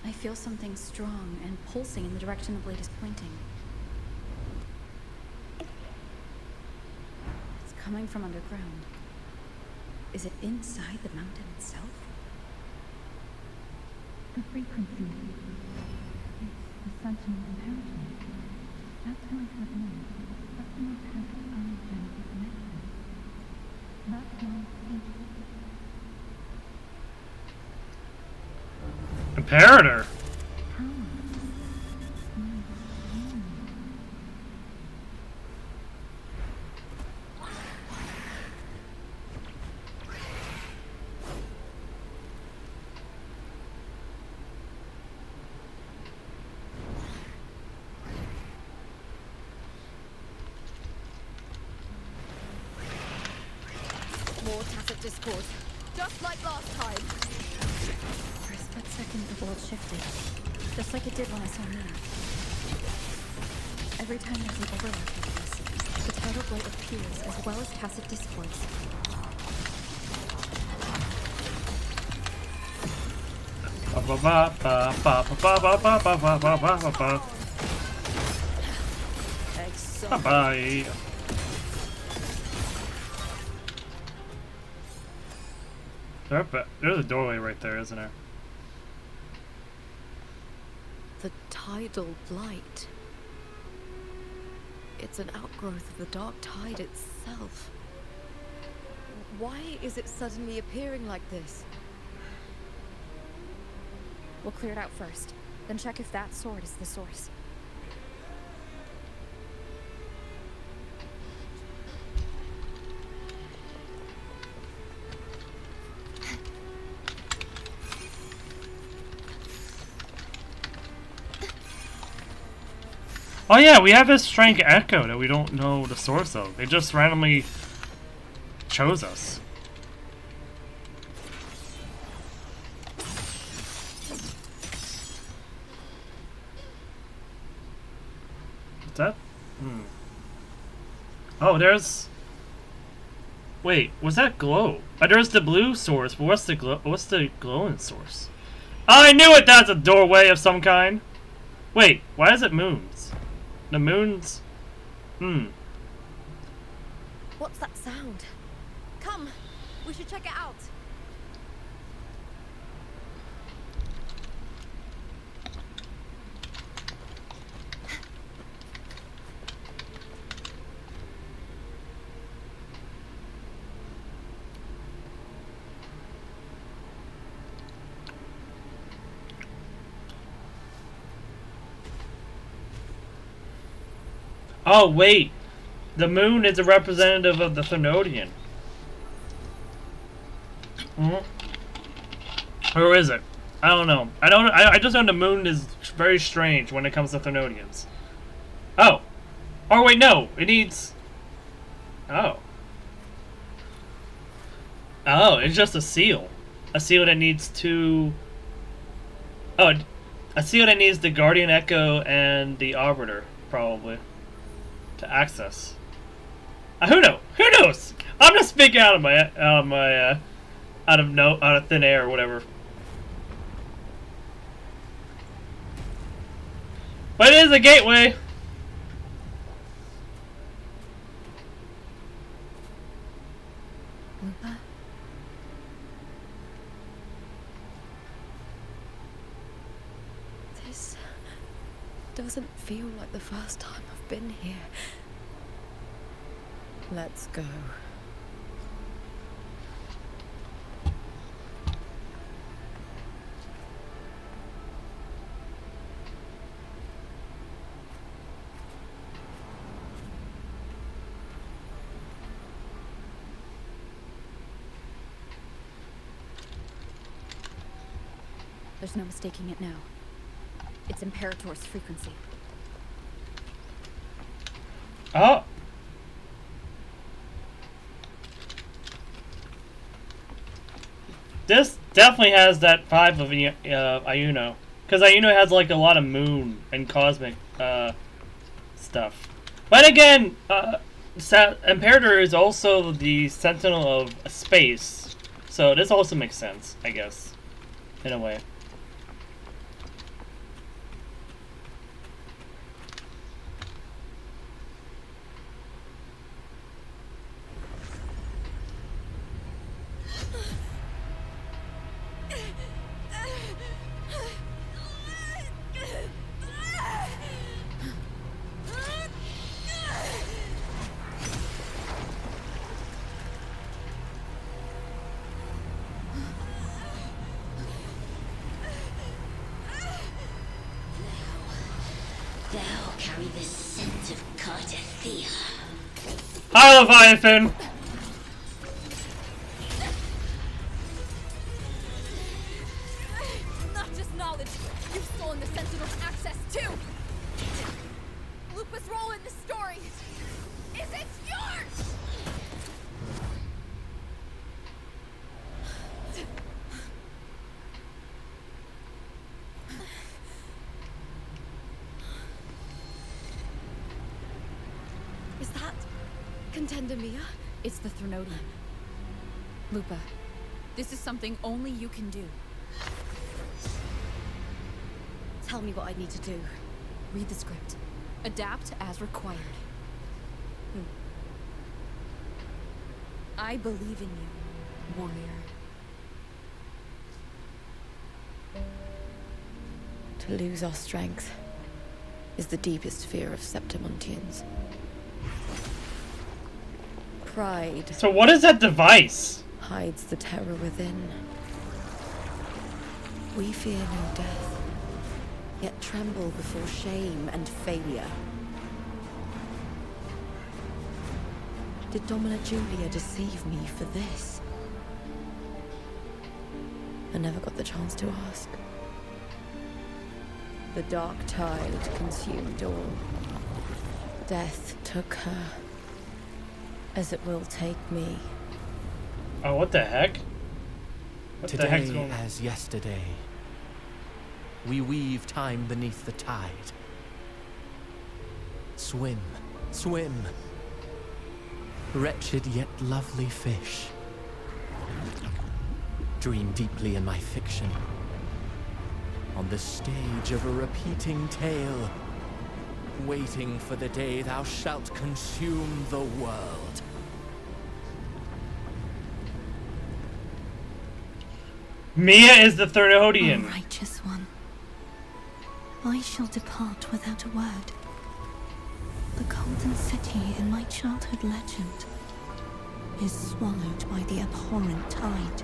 I feel something strong and pulsing in the direction the blade is pointing. It's coming from underground. Is it inside the mountain itself? The frequency. It's the Septimont inheritance. That's why it known. Septimont has ungenetic connections. That's why Imperator. More Tacit Discord, just like last time. For a split second, the world shifted, just like it did when I saw Nina. Every time there's an overlap like this, the tidal blade appears as well as Tacit Discords. Bye-bye. There's a doorway right there, isn't there? The tidal blight. It's an outgrowth of the dark tide itself. Why is it suddenly appearing like this? We'll clear it out first, then check if that sword is the source. Oh yeah, we have this strange echo that we don't know the source of. They just randomly chose us. What's that? Oh, there's... Wait, was that glow? There's the blue source, but what's the glowing source? I knew it! That's a doorway of some kind! Wait, why is it moons? The moons... What's that sound? Come, we should check it out. Oh, wait. The moon is a representative of the Thermodian. Or is it? I don't know. I just know the moon is very strange when it comes to Thermodians. Oh. Oh, wait, no. It needs... Oh. Oh, it's just a seal. A seal that needs two... Oh, a seal that needs the Guardian Echo and the Arbiter, probably, to access. Who knows? Who knows? I'm just speaking out of thin air or whatever. But it is a gateway. Lupa? This doesn't feel like the first time I've been here. Let's go. There's no mistaking it now. It's Imperator's frequency. Oh. This definitely has that vibe of Ayuno. Because Ayuno has like a lot of moon and cosmic stuff. But again, Imperator is also the sentinel of space. So this also makes sense, I guess. In a way. Thou carry the scent of Cardathea. Hi, Leviathan! Not just knowledge, you've stolen the Sentinel's access too! Lupa's role in the story is it yours! Is that Contender Mia? It's the Thermodian. Lupa, this is something only you can do. Tell me what I need to do. Read the script. Adapt as required. I believe in you, warrior. To lose our strength is the deepest fear of Septimontians. Pride. So what is that device? Hides the terror within. We fear no death, yet tremble before shame and failure. Did Domina Julia deceive me for this? I never got the chance to ask. The dark tide consumed all. Death took her, as it will take me. Oh, what the heck? What the heck's Today going on? as yesterday, we weave time beneath the tide. Swim, swim, wretched yet lovely fish. Dream deeply in my fiction, on the stage of a repeating tale, waiting for the day thou shalt consume the world. Mia is the Thermodian. O righteous one, I shall depart without a word. The golden city in my childhood legend is swallowed by the abhorrent tide.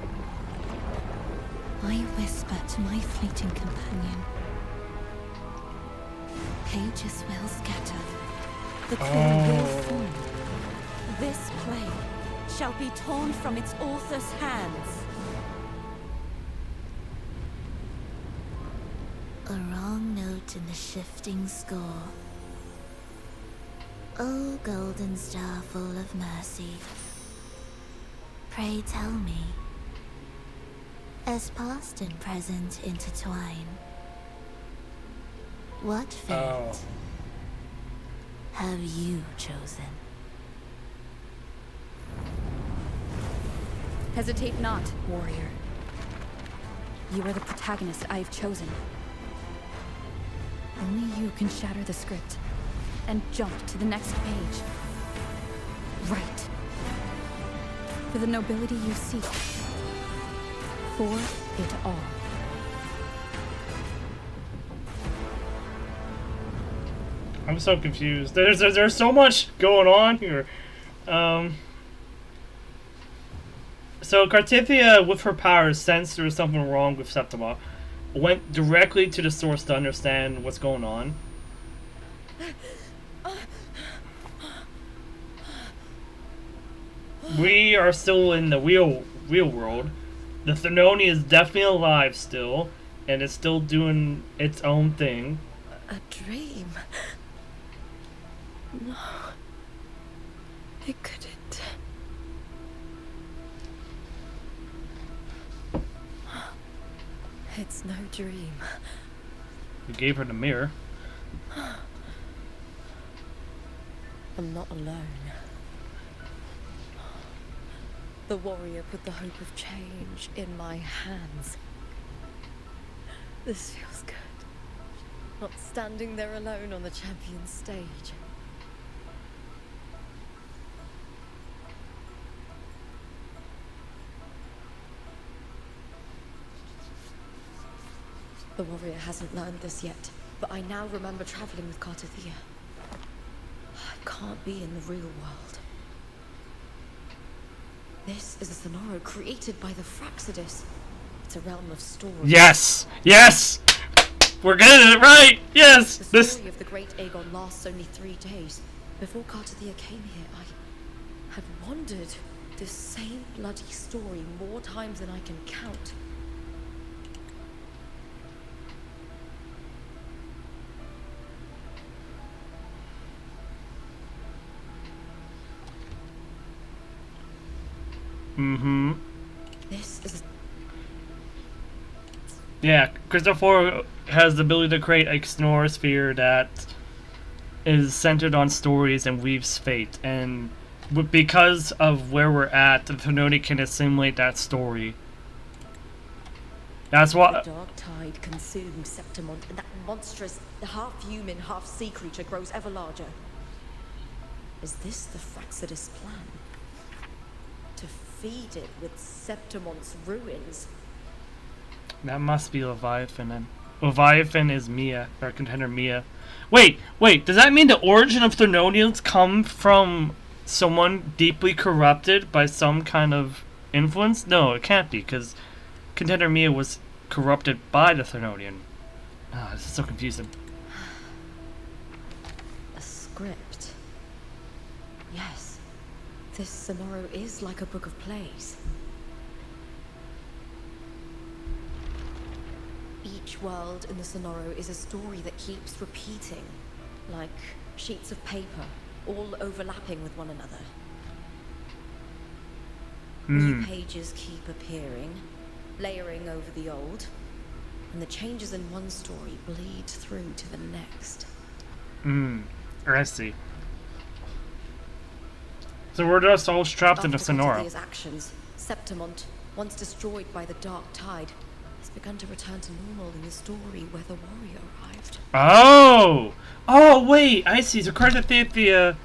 I whisper to my fleeting companion. Pages will scatter. The quill will fall. This play shall be torn from its author's hands. A wrong note in the shifting score. O golden star full of mercy, pray tell me, as past and present intertwine, what fate have you chosen? Hesitate not, warrior. You are the protagonist I have chosen. Only you can shatter the script and jump to the next page. Right. For the nobility you seek. For it all. I'm so confused. There's so much going on here. So Cartithia, with her powers, sensed there was something wrong with Septimont, went directly to the source to understand what's going on. We are still in the real world. The Thrunoni is definitely alive still, and it's still doing its own thing. A dream? No. It couldn't. It's no dream. We gave her the mirror. I'm not alone. The warrior put the hope of change in my hands. This feels good. Not standing there alone on the champion's stage. The warrior hasn't learned this yet, but I now remember traveling with Cartithia. I can't be in the real world. This is a Sonoro created by the Fraxidus. It's a realm of stories. Yes! Yes! We're getting it right! Yes! The story of the great Aegon lasts only 3 days. Before Cartithia came here, I had wandered this same bloody story more times than I can count. Mm-hmm. This is... Yeah, Christopher has the ability to create a Sonorosphere that is centered on stories and weaves fate, and because of where we're at, the Thrunoni can assimilate that story. That's what... The dark tide consumes Septimont, and that monstrous, half-human, half-sea creature grows ever larger. Is this the Fraxidus plan? To feed it with Septimont's ruins? That must be Leviathan, then. Leviathan is Mia, our contender Mia. Wait, does that mean the origin of Thrunonians come from someone deeply corrupted by some kind of influence? No, it can't be, because contender Mia was corrupted by the Thrunonian. Ah, this is so confusing. A script. Yes. This Sonoro is like a book of plays. Each world in the Sonoro is a story that keeps repeating, like sheets of paper, all overlapping with one another. New pages keep appearing, layering over the old, and the changes in one story bleed through to the next. I see. So we're just all trapped in the Sonoro. After actions, Septimont, once destroyed by the dark tide, has begun to return to normal in the story where the warrior arrived. Oh, wait, I see. So Cartithia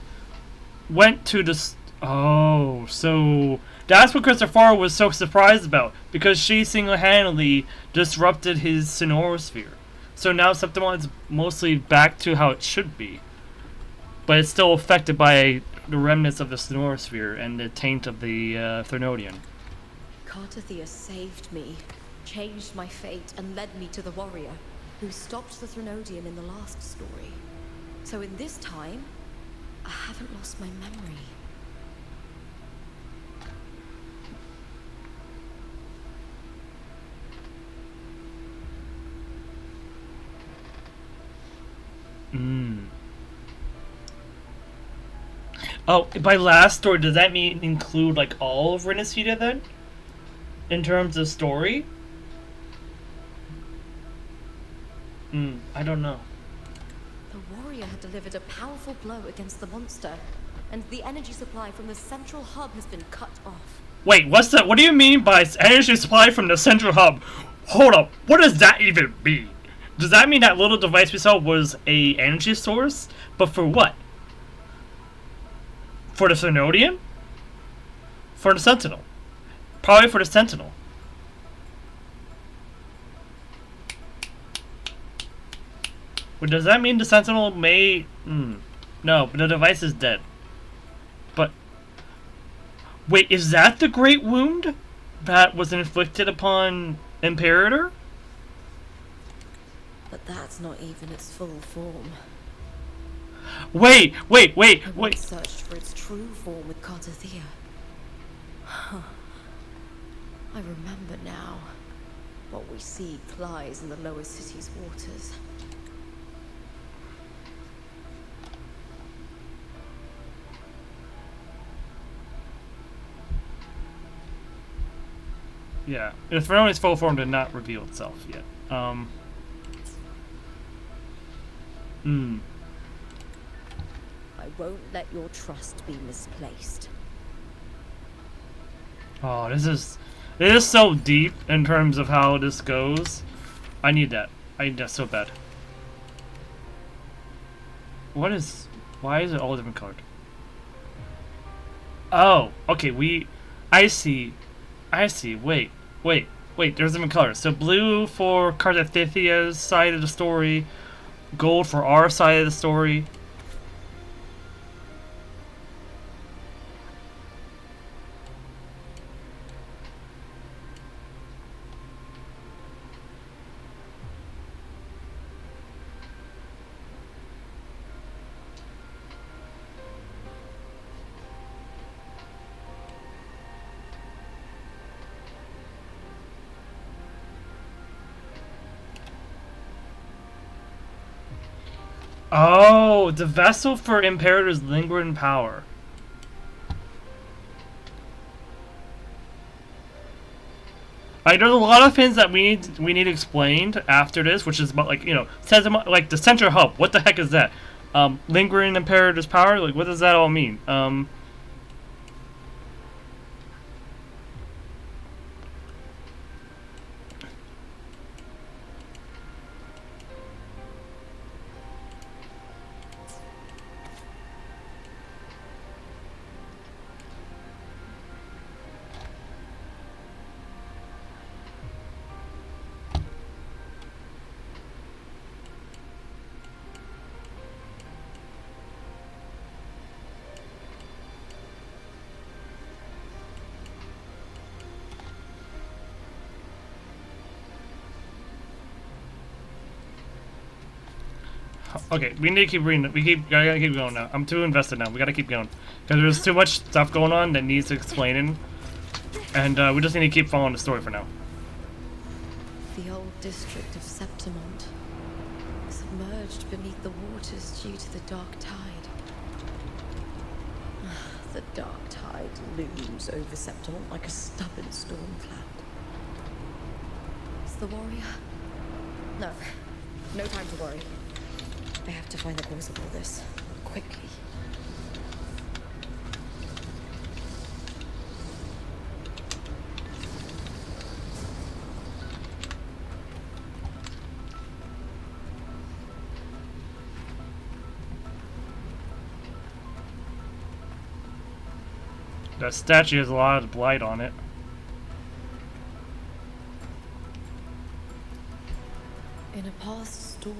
went to the... Oh, so that's what Christopher was so surprised about, because she single-handedly disrupted his Sonorosphere. So now Septimont is mostly back to how it should be, but it's still affected by the remnants of the Sonorosphere and the taint of the Thrunonian. Cartithia saved me, changed my fate, and led me to the warrior, who stopped the Thrunonian in the last story. So in this time, I haven't lost my memory. Oh, by last story, does that mean include like all of Renacida then? In terms of story? I don't know. The warrior had delivered a powerful blow against the monster, and the energy supply from the central hub has been cut off. Wait, what's that? What do you mean by energy supply from the central hub? Hold up, what does that even mean? Does that mean that little device we saw was a energy source? But for what? For the Cernodian? For the Sentinel? Probably for the Sentinel. But does that mean the Sentinel may... No, but the device is dead. But... Wait, is that the Great Wound that was inflicted upon Imperator? But that's not even its full form. Wait! I once searched for its true form with Cartothea. Huh. I remember now. What we see lies in the lower city's waters. Yeah, the Throne full form did not reveal itself yet. I won't let your trust be misplaced. Oh, it is so deep in terms of how this goes. I need that. I need that so bad. Why is it all different colored? Oh, okay, I see. Wait, there's different colors. So blue for Cartothea's side of the story, gold for our side of the story. Oh, the vessel for Imperator's lingering power. There's a lot of things that we need explained after this, which is about like Septimont, like the central hub. What the heck is that? Lingering Imperator's power. Like, what does that all mean? Okay, we need to keep reading. Gotta keep going now. I'm too invested now. We gotta keep going because there's too much stuff going on that needs explaining, and we just need to keep following the story for now. The old district of Septimont, submerged beneath the waters due to the dark tide. The dark tide looms over Septimont like a stubborn storm cloud. Is the warrior? No time to worry. I have to find the cause of all this, quickly. That statue has a lot of blight on it. In a past story,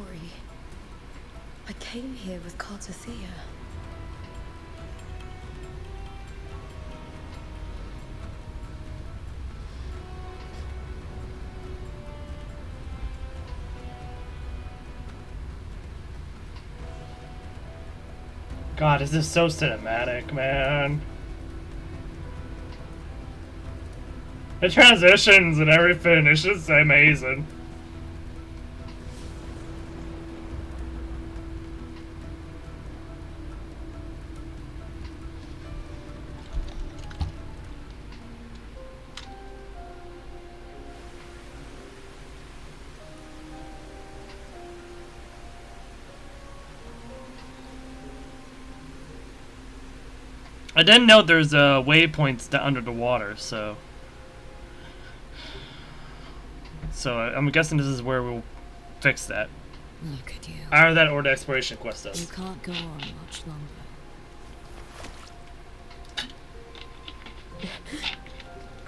I came here with Cartothea. God, this is so cinematic, man. The transitions and everything, it's just amazing. I didn't know there's waypoints under the water, so I'm guessing this is where we'll fix that. Look at you. Either that or the exploration quest does. You can't go on much longer.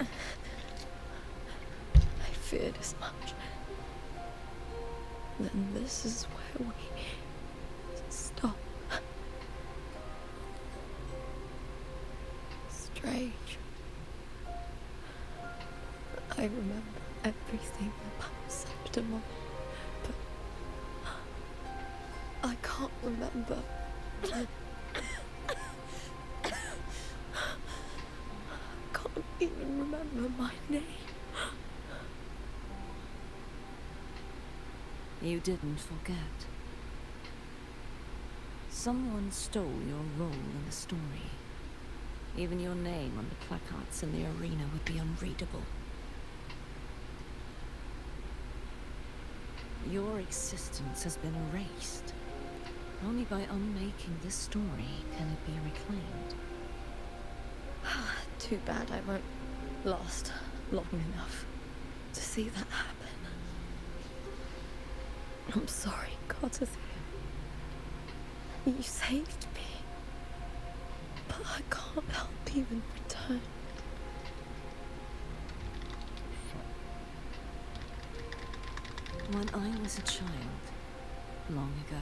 I feared as much. Then this is where we stop. Strange. I remember everything about Septimont, but I can't remember. Can't even remember my name. You didn't forget. Someone stole your role in the story. Even your name on the placards in the arena would be unreadable. Your existence has been erased. Only by unmaking this story can it be reclaimed. Too bad I won't last long enough to see that happen. I'm sorry, Kusuriya. You saved me. But I can't help even return. When I was a child, long ago,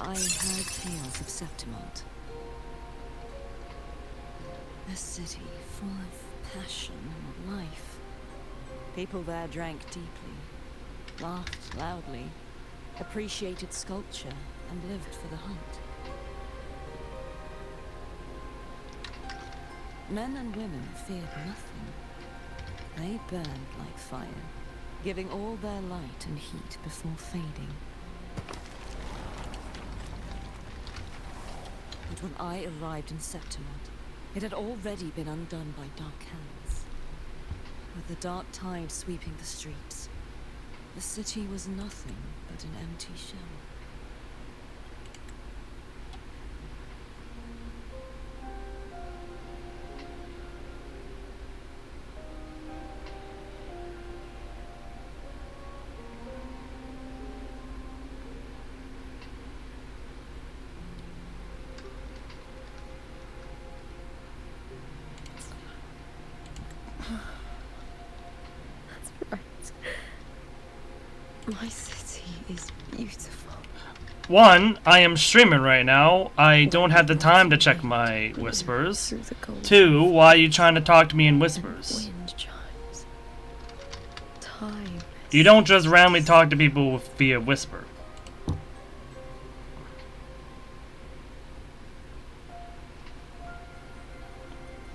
I heard tales of Septimont. A city full of passion and life. People there drank deeply, laughed loudly, appreciated sculpture, and lived for the hunt. Men and women feared nothing. They burned like fire, giving all their light and heat before fading. But when I arrived in Septimont, it had already been undone by dark hands. With the dark tide sweeping the streets, the city was nothing but an empty shell. My city is beautiful. One, I am streaming right now. I don't have the time to check my whispers. Two, why are you trying to talk to me in whispers? Wind chimes. Time. You don't just randomly talk to people via whisper.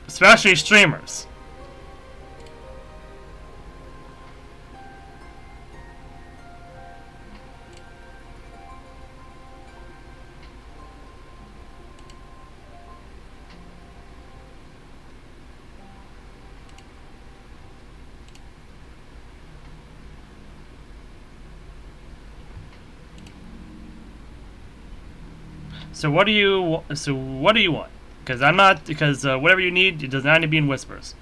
Especially streamers. So what do you want? Because I'm not, because whatever you need, it does not need to be in whispers.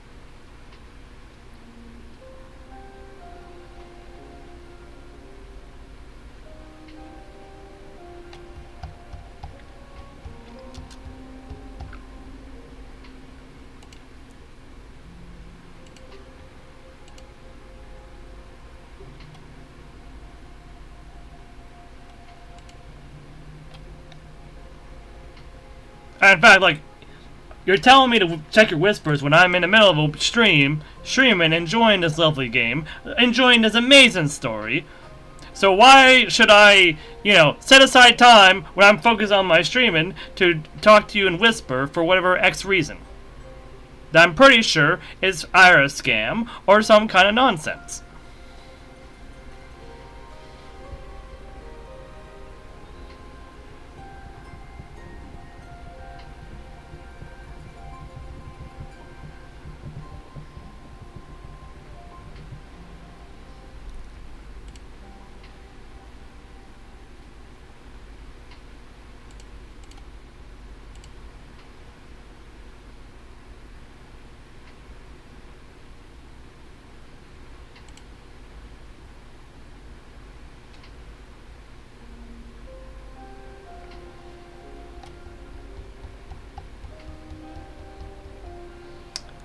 In fact, like, you're telling me to check your whispers when I'm in the middle of a streaming, enjoying this lovely game, enjoying this amazing story. So why should I, set aside time when I'm focused on my streaming to talk to you in whisper for whatever X reason? That I'm pretty sure is either a scam or some kind of nonsense.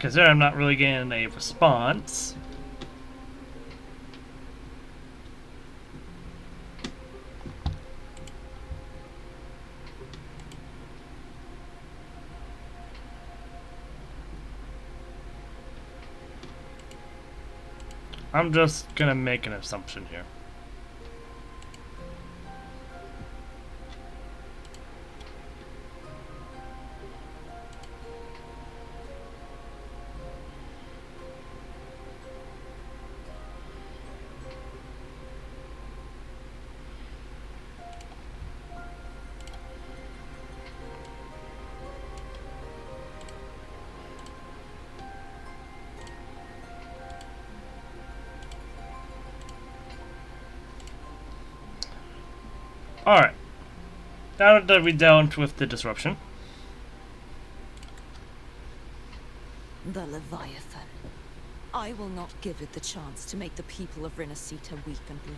Because there I'm not really getting a response. I'm just gonna make an assumption here. Alright. Now that we dealt with the disruption. The Leviathan. I will not give it the chance to make the people of Renacita weep and bleed.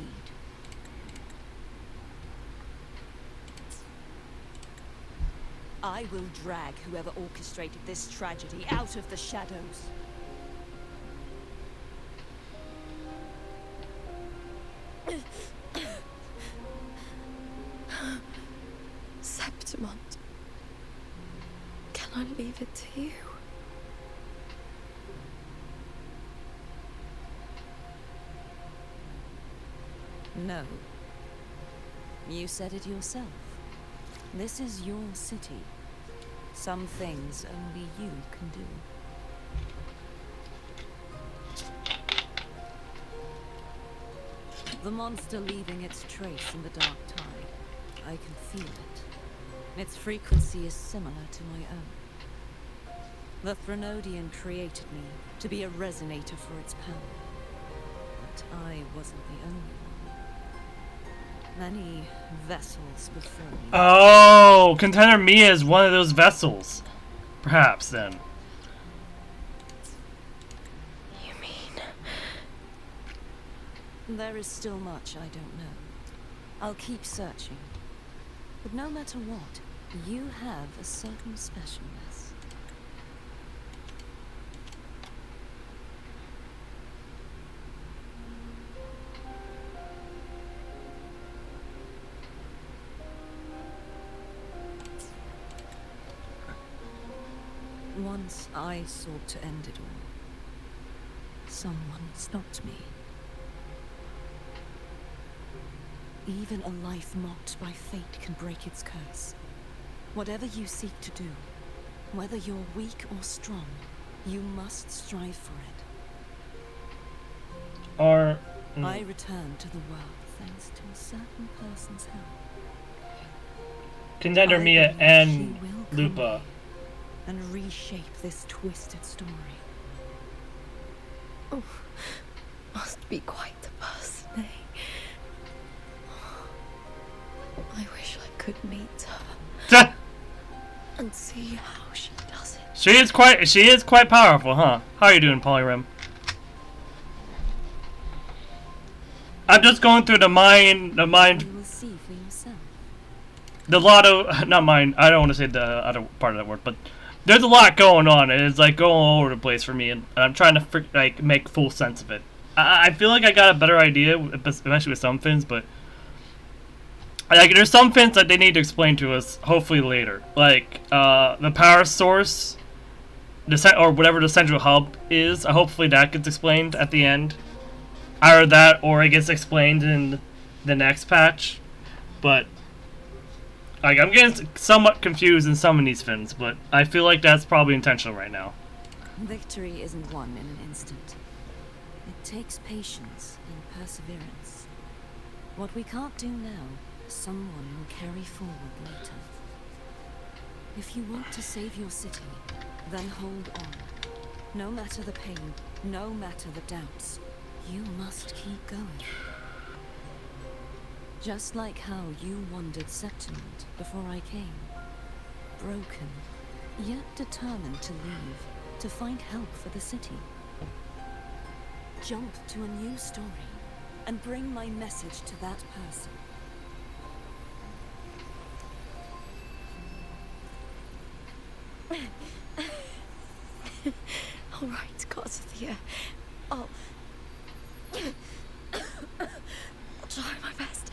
I will drag whoever orchestrated this tragedy out of the shadows. Septimont. Can I leave it to you? No. You said it yourself. This is your city. Some things only you can do. The monster leaving its trace in the dark tide. I can feel it. Its frequency is similar to my own. The Threnodian created me to be a resonator for its power. But I wasn't the only one. Many vessels before me. Oh, Contender Mia is one of those vessels. Perhaps, then. You mean... There is still much I don't know. I'll keep searching. But no matter what, you have a certain specialness. Once I sought to end it all. Someone stopped me. Even a life mocked by fate can break its curse. Whatever you seek to do, whether you're weak or strong, you must strive for it. I returned to the world thanks to a certain person's help. Contender Mia and Lupa. And reshape this twisted story. Oh, must be quite the person, eh? I wish I could meet her and see how she does it. She is quite powerful, huh? How are you doing, Polyrim? I'm just going through the mind. You will see for yourself. The lotto, not mine. I don't want to say the other part of that word, but there's a lot going on. It's like going all over the place for me, and I'm trying to make full sense of it. I feel like I got a better idea, especially with some things, but like there's some things that they need to explain to us, hopefully later. Like the power source, or whatever the central hub is. Hopefully that gets explained at the end. Either that, or it gets explained in the next patch. But like I'm getting somewhat confused in some of these things, but I feel like that's probably intentional right now. Victory isn't won in an instant. It takes patience and perseverance. What we can't do now, someone will carry forward later. If you want to save your city, then hold on. No matter the pain, no matter the doubts, you must keep going. Just like how you wandered Septimont before I came. Broken, yet determined to leave, to find help for the city. Jump to a new story, and bring my message to that person. All right, Kusuriya. I'll try my best.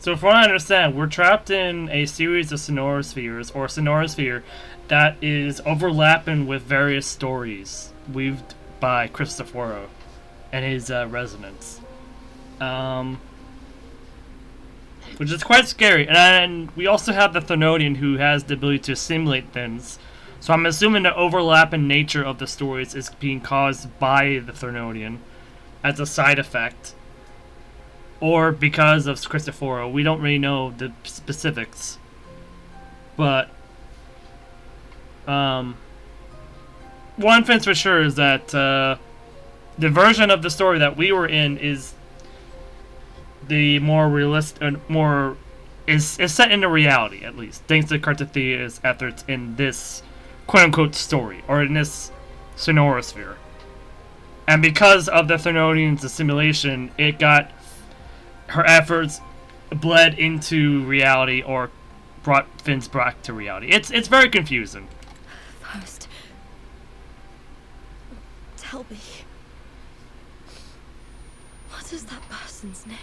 So from what I understand, we're trapped in a series of sonorospheres, or sonorosphere, that is overlapping with various stories weaved by Cristoforo and his resonance. Which is quite scary. And we also have the Thernoidian, who has the ability to assimilate things. So I'm assuming the overlapping nature of the stories is being caused by the Thernoidian as a side effect. Or because of Cristoforo. We don't really know the specifics. But one thing's for sure is that the version of the story that we were in is the more realistic, is set into reality, at least, thanks to Cartathia's efforts in this quote-unquote story, or in this sonorosphere. And because of the Thernoidian's assimilation, it got her efforts bled into reality, or brought Finn's back to reality. It's very confusing. First, tell me, what is that person's name?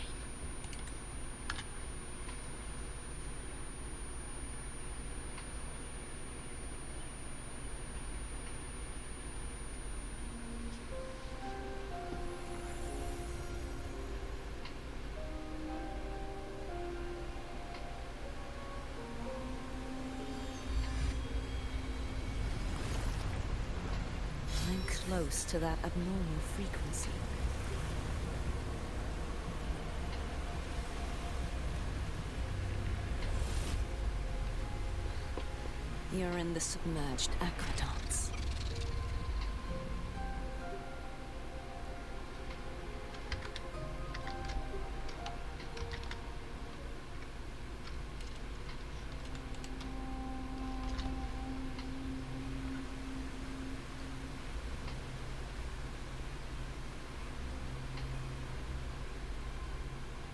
I'm close to that abnormal frequency. You're in the submerged aqueducts.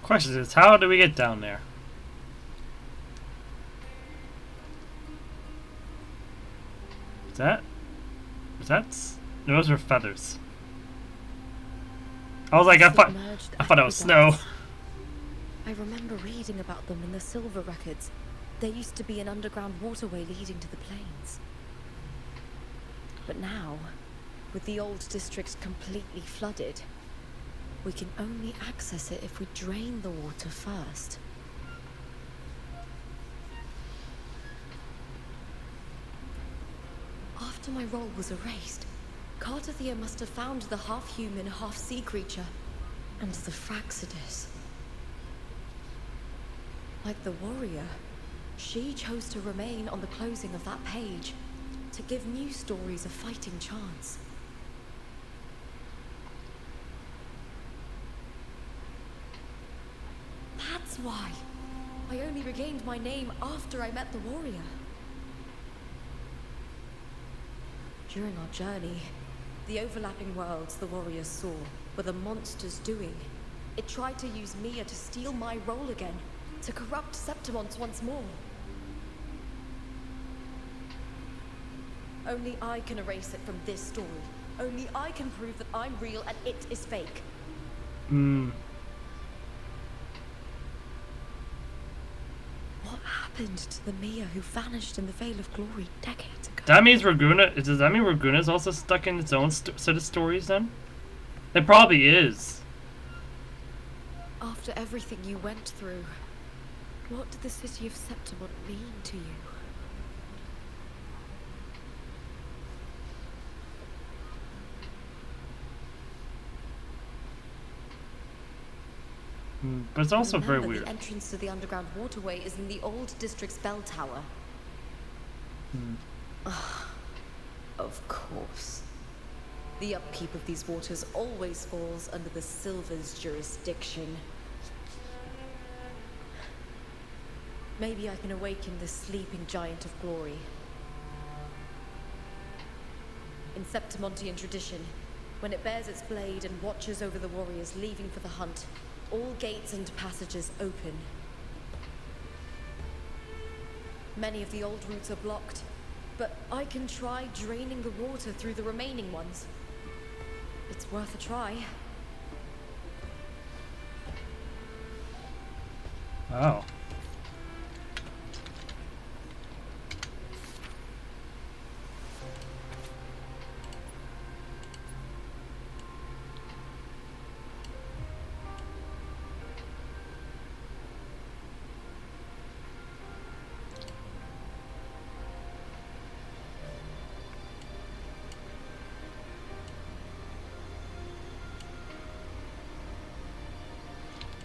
Question is, how do we get down there? No, those are feathers. I was like, I thought it was snow. I remember reading about them in the Silver records. There used to be an underground waterway leading to the plains. But now, with the old district completely flooded, we can only access it if we drain the water first. After my role was erased, Cartathia must have found the half-human, half-sea creature, and the Fraxidus. Like the warrior, she chose to remain on the closing of that page, to give new stories a fighting chance. That's why I only regained my name after I met the warrior. During our journey, the overlapping worlds the warriors saw were the monsters doing. It tried to use Mia to steal my role again, to corrupt Septimont once more. Only I can erase it from this story. Only I can prove that I'm real and it is fake. What happened to the Mia who vanished in the Veil of Glory decades ago? That means does that mean Raguna's also stuck in its own set of stories then? It probably is. After everything you went through, what did the city of Septimont mean to you? But it's also very Remember, weird. The entrance to the underground waterway is in the old district's bell tower. Of course. The upkeep of these waters always falls under the Silver's jurisdiction. Maybe I can awaken the sleeping giant of glory. In Septimontian tradition, when it bears its blade and watches over the warriors leaving for the hunt, all gates and passages open. Many of the old routes are blocked, but I can try draining the water through the remaining ones. It's worth a try. Oh.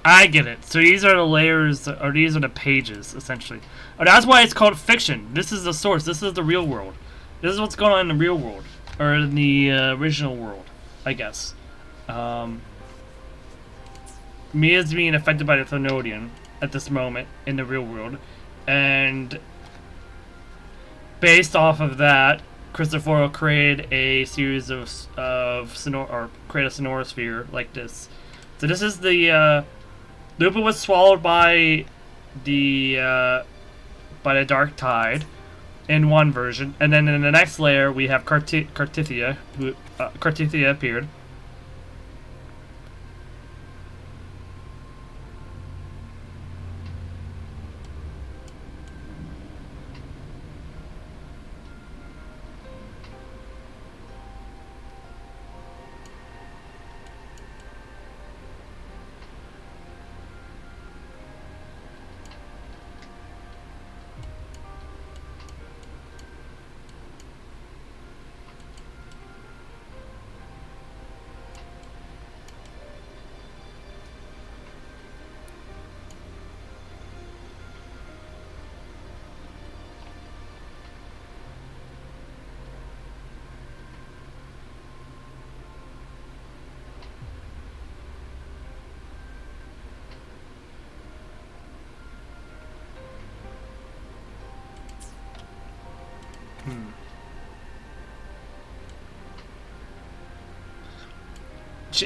I get it. So these are the layers, or these are the pages, essentially. Oh, that's why it's called fiction. This is the source. This is the real world. This is what's going on in the real world. Or in the original world, I guess. Mia's being affected by the Thermodian at this moment in the real world. And based off of that, Cristoforo created a series of create a sonorosphere like this. So this is the Lupa was swallowed by the dark tide in one version, and then in the next layer we have Cartithia, who Cartithia appeared.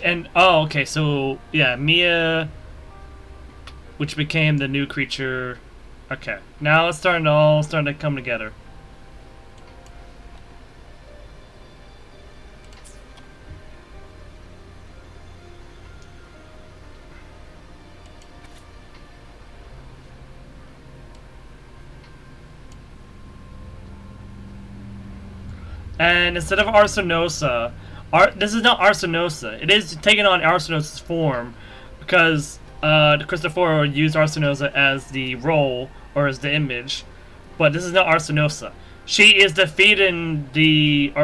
And oh, okay, so yeah, Mia, which became the new creature. Okay, now it's starting to come together. And instead of Arsenosa, this is not Arsenosa. It is taking on Arsenosa's form because Cristoforo used Arsenosa as the role or as the image, but this is not Arsenosa. She is defeating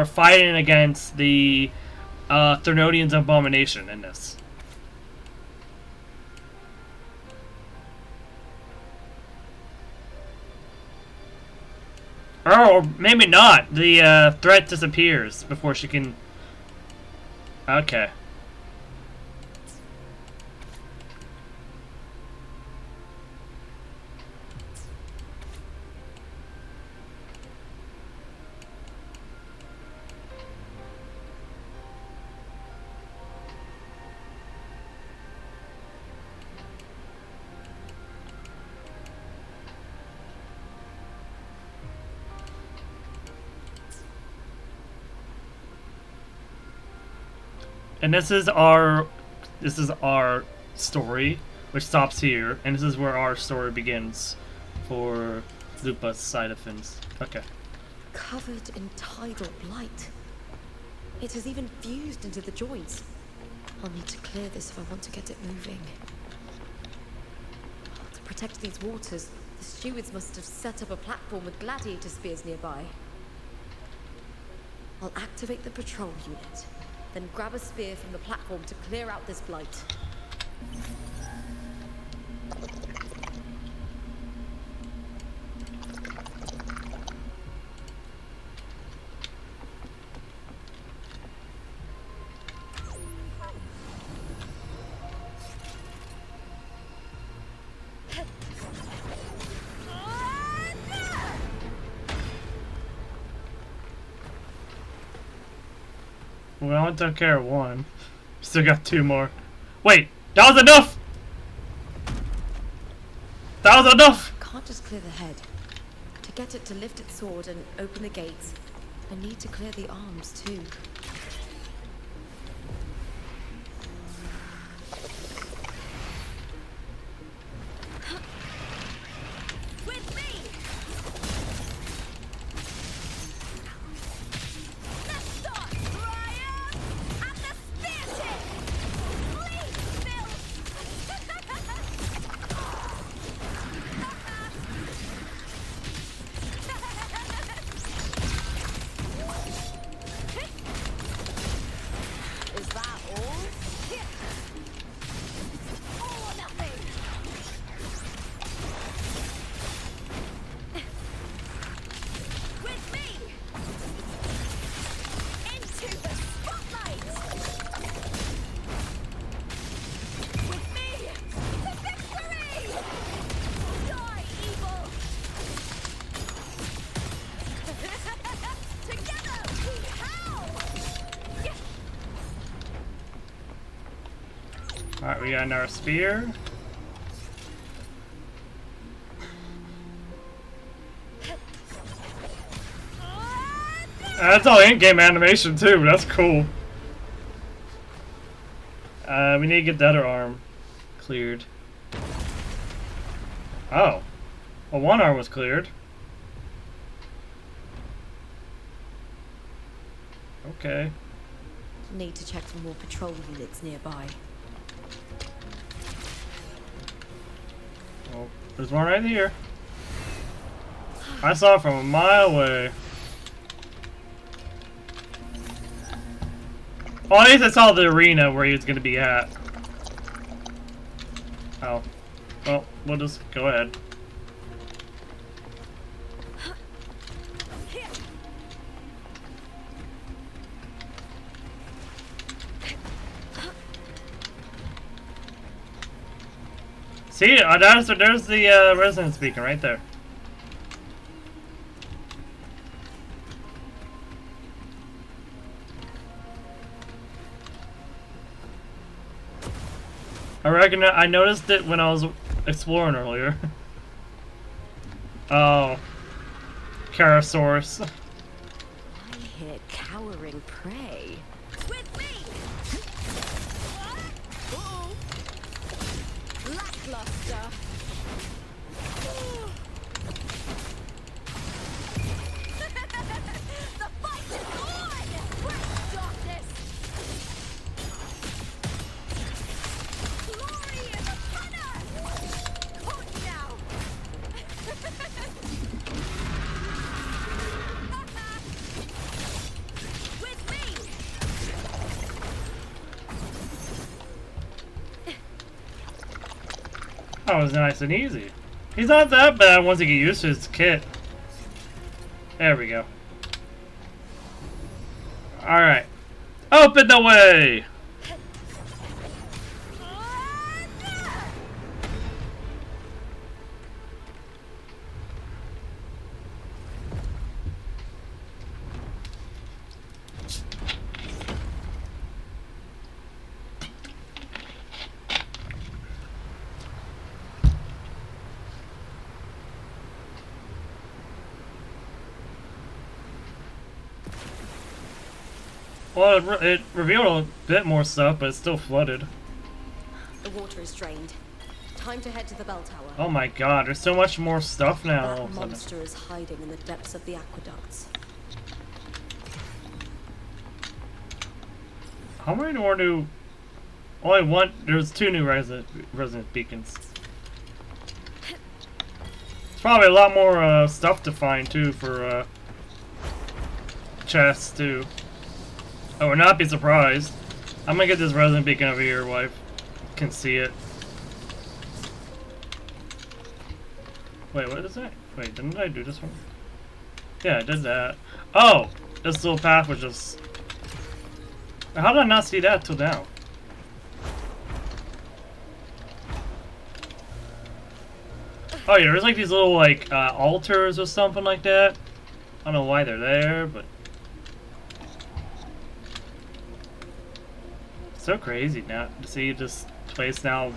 fighting against the Thermodian's abomination in this. Or maybe not. The threat disappears before she can. Okay. And this is our story, which stops here, and this is where our story begins for Lupa's side of things. Okay. Covered in tidal blight. It has even fused into the joints. I'll need to clear this if I want to get it moving. To protect these waters, the stewards must have set up a platform with gladiator spears nearby. I'll activate the patrol unit, then grab a spear from the platform to clear out this blight. Well, I took care of one. Still got two more. Wait, that was enough! That was enough! Can't just clear the head. To get it to lift its sword and open the gates, I need to clear the arms too. With me! Let's start, Brian! And the spear tip! Please, Phil! Is that all? All or nothing! With me! Into the spotlight! With me! To victory! Die, evil! Together we howl! Alright, we got another spear. That's all in-game animation too, that's cool. We need to get the other arm cleared. Oh. Well, one arm was cleared. Okay. Need to check for more patrol units nearby. Oh, there's one right here. I saw it from a mile away. Well, at least I saw the arena where he was going to be at. Oh. Well, we'll just go ahead. See, there's the resonance beacon right there. I noticed it when I was exploring earlier. Oh. Carasaurus. I hear cowering prey. With me! Lackluster! The fight is on! Break darkness! Glory in the banner! Caught now! With me! That was nice and easy. He's not that bad once you get used to his kit. There we go. Alright. Open the way! Well, it revealed a bit more stuff, but it's still flooded. The water is drained. Time to head to the bell tower. Oh my god, there's so much more stuff now. all That of a sudden. monster is hiding in the depths of the aqueducts. How many more new... Only one... There's 2 new resonance beacons. There's probably a lot more stuff to find, too, for chests, too. I would not be surprised. I'm gonna get this resonant beacon over here while I can see it. Wait, what is that? Wait, didn't I do this one? Yeah, I did that. Oh! This little path was just... How did I not see that till now? Oh yeah, there's like these little like altars or something like that. I don't know why they're there, but... So crazy now to see this place now,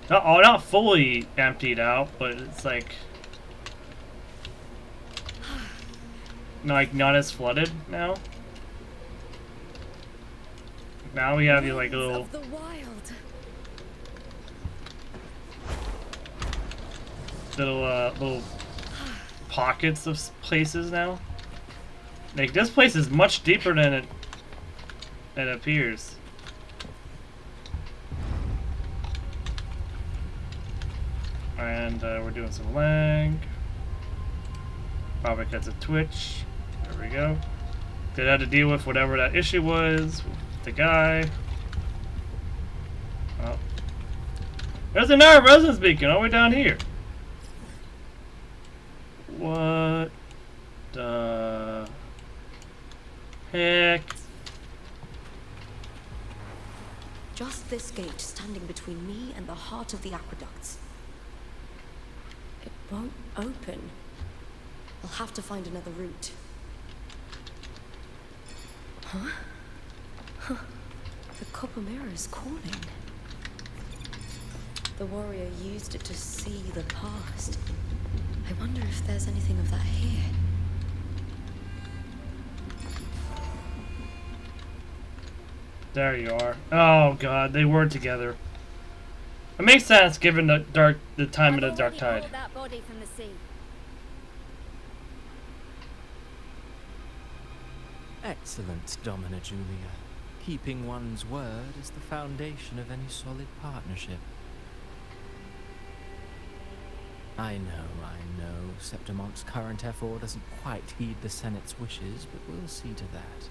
not fully emptied out, but it's like like not as flooded now. Now we have you like little Of the wild. little pockets of places now. Like this place is much deeper than it appears. And we're doing some lag. Probably because of Twitch. There we go. Did have to deal with whatever that issue was with the guy. Oh. There's another residence beacon all the way down here. What the heck? Just this gate standing between me and the heart of the aqueducts. It won't open. I'll have to find another route. Huh? Huh. The copper mirror is calling. The warrior used it to see the past. I wonder if there's anything of that here. There you are. Oh god, they were together. It makes sense given the time of the dark tide. That body from the sea. Excellent, Domina Julia. Keeping one's word is the foundation of any solid partnership. I know, Septimont's current effort doesn't quite heed the Senate's wishes, but we'll see to that.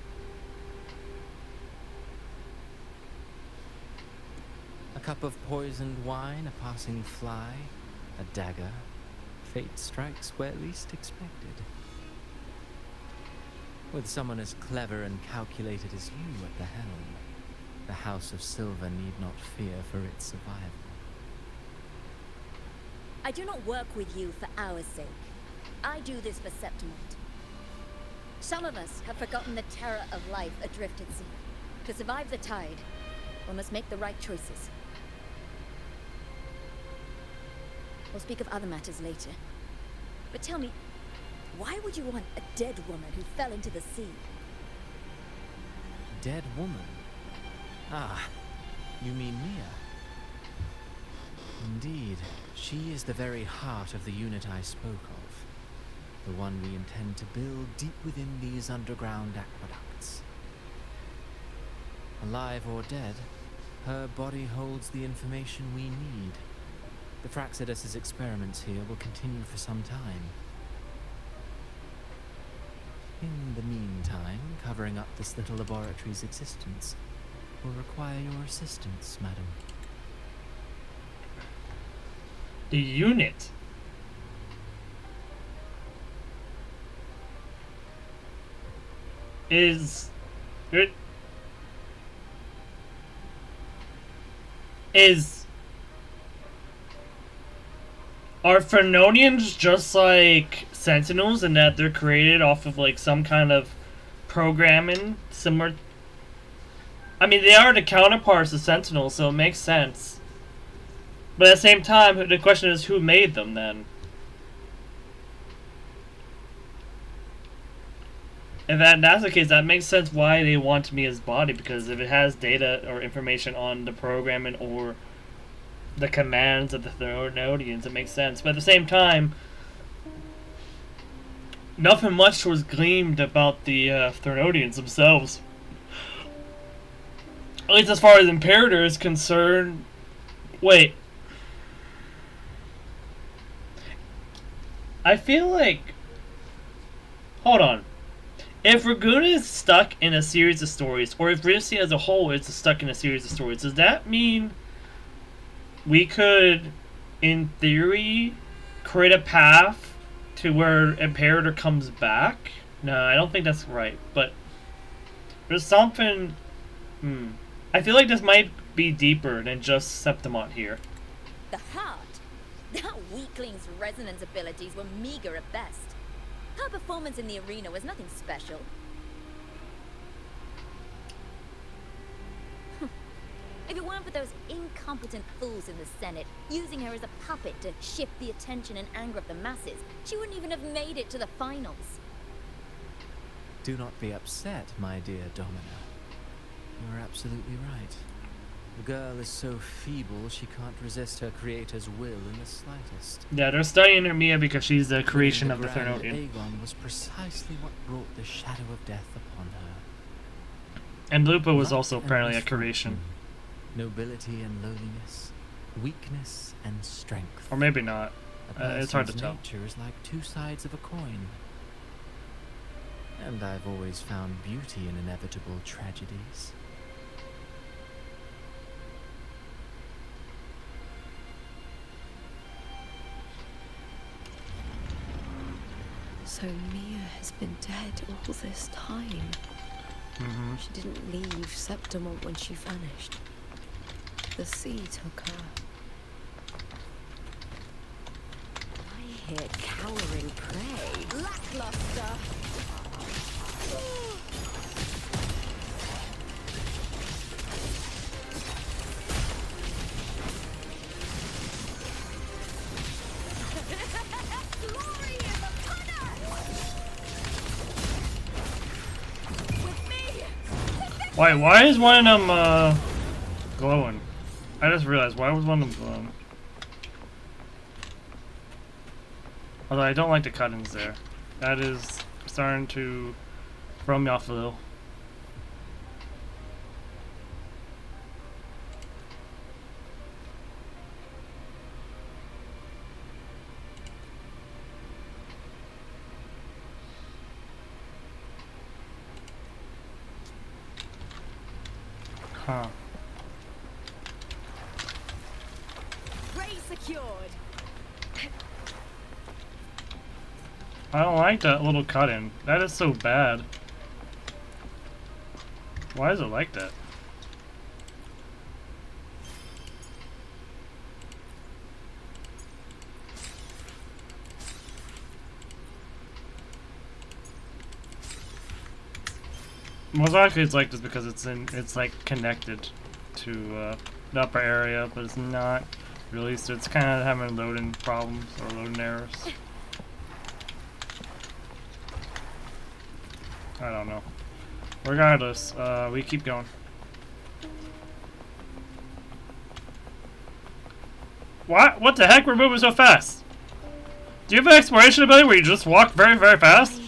A cup of poisoned wine, a passing fly, a dagger. Fate strikes where least expected. With someone as clever and calculated as you at the helm, the House of Silver need not fear for its survival. I do not work with you for our sake. I do this for Septimont. Some of us have forgotten the terror of life adrift at sea. To survive the tide, one must make the right choices. We'll speak of other matters later. But tell me, why would you want a dead woman who fell into the sea? Dead woman? Ah, you mean Mia? Indeed, she is the very heart of the unit I spoke of. The one we intend to build deep within these underground aqueducts. Alive or dead, her body holds the information we need. The Fraxidus's experiments here will continue for some time. In the meantime, covering up this little laboratory's existence will require your assistance, madam. The unit. Is are Fernonians just like Sentinels in that they're created off of like some kind of programming similar? I mean, they are the counterparts of Sentinels, so it makes sense. But at the same time, the question is, who made them then? If that's the case, that makes sense why they want Mia's body, because if it has data or information on the programming or the commands of the Therodians, it makes sense. But at the same time, nothing much was gleamed about the Therodians themselves. At least as far as Imperator is concerned. Wait. I feel like... Hold on. If Raguna is stuck in a series of stories, or if Rimsey as a whole is stuck in a series of stories, does that mean we could, in theory, create a path to where Imperator comes back? No, I don't think that's right, but there's something... I feel like this might be deeper than just Septimont here. The heart? That weakling's resonance abilities were meager at best. Her performance in the arena was nothing special. If it weren't for those incompetent fools in the Senate, using her as a puppet to shift the attention and anger of the masses, she wouldn't even have made it to the finals. Do not be upset, my dear Domina. You are absolutely right. The girl is so feeble she can't resist her creator's will in the slightest. Yeah, they're studying her Mia because she's the creation of the Grand Thernotian. Aegon was precisely what brought the shadow of death upon her. And Lupa was Light also and apparently a misfortune, creation. Nobility and lowliness, weakness and strength. Or maybe not. A It's hard to person's tell. nature is like two sides of a coin. And I've always found beauty in inevitable tragedies. So Mia has been dead all this time. She didn't leave Septimont when she vanished. The sea took her. I hear cowering prey. Lackluster. Glory in the punter! With me! Why is one of them glowing? I just realized, why was one of them glowing? Although I don't like the cut-ins there. That is starting to throw me off a little. Huh. Ray secured. I don't like that little cut-in. That is so bad. Why is it like that? Most likely it's like this because it's like connected to the upper area, but it's not really, so it's kind of having loading problems or loading errors. I don't know. Regardless, we keep going. What the heck? We're moving so fast. Do you have an exploration ability where you just walk very, very fast?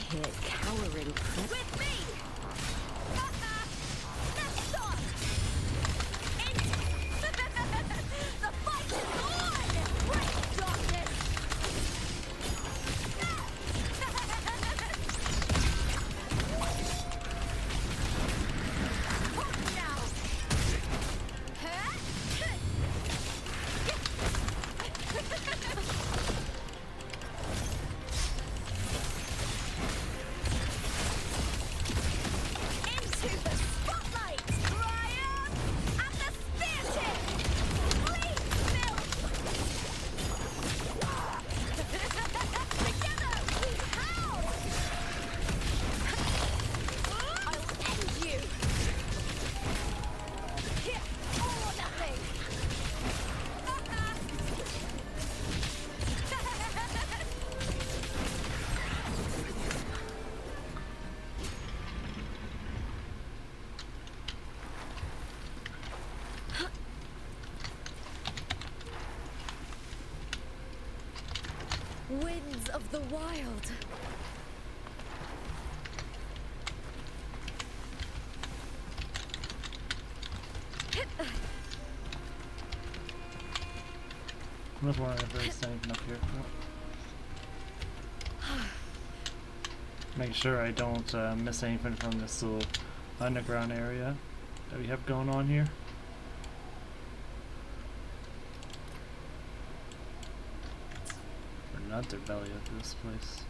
Winds of the wild. That's why I'm very safe up here. Make sure I don't miss anything from this little underground area that we have going on here. We're not the belly of this place.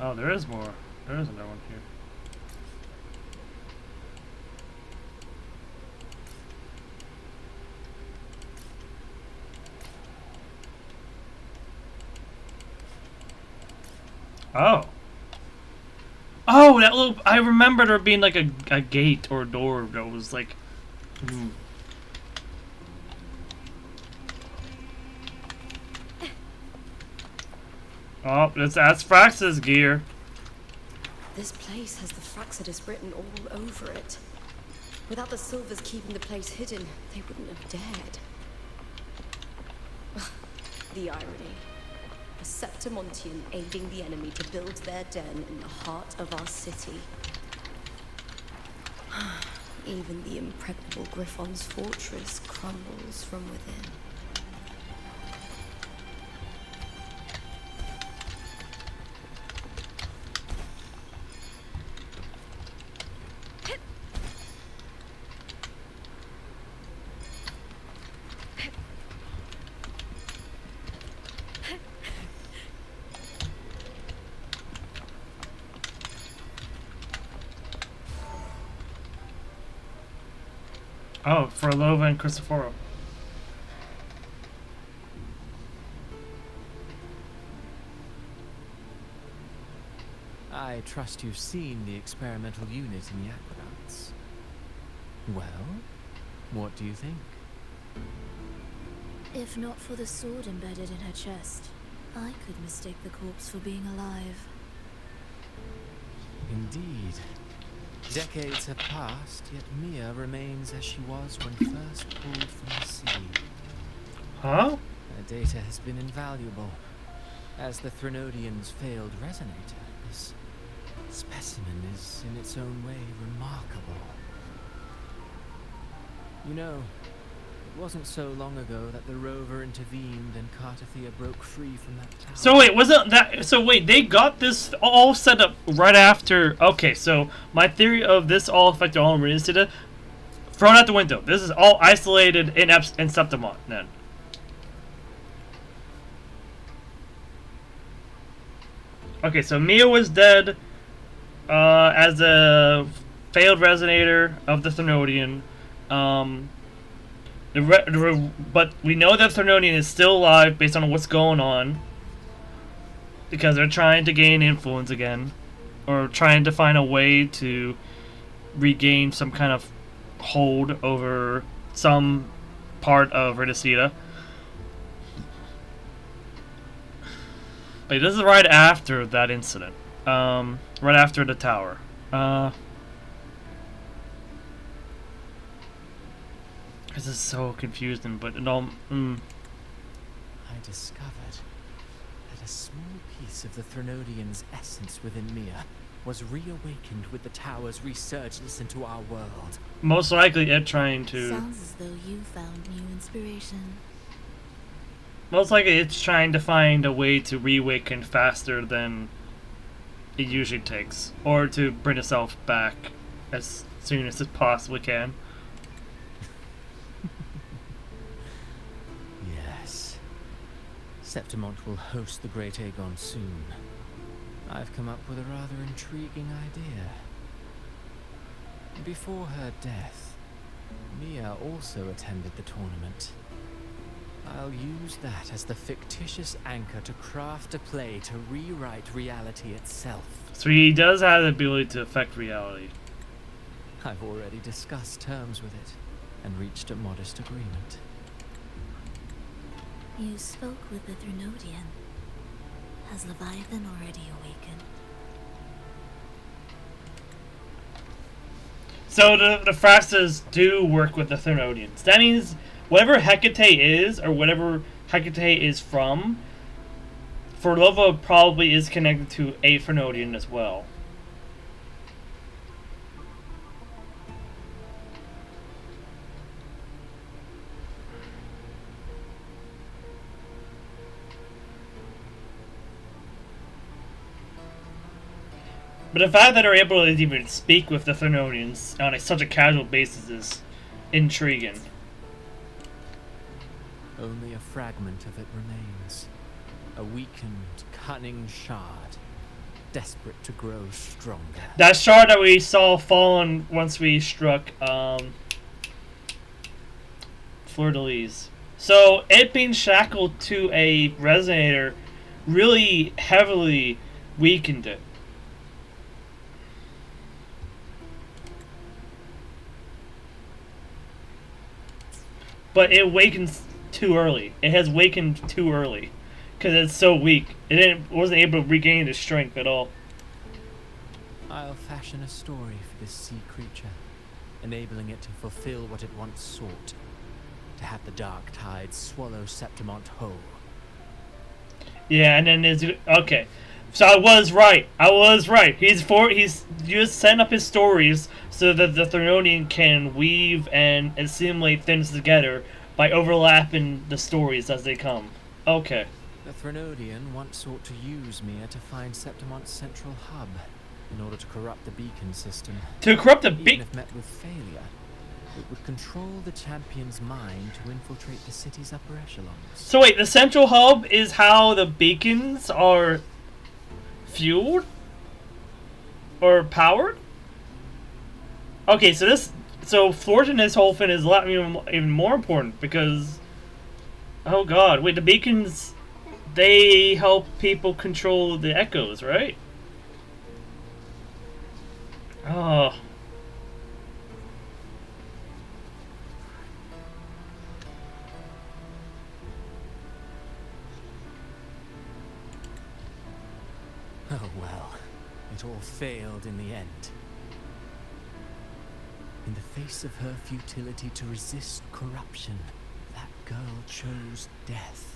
Oh, there is more. There is another one here. Oh. Oh, that little... I remember there being like a gate or a door that was like... Oh, that's Frax's gear. This place has the Fraxidus written all over it. Without the Silvers keeping the place hidden, they wouldn't have dared. The irony. A Septimontian aiding the enemy to build their den in the heart of our city. Even the impregnable Griffon's fortress crumbles from within. Oh, for Lova and Cristoforo. I trust you've seen the experimental unit in the aqueducts. Well, what do you think? If not for the sword embedded in her chest, I could mistake the corpse for being alive. Indeed. Decades have passed, yet Mia remains as she was when first pulled from the sea. Huh? Her data has been invaluable. As the Threnodian's failed resonator, this specimen is in its own way remarkable. You know, it wasn't so long ago that the rover intervened and Cartathea broke free from that tower. So wait, wasn't that... So wait, they got this all set up right after... Okay, so my theory of this all affected all Marines data thrown out the window. This is all isolated in Septimont, then. Okay, so Mia was dead as a failed resonator of the Threnodian. But we know that Threnodian is still alive based on what's going on. Because they're trying to gain influence again. Or trying to find a way to regain some kind of hold over some part of Ridicida. But this is right after that incident. Right after the tower. This is so confusing, but it all... I discovered that a small piece of the Threnodian's essence within Mia was reawakened with the tower's resurgence into our world. Most likely it trying to... Sounds as though you found new inspiration. Most likely it's trying to find a way to reawaken faster than it usually takes. Or to bring itself back as soon as it possibly can. Yes. Septimont will host the Great Aegon soon. I've come up with a rather intriguing idea. Before her death, Mia also attended the tournament. I'll use that as the fictitious anchor to craft a play to rewrite reality itself. So he does have the ability to affect reality. I've already discussed terms with it and reached a modest agreement. You spoke with the Threnodian. Has Leviathan already awakened? So the Frastas do work with the Threnodians. That means whatever Hecate is, or whatever Hecate is from, Forlova probably is connected to a Threnodian as well. But the fact that they're able to even speak with the Threnodians on such a casual basis is intriguing. Only a fragment of it remains. A weakened, cunning shard, desperate to grow stronger. That shard that we saw fallen once we struck Fleur de Lis. So it being shackled to a resonator really heavily weakened it. But it wakens too early. It has wakened too early. Because it's so weak. Wasn't able to regain its strength at all. I'll fashion a story for this sea creature, enabling it to fulfill what it once sought, to have the dark tide swallow Septimont whole. Yeah, and then there's okay. So I was right. He's just setting up his stories so that the Threnodian can weave and assimilate things together by overlapping the stories as they come. Okay. The Threnodian once sought to use Mia to find Septimont's central hub in order to corrupt the beacon system. To corrupt the Even if met with failure, it would control the champion's mind to infiltrate the city's upper echelons. So wait, the central hub is how the beacons are fueled? Or powered? Okay, so forging this whole thing is a lot even more important because, oh god, wait, the beacons, they help people control the echoes, right? Oh. Oh well, it all failed in the end. In the face of her futility to resist corruption, that girl chose death.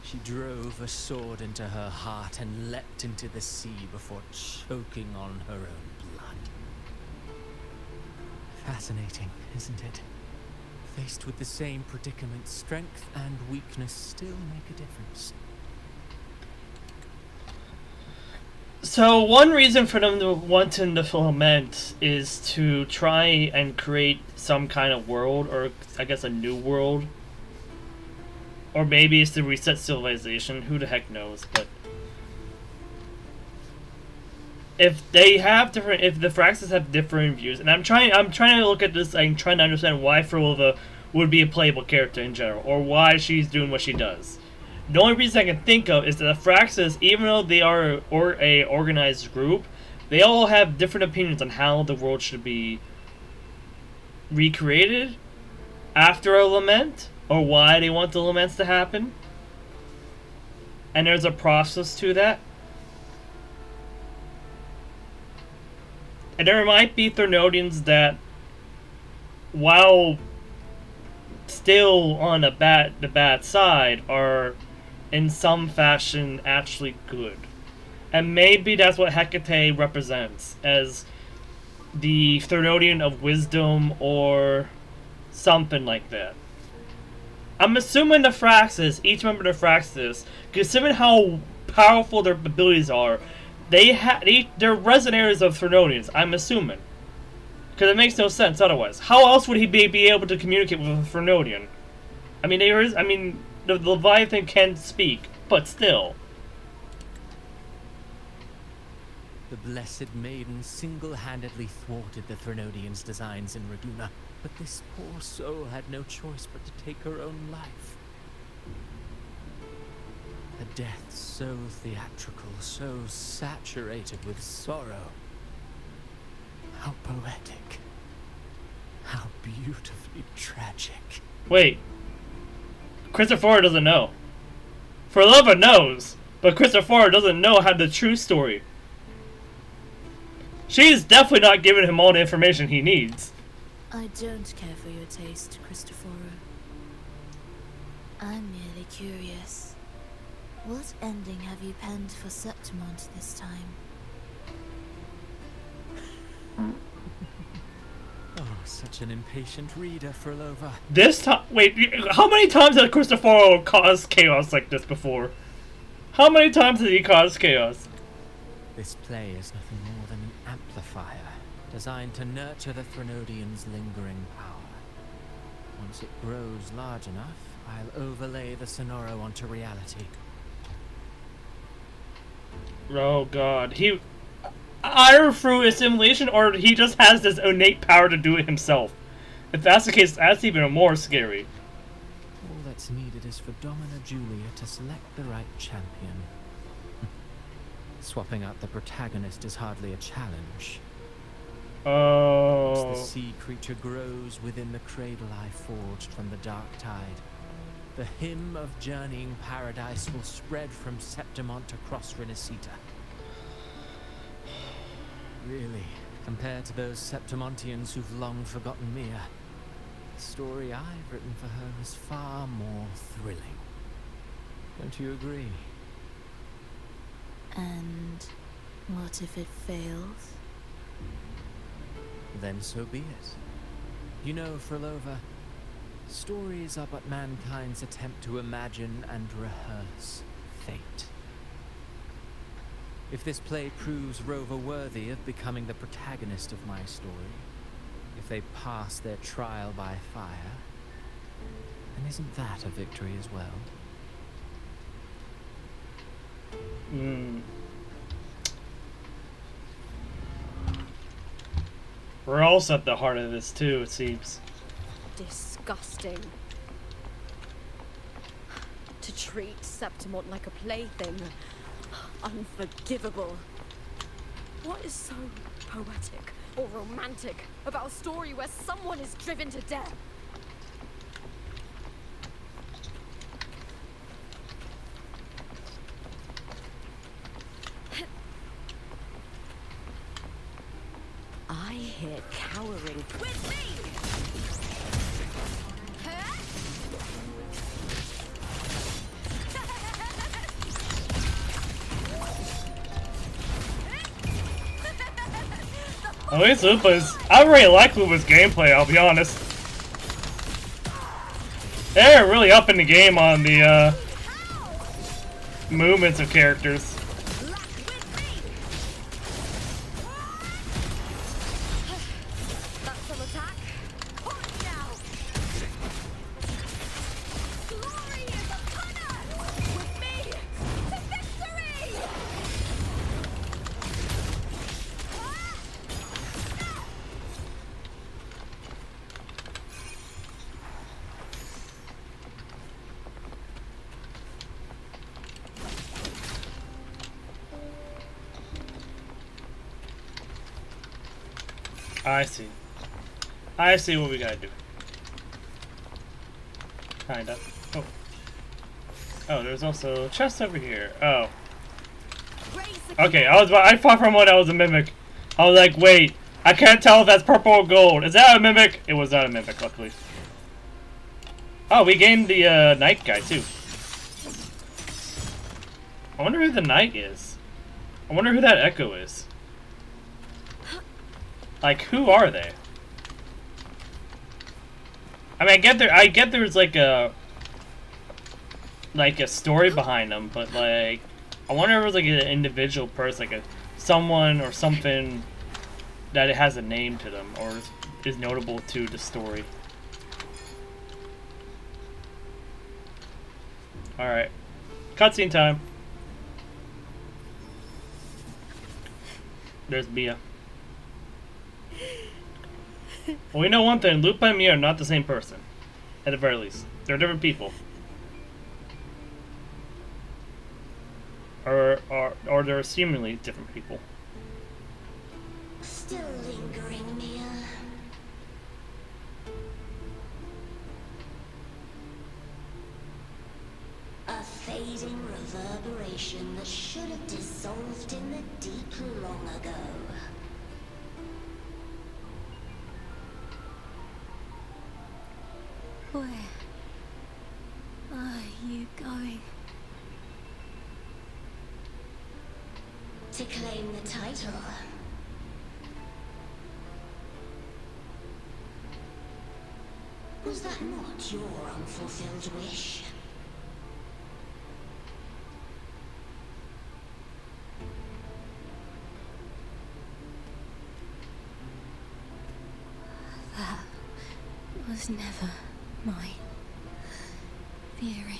She drove a sword into her heart and leapt into the sea before choking on her own blood. Fascinating, isn't it? Faced with the same predicament, strength and weakness still make a difference. So one reason for them to wanting to lament is to try and create some kind of world, or I guess a new world. Or maybe it's to reset civilization, who the heck knows, but if they have different, if the Firaxis have different views, and I'm trying to look at this, I'm trying to understand why Frolova would be a playable character in general, or why she's doing what she does. The only reason I can think of is that the Firaxis, even though they are a organized group, they all have different opinions on how the world should be recreated after a lament, or why they want the laments to happen. And there's a process to that. And there might be Threnodians that, while still on the bad side, are in some fashion actually good. And maybe that's what Hecate represents, as the Threnodian of wisdom or something like that. I'm assuming the Firaxis, each member of the Firaxis, considering how powerful their abilities are, they're resonators of Threnodians, I'm assuming. Because it makes no sense otherwise. How else would he be able to communicate with a Threnodian? I mean, the Leviathan can speak, but still. The Blessed Maiden single-handedly thwarted the Threnodians' designs in Raduna, but this poor soul had no choice but to take her own life. A death so theatrical, so saturated with sorrow. How poetic. How beautifully tragic. Wait. Christopher doesn't know. Frolova knows, but Christopher doesn't know how the true story. She's definitely not giving him all the information he needs. I don't care for your taste, Christopher. I'm merely curious. What ending have you penned for Septimont this time? Oh, such an impatient reader, Frolova. This time, wait, how many times has Christopher caused chaos like this before? How many times has he caused chaos? This play is nothing more than an amplifier, designed to nurture the Threnodian's lingering power. Once it grows large enough, I'll overlay the Sonoro onto reality. Oh god, either through assimilation, or he just has this innate power to do it himself. If that's the case, that's even more scary. All that's needed is for Domina Julia to select the right champion. Swapping out the protagonist is hardly a challenge. Oh. Once the sea creature grows within the cradle I forged from the dark tide, the hymn of journeying paradise will spread from Septimont across Renacita. Really, compared to those Septimontians who've long forgotten Mia, the story I've written for her is far more thrilling. Don't you agree? And what if it fails? Then so be it. You know, Frolova, stories are but mankind's attempt to imagine and rehearse fate. If this play proves Rover worthy of becoming the protagonist of my story, if they pass their trial by fire, then isn't that a victory as well? We're also at the heart of this too, it seems. Disgusting. To treat Septimont like a plaything. Unforgivable. What is so poetic or romantic about a story where someone is driven to death? I hear cowering. With me! At least Lupa's... I really like Lupa's gameplay, I'll be honest. They're really upping the game on the movements of characters. I see. I see what we gotta do. Kinda. Oh. Oh, there's also a chest over here. Oh. Okay, I thought for a moment I was a mimic. I was like, wait, I can't tell if that's purple or gold. Is that a mimic? It was not a mimic, luckily. Oh, we gained the knight guy too. I wonder who the knight is. I wonder who that Echo is. Like, who are they? I mean, I get there's like a story behind them, but like, I wonder if it was like an individual person, like someone or something that it has a name to them or is notable to the story. All right, cutscene time. There's Mia. Well, we know one thing, Lupa and Mia are not the same person. At the very least. They're different people. Or they're seemingly different people. Still lingering, Mia. A fading reverberation that should have dissolved in the deep long ago. Where are you going? To claim the title. Was that not your unfulfilled wish? That was never mine. The arena.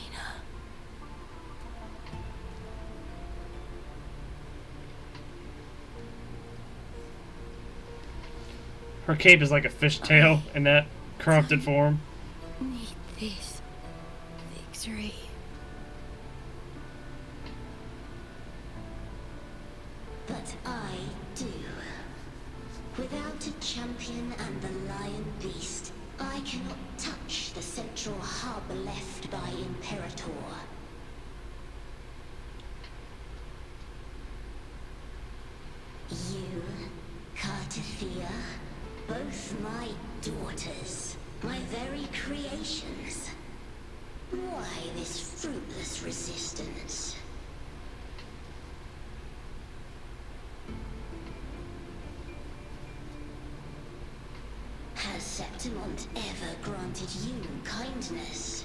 Her cape is like a fishtail in that corrupted form. Need this victory. But I do. Without a champion and the lion beast, I cannot touch the central hub left by Imperator. You both my daughters, my very creations. Why this fruitless resistance? Has Septimont ever granted you kindness?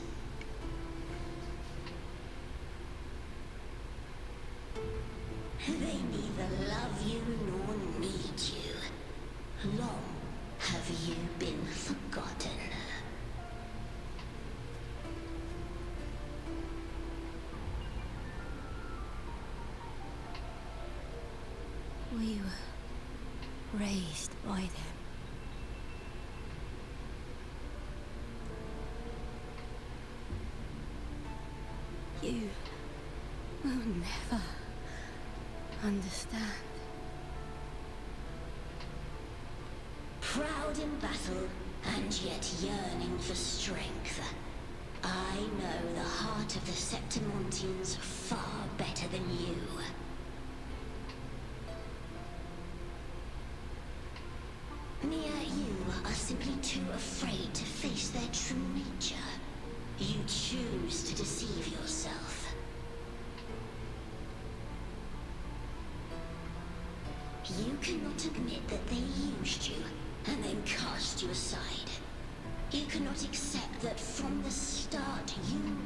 They neither love you nor need you. Long have you been forgotten. We were raised by them. You will never understand. Proud in battle, and yet yearning for strength. I know the heart of the Septimontians far better than you. You are simply too afraid to face their true nature. You choose to deceive yourself. You cannot admit that they used you and then cast you aside. You cannot accept that from the start you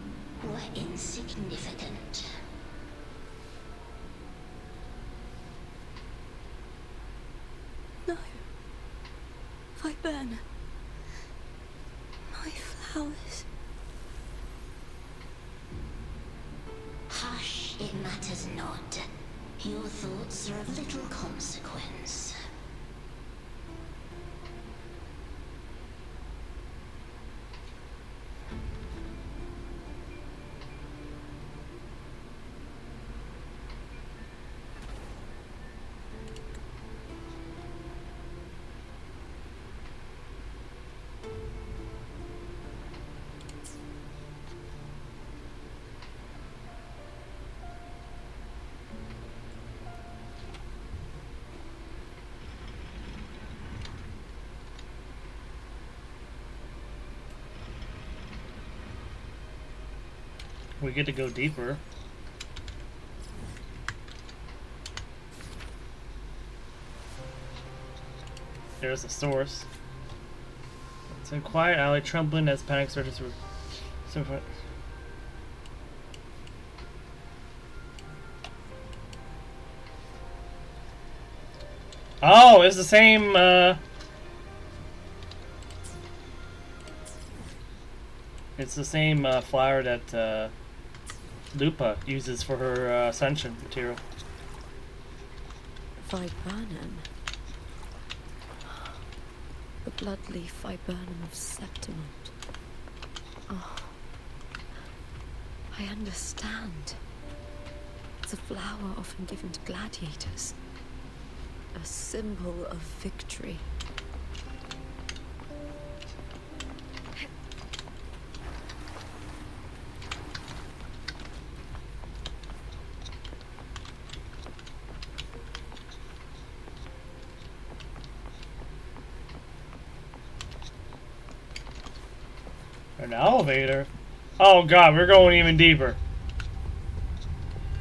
were insignificant. No. Viburnum. My flowers. Hush, it matters not. Your thoughts are of little consequence. We get to go deeper. There's the source. It's a quiet alley, trembling as panic surges through. Oh, it's the same. It's the same flower that Lupa uses for her ascension material. Viburnum. The bloodleaf viburnum of Septimont. Oh, I understand. It's a flower often given to gladiators. A symbol of victory. An elevator? Oh god, we're going even deeper.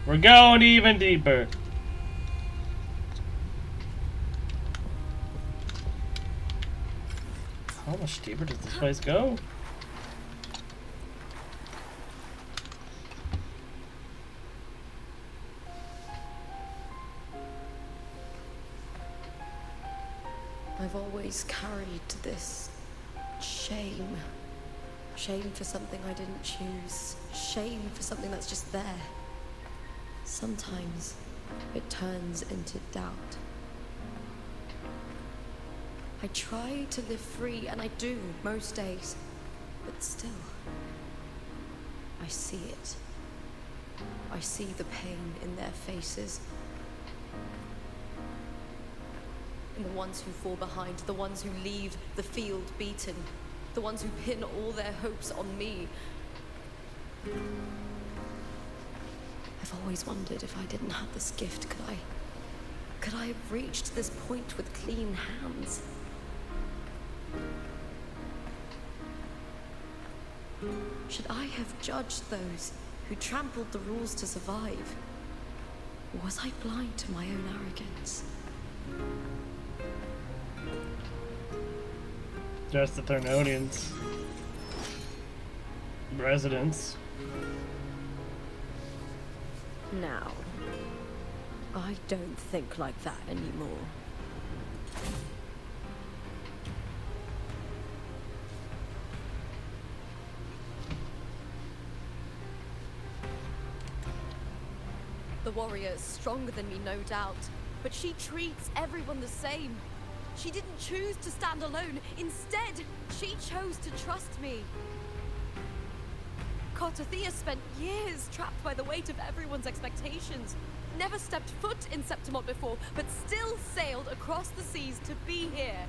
We're going even deeper. How much deeper does this place go? I've always carried this shame. Shame for something I didn't choose. Shame for something that's just there. Sometimes it turns into doubt. I try to live free, and I do most days. But still, I see it. I see the pain in their faces. In the ones who fall behind, the ones who leave the field beaten, the ones who pin all their hopes on me. I've always wondered if I didn't have this gift, could I have reached this point with clean hands? Should I have judged those who trampled the rules to survive? Or was I blind to my own arrogance? Just the Thermodians. Residents. Now, I don't think like that anymore. The warrior is stronger than me, no doubt, but she treats everyone the same. She didn't choose to stand alone. Instead, she chose to trust me. Kusuriya spent years trapped by the weight of everyone's expectations. Never stepped foot in Septimont before, but still sailed across the seas to be here.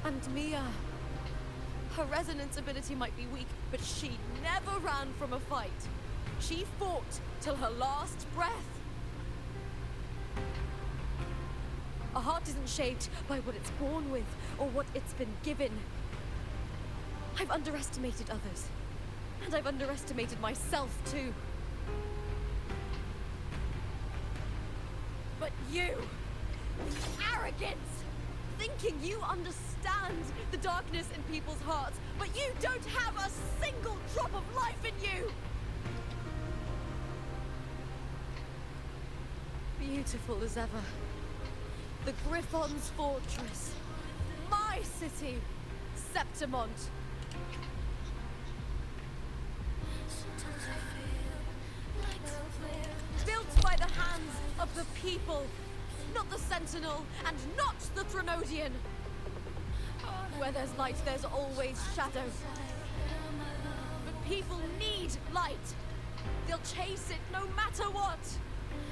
And Mia. Her resonance ability might be weak, but she never ran from a fight. She fought till her last breath. A heart isn't shaped by what it's born with or what it's been given. I've underestimated others, and I've underestimated myself too. But you, the arrogance, thinking you understand the darkness in people's hearts, but you don't have a single drop of life in you. Beautiful as ever. The Griffon's fortress. My city, Septimont. Built by the hands of the people, not the Sentinel and not the Thrunodian. Where there's light, there's always shadow. But people need light. They'll chase it no matter what.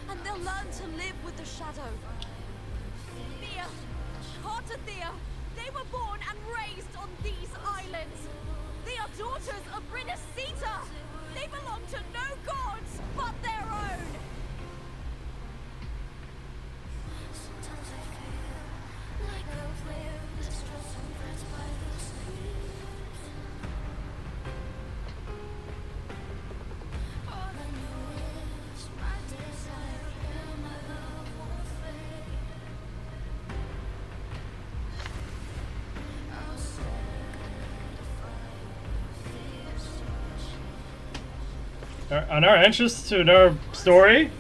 And they'll learn to live with the shadow. Thea, Kusuriya, they were born and raised on these islands. They are daughters of Brinasita. They belong to no gods but their own. Sometimes I feel like a player distressed and pressed by the sea. All I know is my desire and my love won't fade. I'll On our entrance to our story?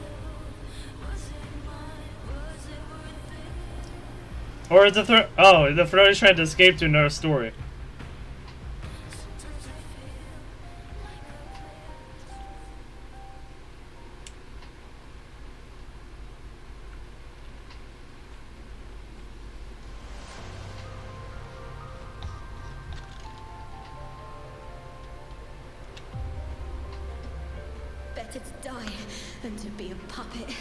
Or is the the Throne is trying to escape to another story. Better to die than to be a puppet.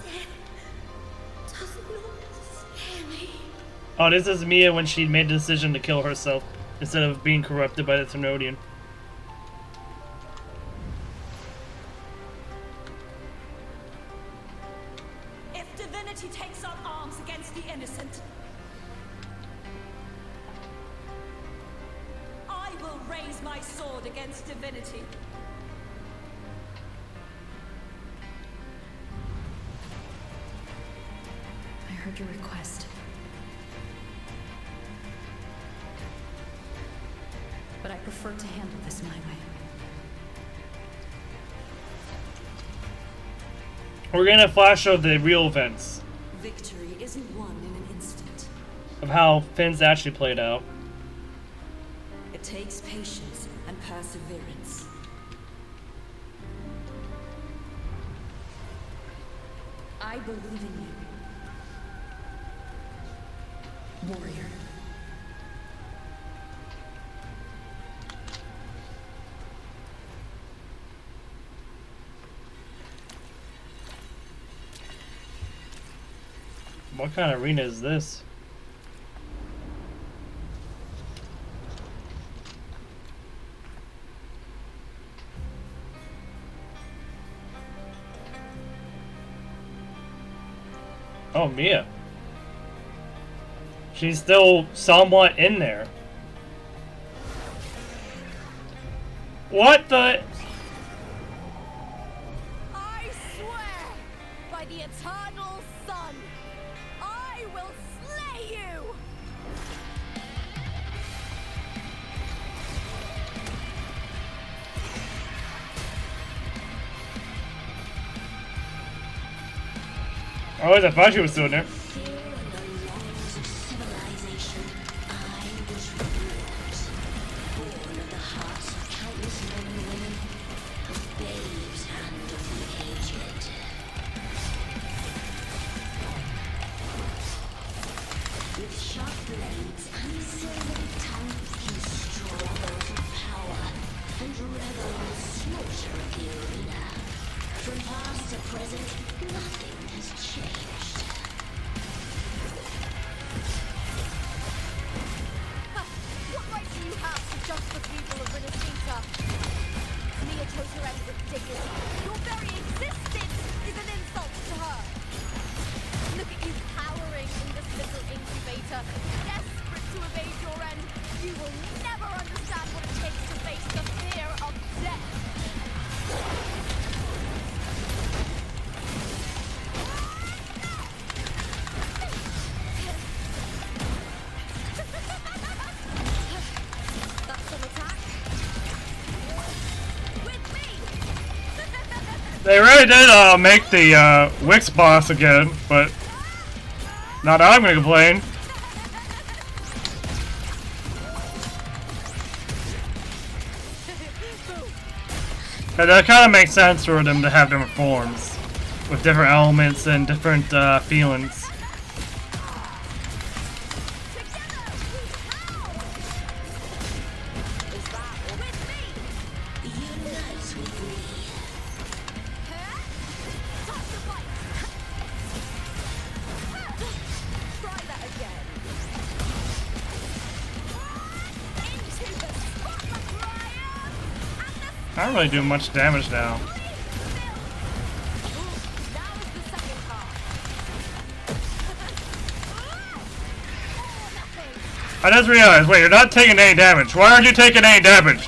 Death does not scare me. Oh, this is Mia when she made the decision to kill herself instead of being corrupted by the Thermodian. If divinity takes up arms against the innocent, I will raise my sword against divinity. I heard your request. But I prefer to handle this my way. We're getting a flash of the real events Victory isn't won in an instant. of how things actually played out. It takes patience and perseverance. I believe in you, warrior. What kind of arena is this? Oh, Mia. She's still somewhat in there. What the? I swear, by the eternal sun, I will slay you! Oh, I thought she was still in there. They really did make the Wix boss again, but not that I'm gonna complain. And that kind of makes sense for them to have different forms with different elements and different feelings. I don't really do much damage now. I just realized, wait, you're not taking any damage. Why aren't you taking any damage?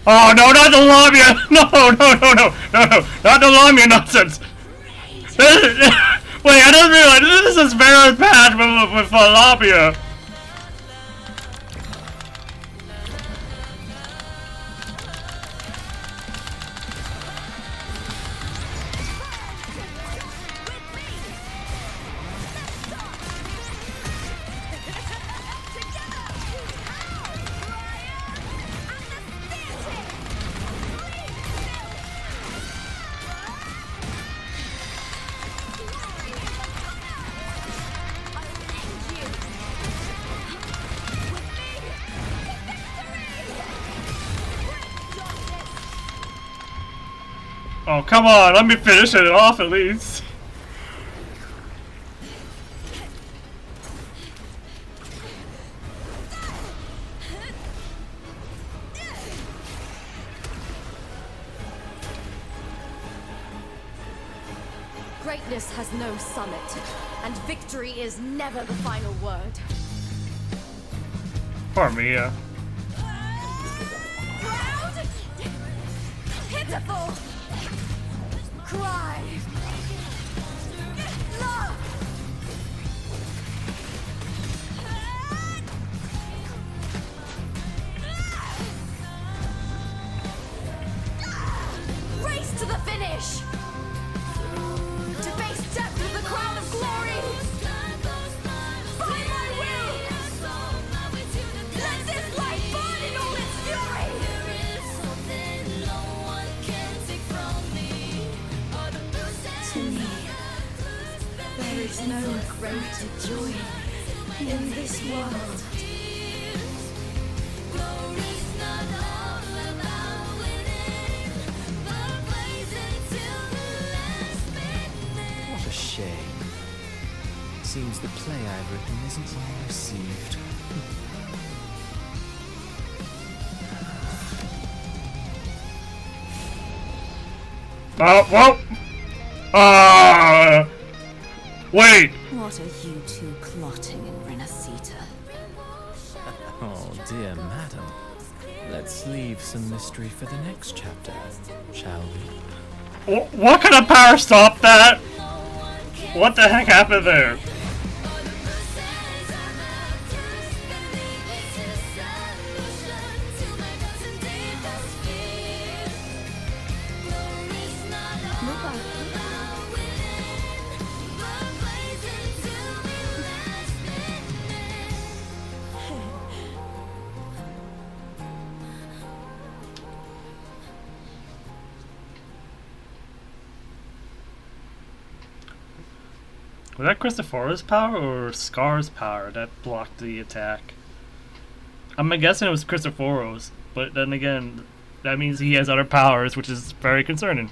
Oh no, not the Lamia! No, not the Lamia nonsense! Wait, I didn't realize this is very bad with Lamia. Oh, come on, let me finish it off at least. Greatness has no summit, and victory is never the final word. Poor Mia. Proud, pitiful, cry, love. Race to the finish. To face death with the crown of glory. By my will. Let this light burn in all its fury. To me, there is no greater joy in this world. What a shame. seems the play I've written isn't well received. Whoa! Wait! What are you two plotting in Renacita? Oh dear madam. Let's leave some mystery for the next chapter, shall we? What kind of power stopped that? What the heck happened there? Was that Christophora's power or Scar's power that blocked the attack? I'm guessing it was Christophora's, but then again, that means he has other powers, which is very concerning.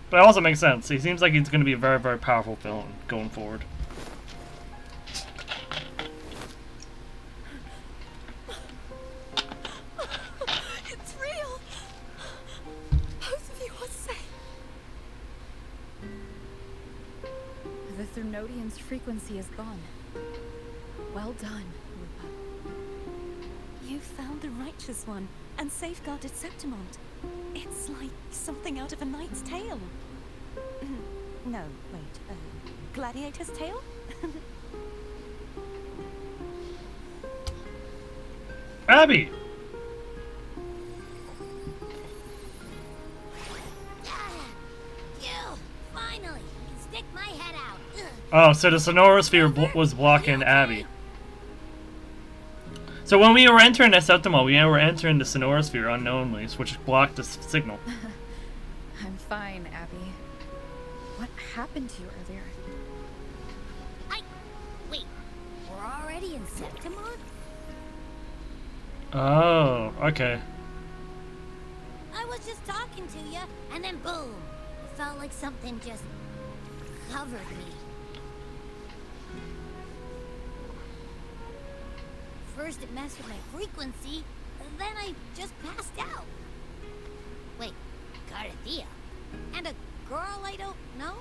But it also makes sense. He seems like he's going to be a very, very powerful villain going forward. It's real! Both of you are safe. The Threnodian's frequency is gone. Well done, Lupa. You found the righteous one and safeguarded Septimont. It's like something out of a knight's tale. No, wait, gladiator's tale? Abby! You! Finally! You can stick my head out! Oh, so the Sonorosphere was blocking Abby. So when we were entering the Septimont, we were entering the Sonorosphere unknowingly, which blocked the signal. I'm fine, Abby. What happened to you earlier? Wait, we're already in Septimont? Oh, okay. I was just talking to you, and then boom! It felt like something just covered me. First it messed with my frequency, and then I just passed out. Wait, Garthia? And a girl I don't know?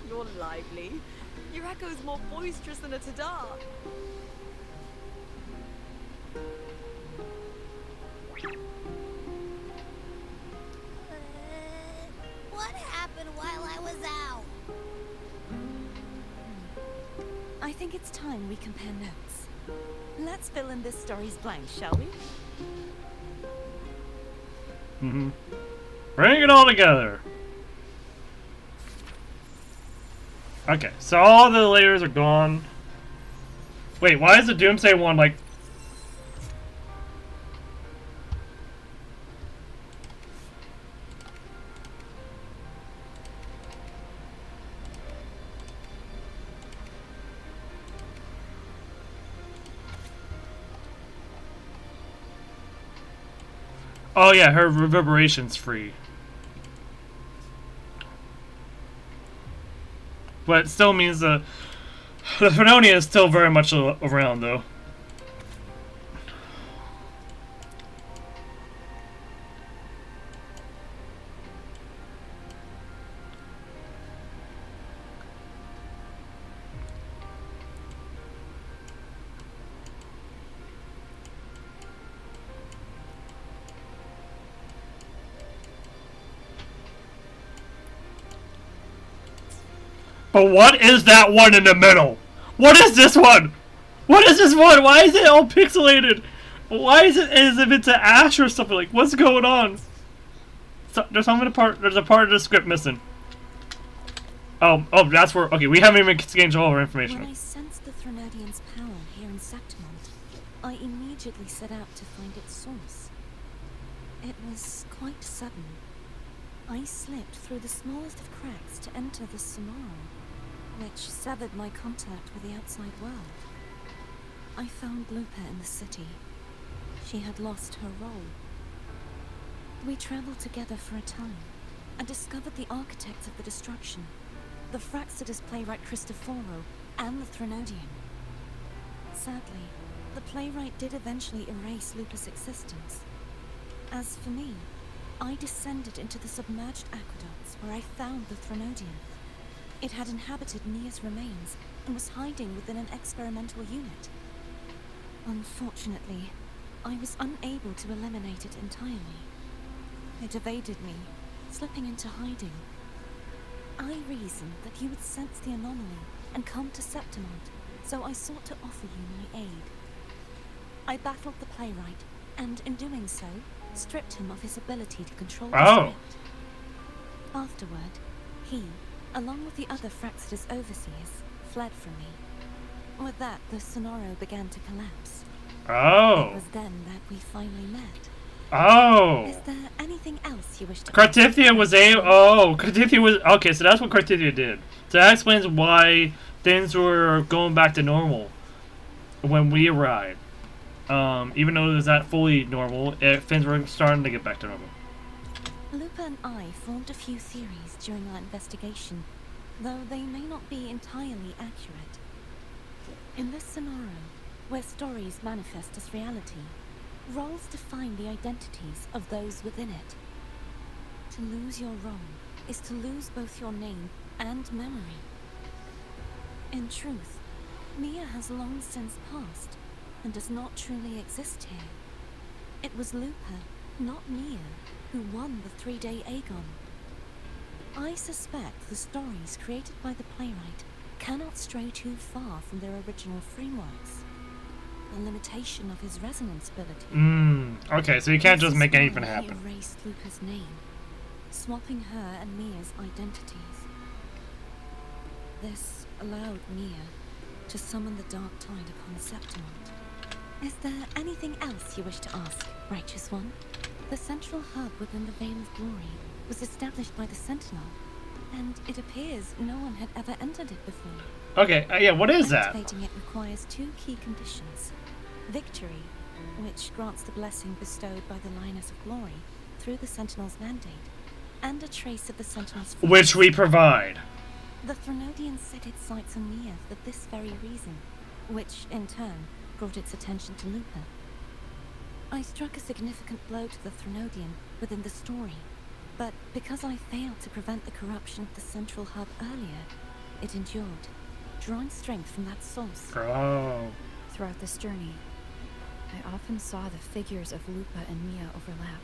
You're lively. Your echo's more boisterous than a Tadar. What happened while I was out? I think it's time we compare notes. Let's fill in this story's blanks, shall we? Bring it all together. Okay, so all the layers are gone. Wait, why is the Doomsday one like... Oh yeah, her reverberation's free. But it still means the Threnodian is still very much around, though. But what is that one in the middle? What is this one? What is this one? Why is it all pixelated? Why is it as if it's an ash or something? Like, what's going on? So, there's a part of the script missing. Oh, that's where. Okay, we haven't even exchanged all our information. When I sensed the Threnodian's power here in Septimont, I immediately set out to find its source. It was quite sudden. I slipped through the smallest of cracks to enter the Sonoro, which severed my contact with the outside world. I found Lupa in the city. She had lost her role. We traveled together for a time, and discovered the architects of the destruction. the Fraxidus playwright Cristoforo and the Threnodian. Sadly, the playwright did eventually erase Lupa's existence. As for me, I descended into the submerged aqueducts where I found the Threnodian. It had inhabited Nia's remains and was hiding within an experimental unit. Unfortunately, I was unable to eliminate it entirely. It evaded me, slipping into hiding. I reasoned that you would sense the anomaly and come to Septimont, so I sought to offer you my aid. I battled the playwright, and in doing so, stripped him of his ability to control the script. Afterward, he, along with the other Fraxidus overseers, fled from me. With that, the Sonoro began to collapse. It was then that we finally met. Is there anything else you wish to Cartithia was Cartithia was... Okay, so that's what Cartithia did. So that explains why things were going back to normal when we arrived. Even though it was not fully normal, things were starting to get back to normal. Lupa and I formed a few theories during our investigation, though they may not be entirely accurate. In this scenario, where stories manifest as reality, roles define the identities of those within it. To lose your role is to lose both your name and memory. In truth, Mia has long since passed and does not truly exist here. It was Lupa, not Mia, who won the 3-day Aegon. I suspect the stories created by the playwright cannot stray too far from their original frameworks. The limitation of his resonance ability. Okay, so you can't just make anything happen. He erased Lupa's name, swapping her and Mia's identities. This allowed Mia to summon the Dark Tide upon Septimont. Is there anything else you wish to ask, Righteous One? The central hub within the Veil of Glory was established by the Sentinel, and it appears no one had ever entered it before. Okay, yeah, what is that? Activating it requires 2 key conditions. Victory, which grants the blessing bestowed by the Lioness of Glory through the Sentinel's mandate, and a trace of the Sentinel's force. Which we provide. The Threnodian set its sights on Mia for this very reason, which, in turn, brought its attention to Lupa. I struck a significant blow to the Threnodian within the story, but because I failed to prevent the corruption of the central hub earlier, it endured, drawing strength from that source. Throughout this journey, I often saw the figures of Lupa and Mia overlap.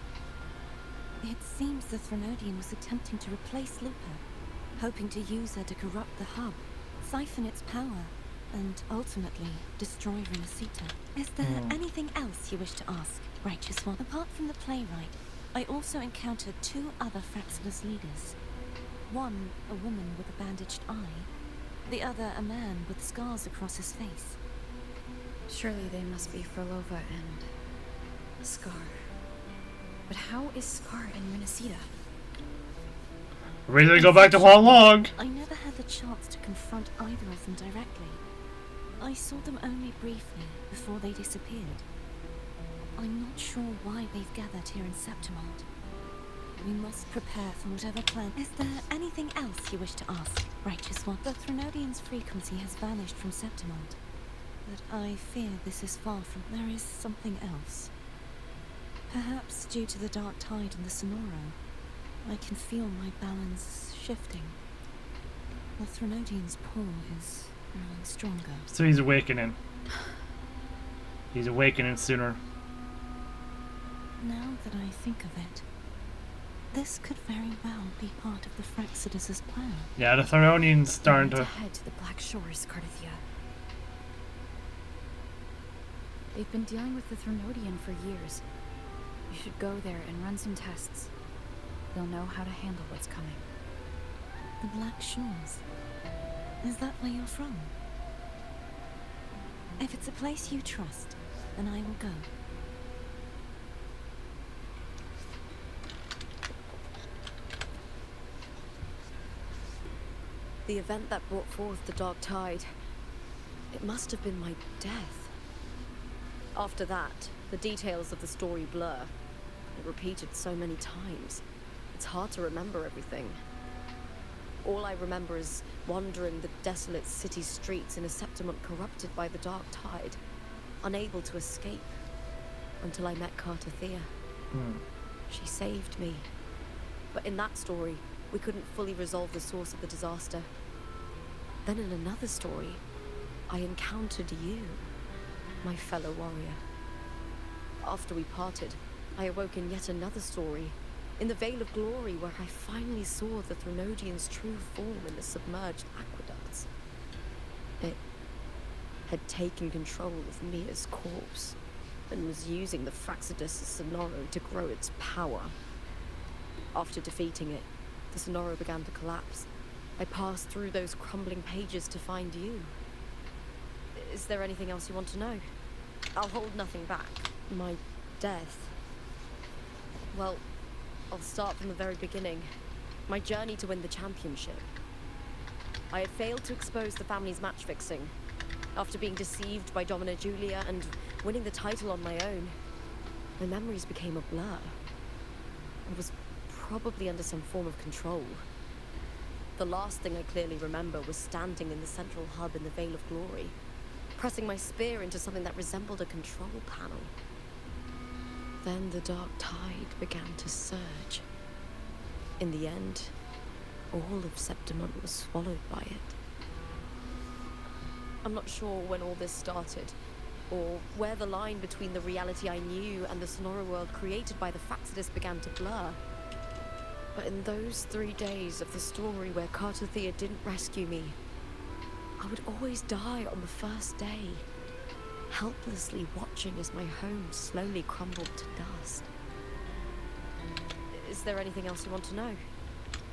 It seems the Threnodian was attempting to replace Lupa, hoping to use her to corrupt the hub, siphon its power, and ultimately destroy Renacita. Is there anything else you wish to ask, Righteous One? Apart from the playwright, I also encountered 2 other Fraxidus leaders. One, a woman with a bandaged eye, the other a man with scars across his face. Surely they must be Frolova and Scar. But how is Scar and Renacita? Ready to go back to Huan Long. I never had the chance to confront either of them directly. I saw them only briefly before they disappeared. I'm not sure why they've gathered here in Septimont. We must prepare for whatever plan. Is there anything else you wish to ask, Righteous One? The Threnodian's frequency has vanished from Septimont, but I fear this is far from... There is something else. Perhaps due to the Dark Tide and the Sonoro, I can feel my balance shifting. The Threnodian's pull is growing stronger. So he's awakening. He's awakening sooner. Now that I think of it, this could very well be part of the Fraxidus' plan. Yeah, the Threnodian's starting to... head to the Black Shores, Cartithia. They've been dealing with the Threnodian for years. You should go there and run some tests. You'll know how to handle what's coming. The Black Shores? Is that where you're from? If it's a place you trust, then I will go. The event that brought forth the Dark Tide, it must have been my death. After that, the details of the story blur. It repeated so many times. It's hard to remember everything. All I remember is wandering the desolate city streets in a Septimont corrupted by the dark tide, unable to escape, until I met Kusuriya. She saved me. But in that story, we couldn't fully resolve the source of the disaster. Then in another story, I encountered you, my fellow warrior. After we parted, I awoke in yet another story, in the Veil of Glory, where I finally saw the Threnodian's true form in the submerged aqueducts. It had taken control of Mia's corpse, and was using the Fraxidus Sonoro to grow its power. After defeating it, the Sonoro began to collapse. I passed through those crumbling pages to find you. Is there anything else you want to know? I'll hold nothing back. My death. Well, I'll start from the very beginning. My journey to win the championship. I had failed to expose the family's match fixing. After being deceived by Domina Julia and winning the title on my own, my memories became a blur. I was probably under some form of control. The last thing I clearly remember was standing in the central hub in the Veil of Glory, pressing my spear into something that resembled a control panel. Then the dark tide began to surge. In the end, all of Septimont was swallowed by it. I'm not sure when all this started, or where the line between the reality I knew and the Sonoro world created by the Fraxidus began to blur. But in those 3 days of the story where Kusuriya didn't rescue me, I would always die on the first day, helplessly watching as my home slowly crumbled to dust. Is there anything else you want to know?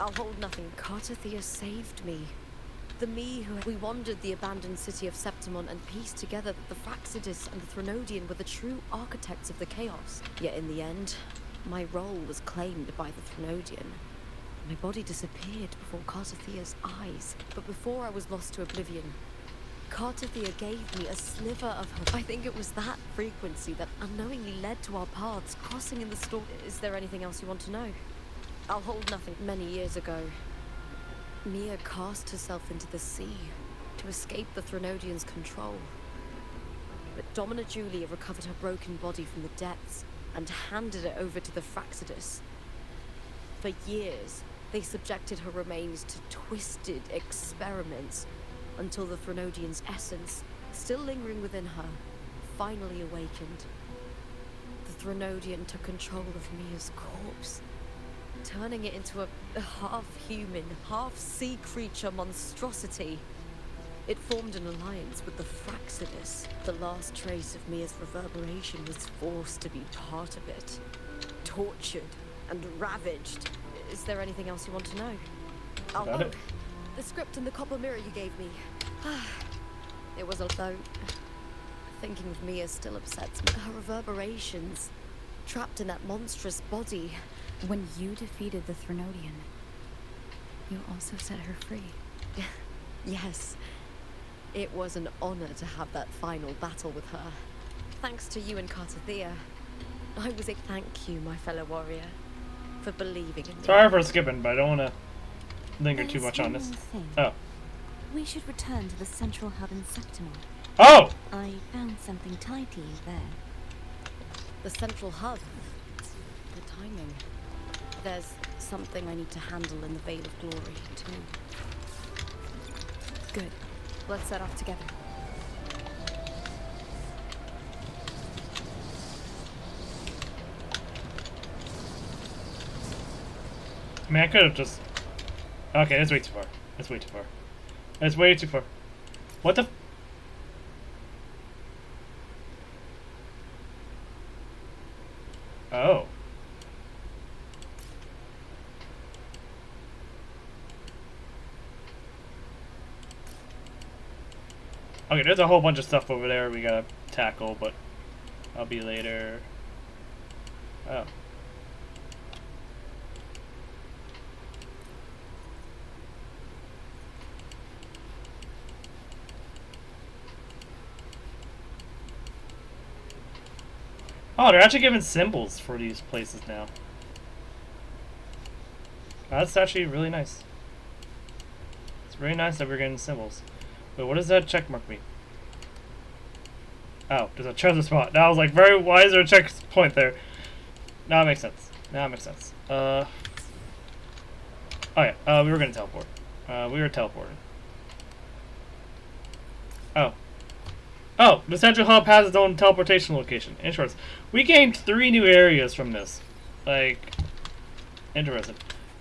I'll hold nothing. Kusuriya saved me. The me who we wandered the abandoned city of Septimont and pieced together that the Fraxidus and the Threnodian were the true architects of the chaos. Yet in the end, my role was claimed by the Threnodian. My body disappeared before Kusuriya's eyes. But before I was lost to oblivion, Kusuriya gave me a sliver of her. I think it was that frequency that unknowingly led to our paths crossing in the storm. Is there anything else you want to know? I'll hold nothing. Many years ago, Mia cast herself into the sea to escape the Threnodian's control. But Domina Julia recovered her broken body from the depths and handed it over to the Fraxidus. For years, they subjected her remains to twisted experiments until the Threnodian's essence, still lingering within her, finally awakened. The Threnodian took control of Mia's corpse, turning it into a half-human, half-sea creature monstrosity. It formed an alliance with the Fraxidus. The last trace of Mia's reverberation was forced to be part of it. Tortured and ravaged. Is there anything else you want to know? Oh, the script and the copper mirror you gave me. It was though. Thinking of Mia still upsets me. Her reverberations, trapped in that monstrous body. When you defeated the Threnodian, you also set her free. Yes. It was an honor to have that final battle with her. Thanks to you and Kusuriya, I was a thank you, my fellow warrior, for believing in me. Sorry for skipping, but I don't want to linger too much on this. Oh. We should return to the central hub in Septimont. Oh! I found something tied to you there. The central hub. The timing. There's something I need to handle in the Veil of Glory, too. Good. Let's set off together. I mean, I could have just... Okay, that's way too far. That's way too far. That's way too far. What the... Oh. Okay, there's a whole bunch of stuff over there we gotta tackle, but I'll be later. Oh. Oh, they're actually giving symbols for these places now. That's actually really nice. It's very nice that we're getting symbols. Wait, what does that check mark mean? Oh, there's a treasure spot. Now I was like, why is there a checkpoint there? Now it makes sense. Now it makes sense. Oh yeah, we were gonna teleport. We were teleported. Oh, the central hub has its own teleportation location. Interesting. We gained 3 new areas from this. Like, interesting.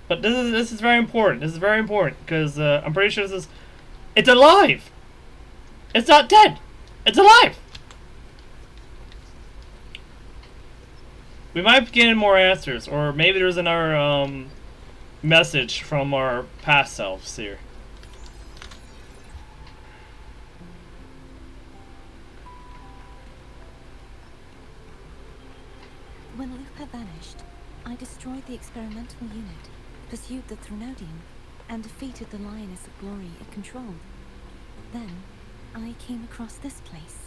But this is very important. This is very important because I'm pretty sure it's alive. It's not dead. It's alive. We might be getting more answers, or maybe there's another message from our past selves here. When Lupa vanished, I destroyed the experimental unit, pursued the Threnodian, and defeated the Lioness of Glory it controlled. Then, I came across this place.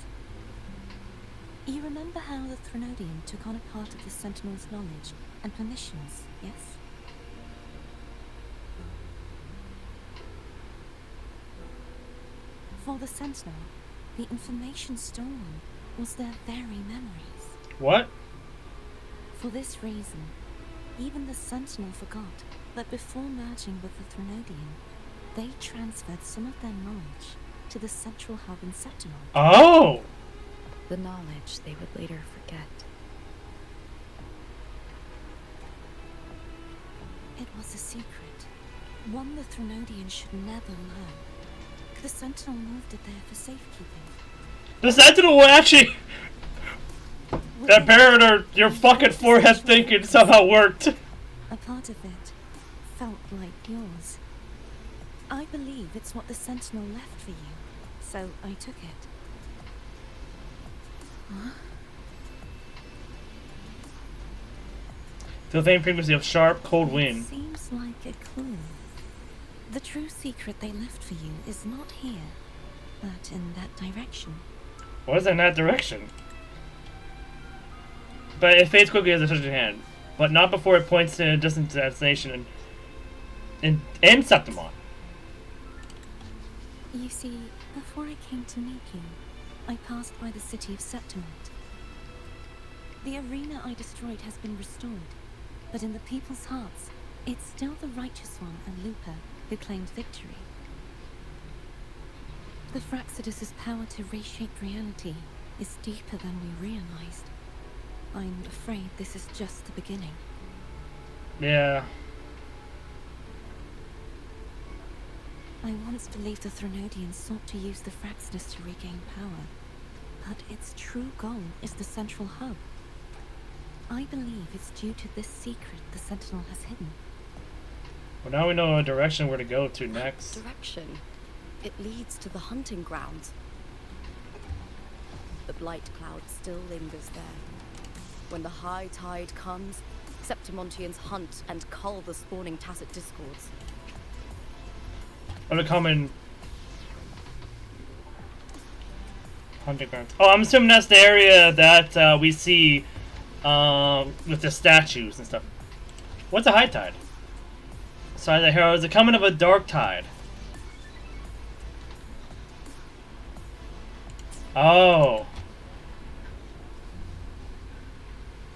You remember how the Threnodian took on a part of the Sentinel's knowledge and permissions, yes? For the Sentinel, the information stolen was their very memories. What? For this reason, even the Sentinel forgot that before merging with the Threnodian, they transferred some of their knowledge to the central hub in Septimont. Oh! The knowledge they would later forget. It was a secret, one the Threnodian should never learn. The Sentinel moved it there for safekeeping. The Sentinel will actually... That parameter, your fucking forehead thinking somehow worked. A part of it felt like yours. I believe it's what the Sentinel left for you, so I took it. Huh? The faint frequency of sharp, cold wind. It seems like a clue. The true secret they left for you is not here, but in that direction. What is in that direction? But it fades quickly as it touches your hand, but not before it points to a distant destination in Septimont. You see, before I came to meet you, I passed by the city of Septimont. The arena I destroyed has been restored, but in the people's hearts, it's still the Righteous One and Lupa who claimed victory. The Fraxidus' power to reshape reality is deeper than we realized. I'm afraid this is just the beginning. Yeah. I once believed the Threnodians sought to use the Fraxidus to regain power, but its true goal is the central hub. I believe it's due to this secret the Sentinel has hidden. Well, now we know a direction where to go to next. Direction? It leads to the hunting grounds. The blight cloud still lingers there. When the high tide comes, Septimontians hunt and cull the spawning Tacit Discords. What a common hunting grounds. Oh, I'm assuming that's the area that we see with the statues and stuff. What's a high tide? Sorry, the hero is the coming of a dark tide. Oh.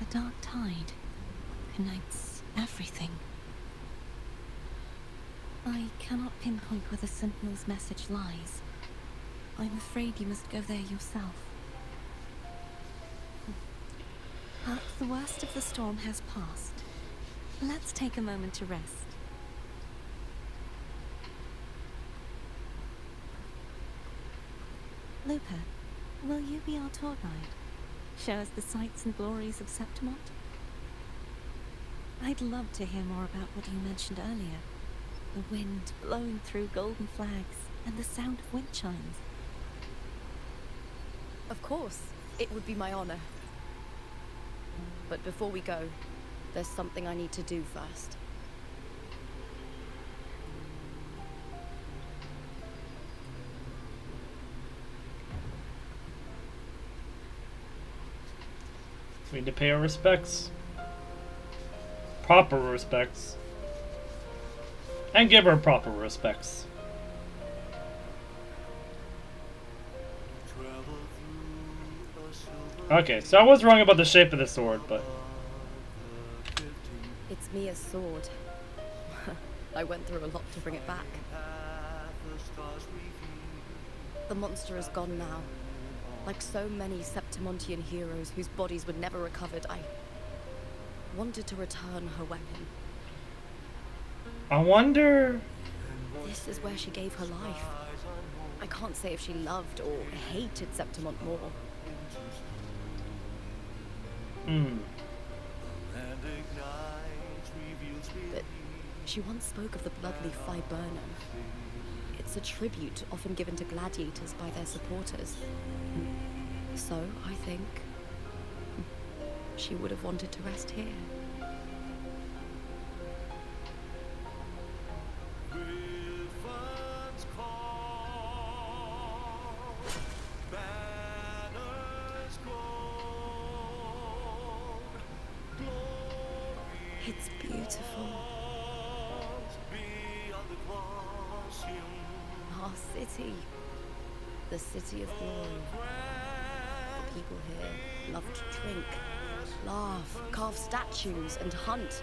The dark tide connects everything. I cannot pinpoint where the Sentinel's message lies. I'm afraid you must go there yourself. But the worst of the storm has passed. Let's take a moment to rest. Lupa, will you be our tour guide? Show us the sights and glories of Septimont? I'd love to hear more about what you mentioned earlier. The wind blowing through golden flags and the sound of wind chimes. Of course, it would be my honor. But before we go, there's something I need to do first. We need to pay our respects. Proper respects. And give her proper respects. Okay, so I was wrong about the shape of the sword, but... It's Mia's sword. I went through a lot to bring it back. The monster is gone now. Like so many Septimontian heroes whose bodies were never recovered, I wanted to return her weapon. I wonder... This is where she gave her life. I can't say if she loved or hated Septimont more. But she once spoke of the bloodleaf viburnum. It's a tribute often given to gladiators by their supporters. So, I think she would have wanted to rest here. It's beautiful. Our city. The city of glory. The people here love to drink, laugh, carve statues, and hunt.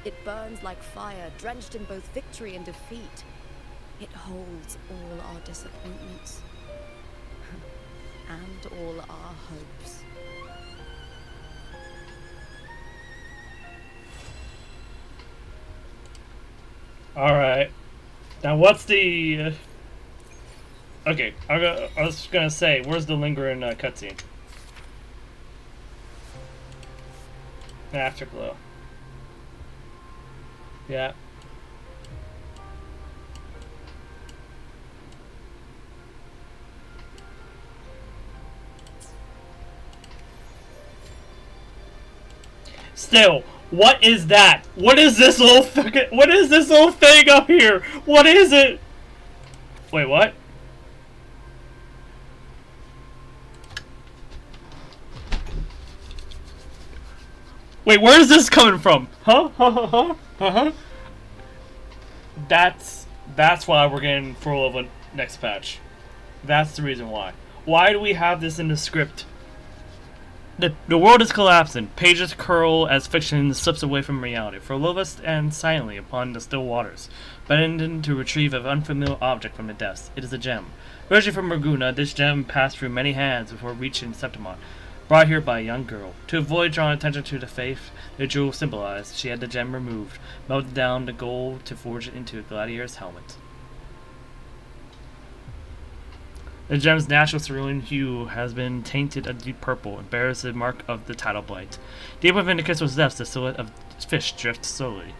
It burns like fire, drenched in both victory and defeat. It holds all our disappointments. And all our hopes. Alright. Now what's the... Okay, I was gonna say, where's the lingering cutscene? Afterglow. Yeah. Still, what is that? What is this little fucking... What is this little thing up here? What is it? Wait, what? Wait, where is this coming from? Huh? That's why we're getting full of a next patch. That's the reason why. Why do we have this in the script? The world is collapsing. Pages curl as fiction slips away from reality. Furlovus and silently upon the still waters, bending to retrieve an unfamiliar object from the depths. It is a gem. Originally from Morguna, this gem passed through many hands before reaching Septimont. Brought here by a young girl. To avoid drawing attention to the faith the jewel symbolized, she had the gem removed, melted down the gold to forge it into a gladiator's helmet. The gem's natural cerulean hue has been tainted a deep purple and bears the mark of the tidal blight. Deep within the crystal's depths, the silhouette of fish drifts slowly.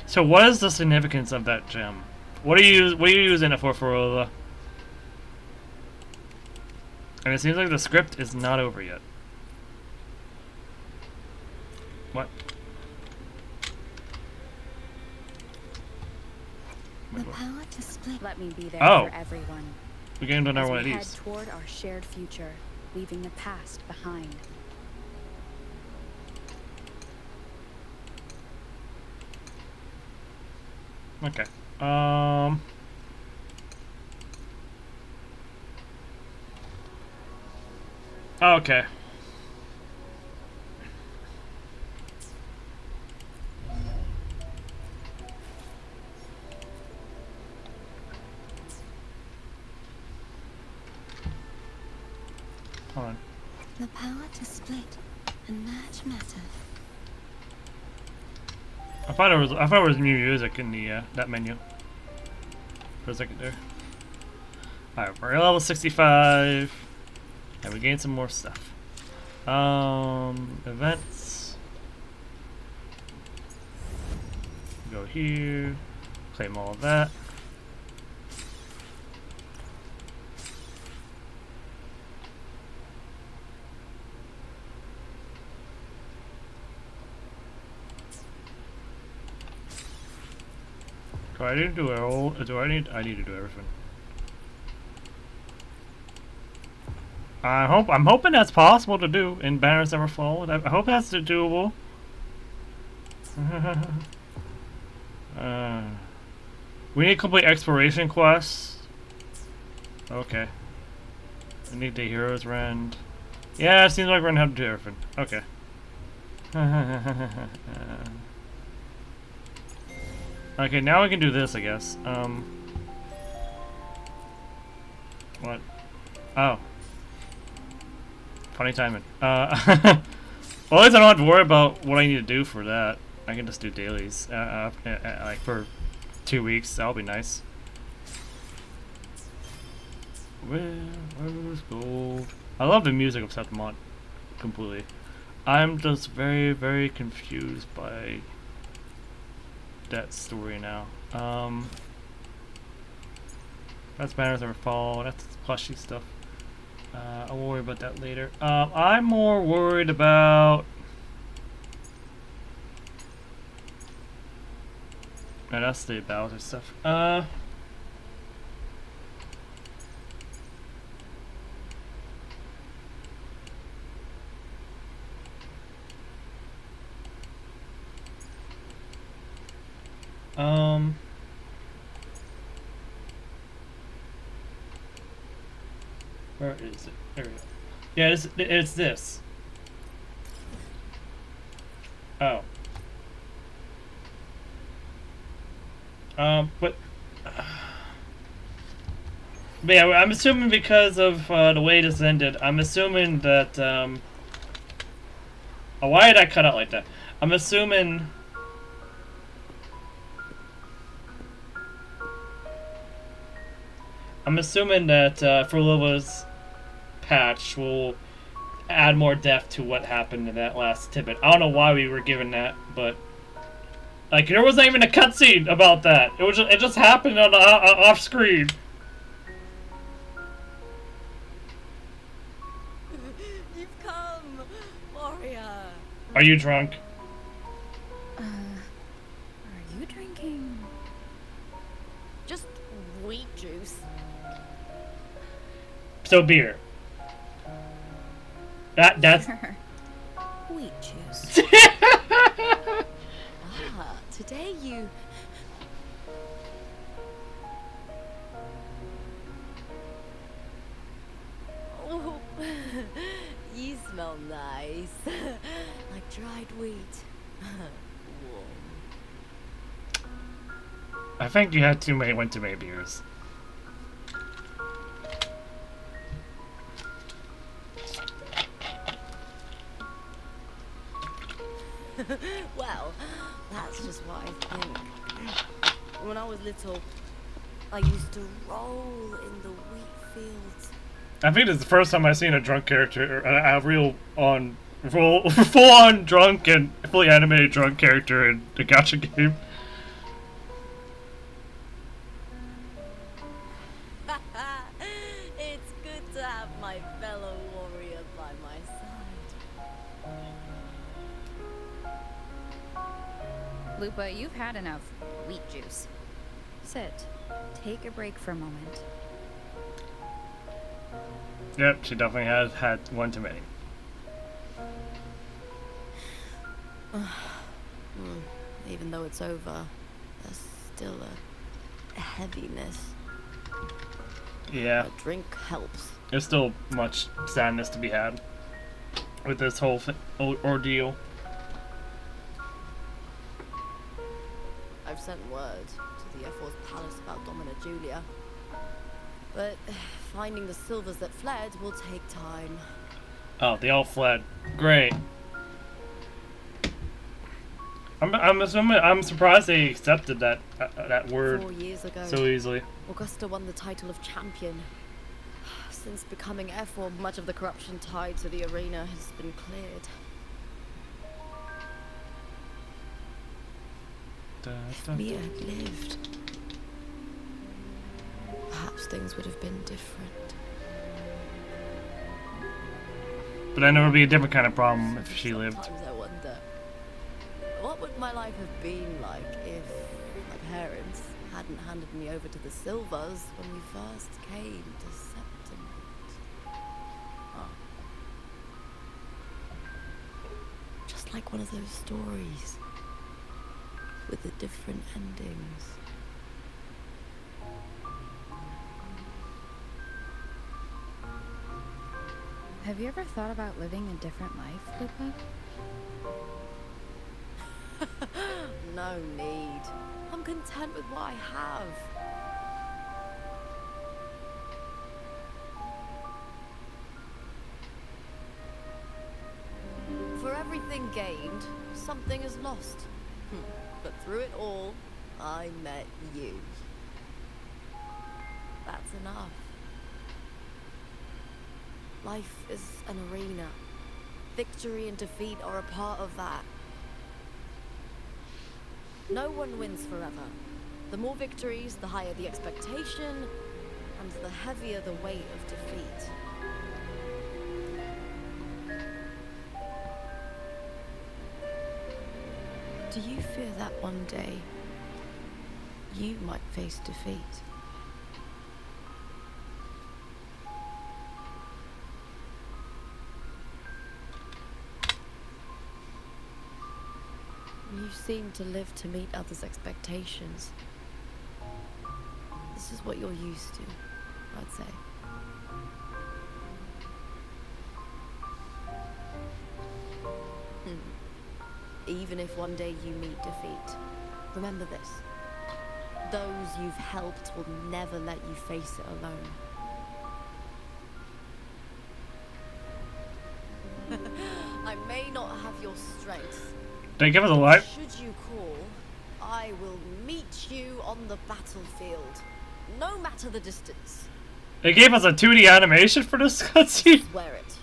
So, what is the significance of that gem? What are you using it for, Forola? And it seems like the script is not over yet. What? The power to split. Let me be there for everyone. We gained another one of As we these. head toward our shared future, leaving the past behind. Okay. Okay. Hold on. The power to split and match matter. I thought it was new music in the that menu. For a second there. Alright, we're at level 65. And we gained some more stuff. Events. Go here. Claim all of that. Do I need to do it all? I need to do everything. I'm hoping that's possible to do in Banners Never Fall. I hope that's doable. We need to complete exploration quests. Okay. We need the hero's rend. Yeah, it seems like we're gonna have to do everything. Okay. Okay, now we can do this, I guess. What? Oh. Funny timing. Well, at least I don't have to worry about what I need to do for that. I can just do dailies. Like for 2 weeks. That'll be nice. Where's gold? I love the music of Septimont completely. I'm just very, very confused by that story now. That's banners never fall. That's plushy stuff. I'll worry about that later. I'm more worried about. No, that's the Bowser stuff. Where is it? There we go. Yeah, it's this. Oh. But yeah, I'm assuming because of the way this ended, I'm assuming that, oh, why did I cut out like that? I'm assuming that Furlova's patch will add more depth to what happened in that last tidbit. I don't know why we were given that, but like there wasn't even a cutscene about that. It just happened on off screen. You've come, warrior. Are you drunk? Are you drinking? Just wheat juice. So beer. That's Wheat juice. Today you. Oh, you smell nice, like dried wheat. Warm. I think you had way too many beers. Well, that's just what I think. When I was little, I used to roll in the wheat fields. I think it's the first time I've seen a drunk character, a full-on drunk and fully animated drunk character in a gacha game. It's good to have my fellow warrior by my side. Lupa, you've had enough wheat juice. Sit. Take a break for a moment. Yep, she definitely has had one too many. Even though it's over, there's still a heaviness. Yeah. A drink helps. There's still much sadness to be had with this whole ordeal. I've sent word to the F4's palace about Domina Julia. But finding the silvers that fled will take time. Oh, they all fled. Great. I'm surprised they accepted that word 4 years ago, so easily. Augusta won the title of champion. Since becoming F4, much of the corruption tied to the arena has been cleared. If Mia had lived, perhaps things would have been different. But then there would be a different kind of problem if she lived. Sometimes I wonder, what would my life have been like if my parents hadn't handed me over to the Silvers when we first came to Septimont? Oh. Just like one of those stories with the different endings. Have you ever thought about living a different life, Lupa? No need. I'm content with what I have. For everything gained, something is lost. But through it all, I met you. That's enough. Life is an arena. Victory and defeat are a part of that. No one wins forever. The more victories, the higher the expectation, and the heavier the weight of defeat. Do you fear that one day you might face defeat? You seem to live to meet others' expectations. This is what you're used to, I'd say. Even if one day you meet defeat, remember this. Those you've helped will never let you face it alone. I may not have your strength. They give us a life. Should you call, I will meet you on the battlefield, no matter the distance. They gave us a 2D animation for this cutscene. Swear it,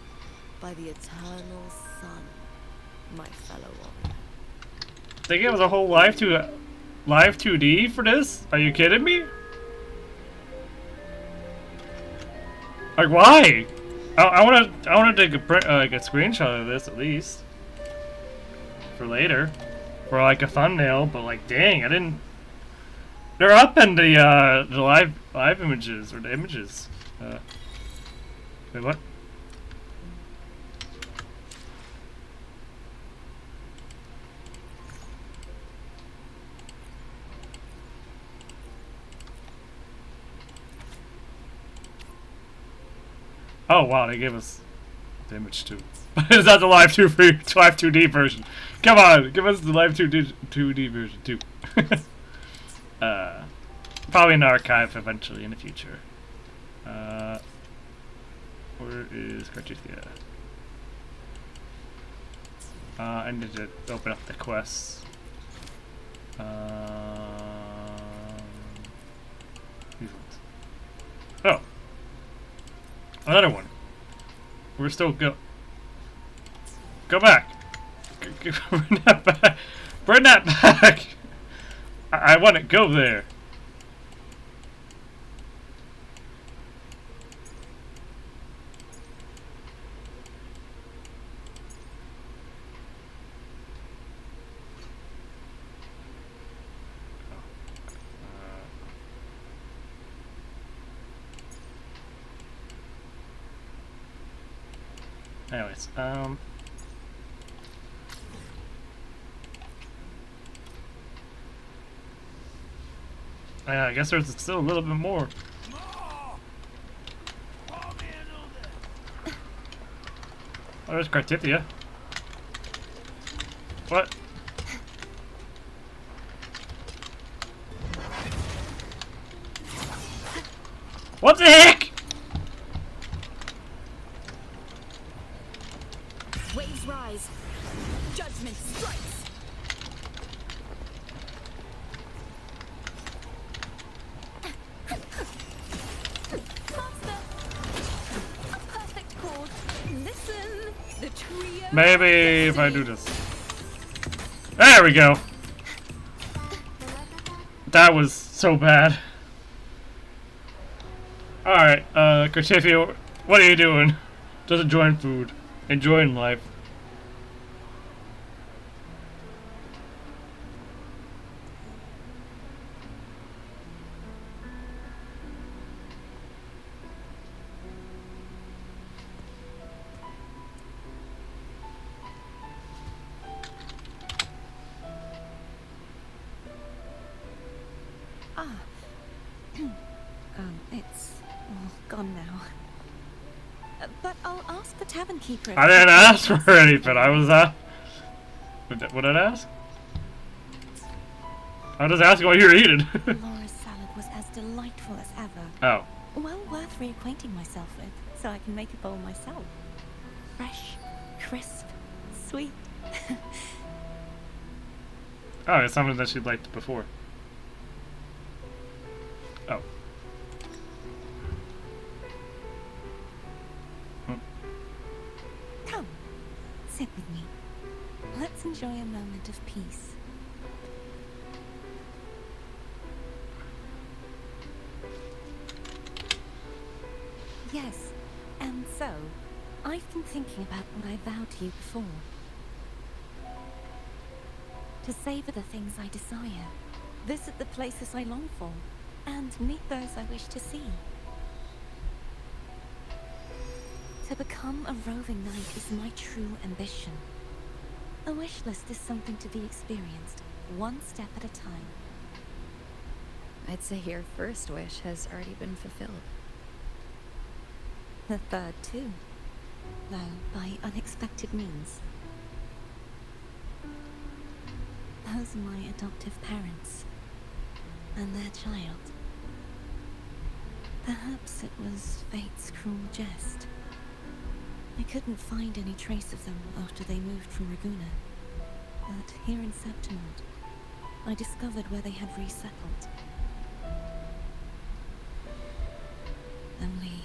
by the eternal sun, my fellow warrior. They gave us a whole live 2D for this? Are you kidding me? Like, why? I wanna take a like a screenshot of this at least for later, for like a thumbnail. But like, dang, I didn't. They're up in the live images or the images. Wait, what? Oh wow, they gave us the image too. Is that the live 2D version? Come on, give us the live 2D version too. Probably an archive eventually in the future. Where is Kusuriya? I need to open up the quests. These ones. Oh. Another one. We're still go back. Bring that back. Bring that back. I want to go there. Anyways, yeah, I guess there's still a little bit more. Oh, there's Kusuriya. What? What the heck? Waves rise. Judgment strikes. Master, a perfect chord. Listen, the trio. Maybe if I do this. There we go. That was so bad. Alright, Kusuriya, what are you doing? Just enjoying food. Enjoying life. It's all gone now. But I'll ask the tavern keeper. I didn't ask for anything. I was what did I ask? I was just asking what you were eating. Laura's salad was as delightful as ever. Oh. Well worth reacquainting myself with, so I can make a bowl myself. Fresh, crisp, sweet. Oh, it's something that she liked before. Oh. Come, sit with me. Let's enjoy a moment of peace. Yes, and so, I've been thinking about what I vowed to you before. To savor the things I desire, visit the places I long for, and meet those I wish to see. To become a roving knight is my true ambition. A wish list is something to be experienced, one step at a time. I'd say your first wish has already been fulfilled. The third too, though by unexpected means. Those are my adoptive parents, and their child. Perhaps it was fate's cruel jest. I couldn't find any trace of them after they moved from Raguna, but here in Septimont, I discovered where they had resettled. Only,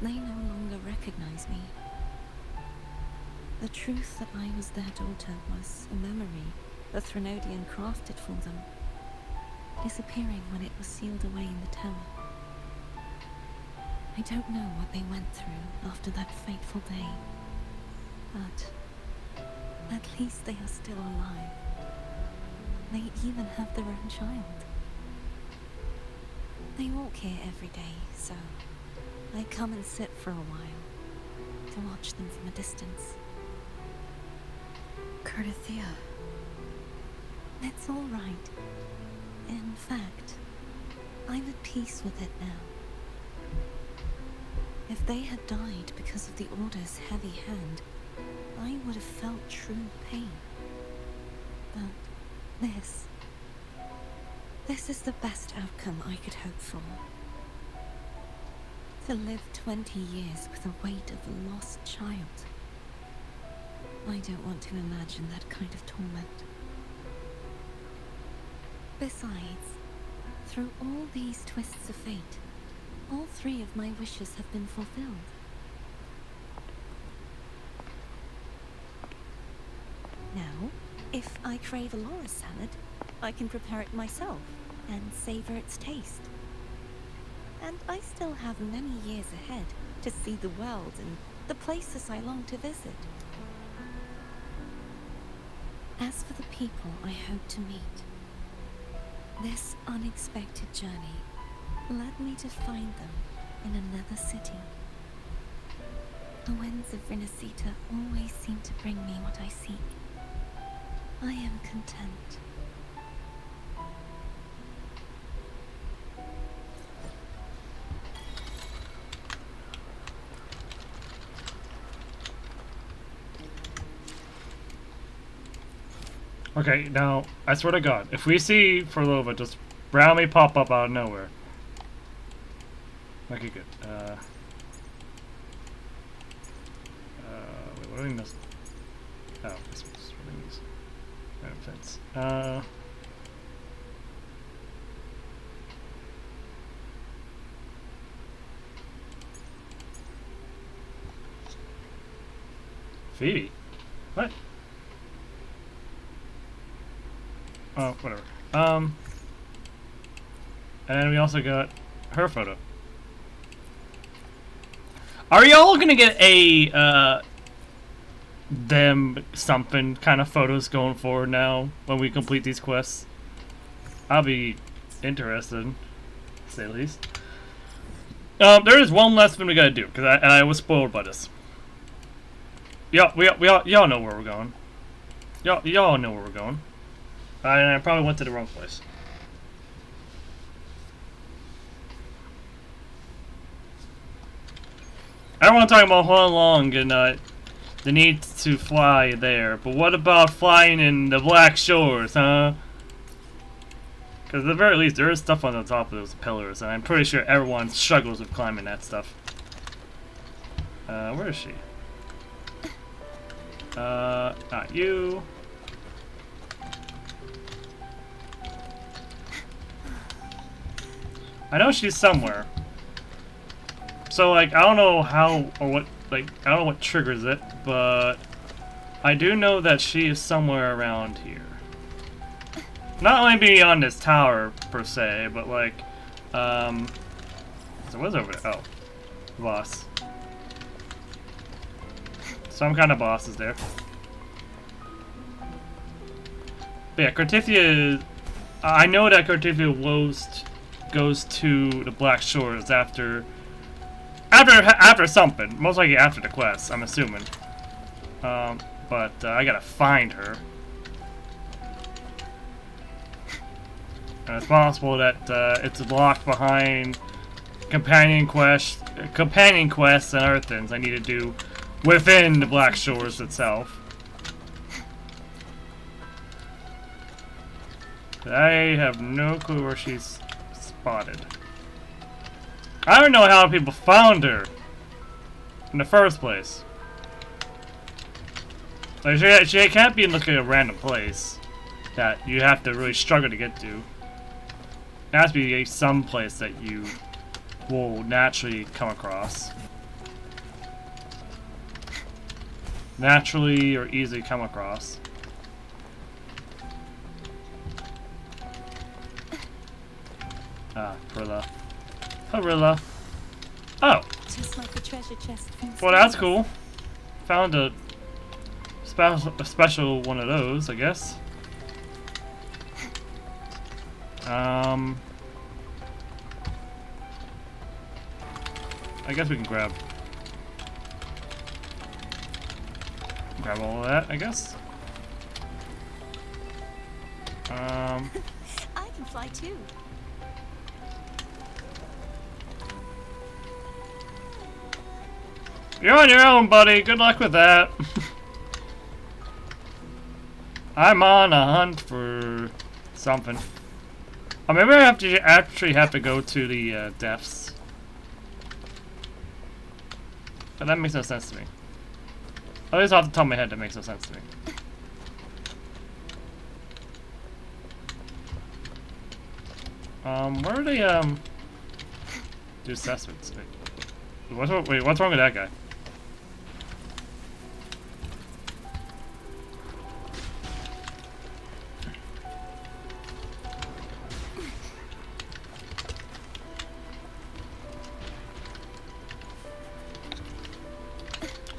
they no longer recognize me. The truth that I was their daughter was a memory the Threnodian crafted for them, disappearing when it was sealed away in the tower. I don't know what they went through after that fateful day, but at least they are still alive. They even have their own child. They walk here every day, so I come and sit for a while to watch them from a distance. Kusuriya. It's all right. In fact, I'm at peace with it now. If they had died because of the Order's heavy hand, I would have felt true pain. But this is the best outcome I could hope for. To live 20 years with the weight of a lost child. I don't want to imagine that kind of torment. Besides, through all these twists of fate, all three of my wishes have been fulfilled. Now, if I crave a Laura salad, I can prepare it myself and savor its taste. And I still have many years ahead to see the world and the places I long to visit. As for the people I hope to meet, this unexpected journey led me to find them in another city. The winds of Renacita always seem to bring me what I seek. I am content. Okay, now, I swear to God, if we see Forlova just randomly pop up out of nowhere. Okay, good. Wait, what do we miss? Oh, this was rings. Benefits. Phoebe? What? Oh, whatever. And then we also got her photo. Are y'all gonna get a, them something kind of photos going forward now when we complete these quests? I'll be interested, to say the least. There is one last thing we gotta do, because I was spoiled by this. Y'all know where we're going. Y'all know where we're going. I probably went to the wrong place. Everyone's talking about Hualong and the need to fly there, but what about flying in the Black Shores, huh? Because at the very least, there is stuff on the top of those pillars, and I'm pretty sure everyone struggles with climbing that stuff. Where is she? Not you. I know she's somewhere. So, like, I don't know how or what, like, I don't know what triggers it, but I do know that she is somewhere around here. Not only beyond this tower, per se, but, like, so what's over there? Oh. Boss. Some kind of boss is there. But yeah, Cortifia is... I know that Cortifia goes to the Black Shores after something. Most likely after the quest, I'm assuming. But I gotta find her. And it's possible that it's locked behind companion quests and other things I need to do within the Black Shores itself. But I have no clue where she's spotted. I don't know how people found her in the first place. Like, she can't be in like a random place that you have to really struggle to get to. It has to be some place that you will naturally come across. Naturally or easily come across. Ah, Perilla. Perilla. Oh! Just like the treasure chest. Well, that's cool. Found a special one of those, I guess. I guess we can grab all of that, I guess. I can fly too. You're on your own, buddy. Good luck with that. I'm on a hunt for something. Oh, maybe I actually have to go to the depths. But that makes no sense to me. At least off the top of my head, that makes no sense to me. Where are they, do assessments? Wait, what's wrong with that guy?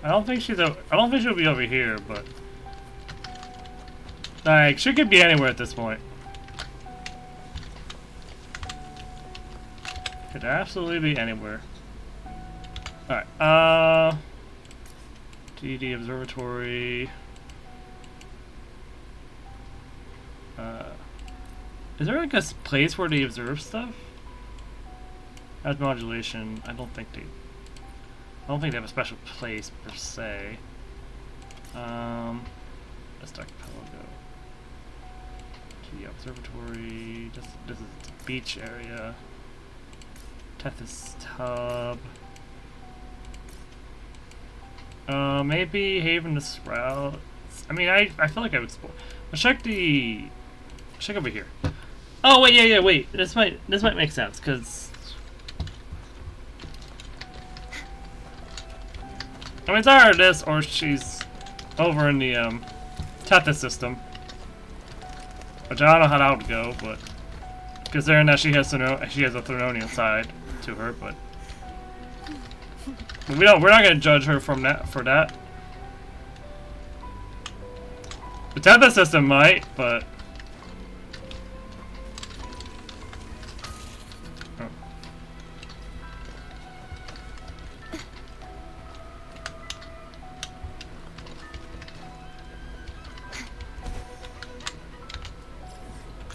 I don't think she'll be over here, but like she could be anywhere at this point. Could absolutely be anywhere. Alright, DD Observatory. Is there like a place where they observe stuff? As modulation, I don't think they have a special place per se. Let's talk Pelago. The observatory. This is the beach area. Tethys Tub. Maybe Haven the Sprouts. I mean, I feel like I would explore. Let's check over here. Oh wait, yeah, wait. This might make sense because. I mean, it's either this or she's over in the Tethys system, which I don't know how that would go, but considering that she has a Threnonian side to her, but we're not gonna judge her for that. The Tethys system might, but.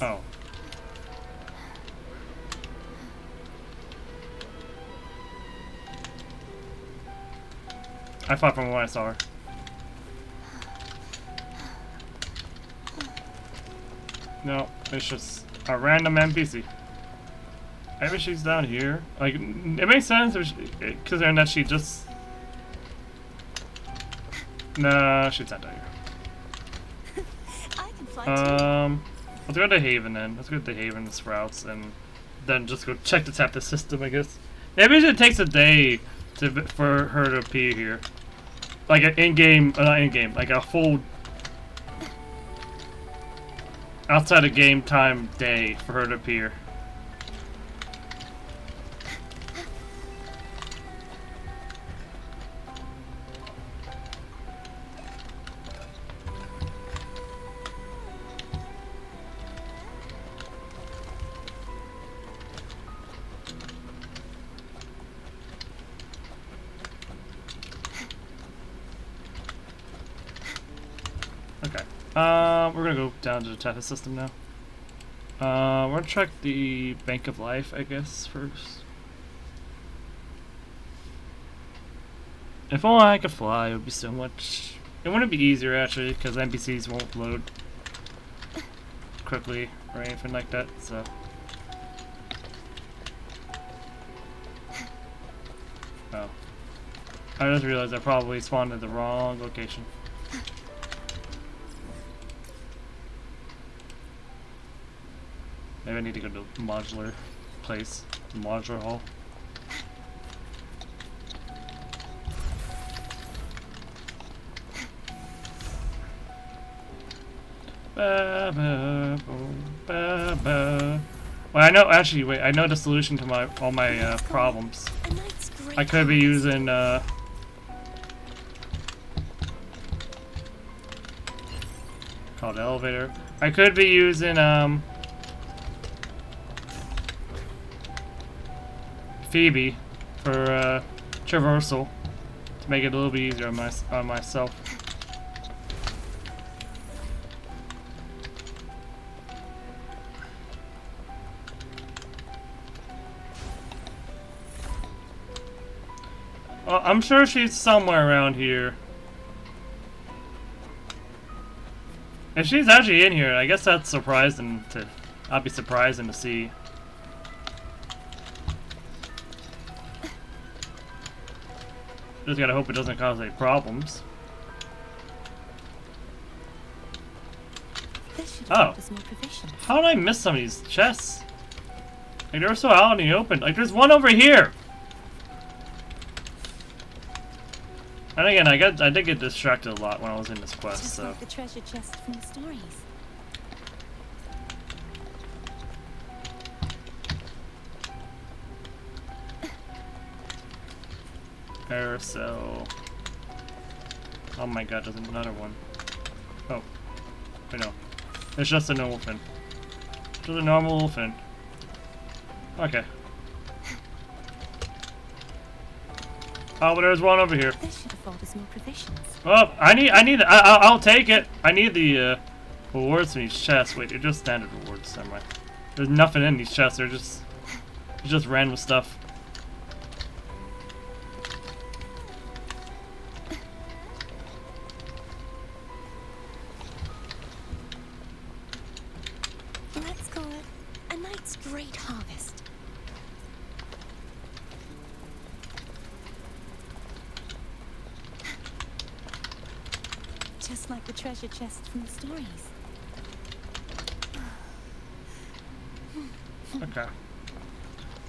Oh. I thought from when I saw her. No, it's just a random NPC. Maybe she's down here. Like, it makes sense because then that she just. Nah, she's not down here. I can fly too. Let's go to Haven then. Let's go to Haven, the Sprouts, and then just go check the tap the system, I guess. Maybe it takes a day for her to appear here. Like an in-game, not in-game, like a full outside of game time day for her to appear. Okay. We're gonna go down to the Tethys system now. We're gonna check the Bank of Life, I guess, first. If only I could fly, it would be so much. It wouldn't be easier actually, because NPCs won't load quickly or anything like that. So. Oh. I just realized I probably spawned at the wrong location. Maybe I need to go to the modular place, the modular hall. Ba, ba, boom, ba, ba. Well, I know. Actually, wait. I know the solution to all my problems. I could be using called elevator. I could be using Phoebe for traversal to make it a little bit easier on myself. Well, I'm sure she's somewhere around here. If she's actually in here, I guess that's surprising to. I'll be surprising to see. Just gotta hope it doesn't cause any problems. Oh. How did I miss some of these chests? Like, they're so out in the open. Like, there's one over here! And again, I did get distracted a lot when I was in this quest, Just so. like the treasure chest from the stories. Carousel. Oh my god, there's another one. Oh. Wait, no. It's just a normal fin. Just a normal fin. Okay. Oh, but there's one over here. This should afford us more provisions. Oh, I'll take it. I need the rewards from these chests. Wait, they're just standard rewards. Never mind. There's nothing in these chests. They're just random stuff. Let's call it a night's great harvest. Just like the treasure chest from the stories. Okay.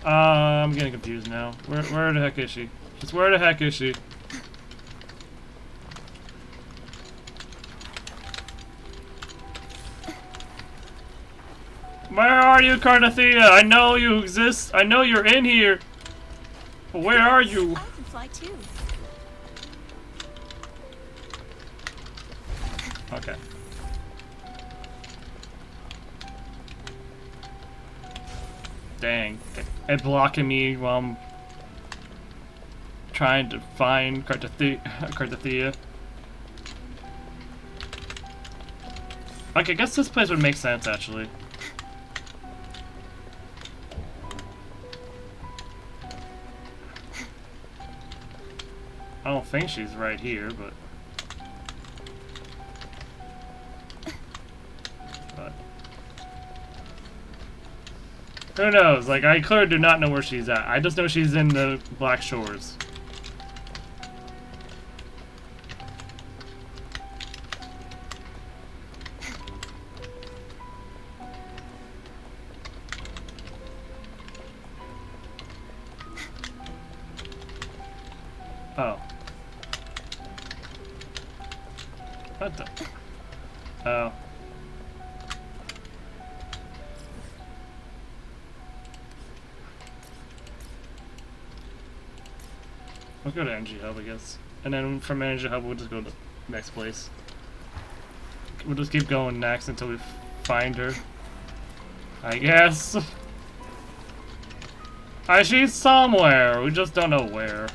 I'm getting confused now. Where the heck is she? Just where the heck is she? Where are you, Carnathea? I know you exist. I know you're in here. But where are you? I can fly too. Okay. Dang. It blocking me while I'm trying to find Carnathea. Okay, I guess this place would make sense, actually. I don't think she's right here, but who knows? Like, I clearly do not know where she's at. I just know she's in the Black Shores. Oh. What the? Oh. We'll go to Energy Hub, I guess. And then from Energy Hub, we'll just go to the next place. We'll just keep going next until we find her. I guess. She's somewhere. We just don't know where.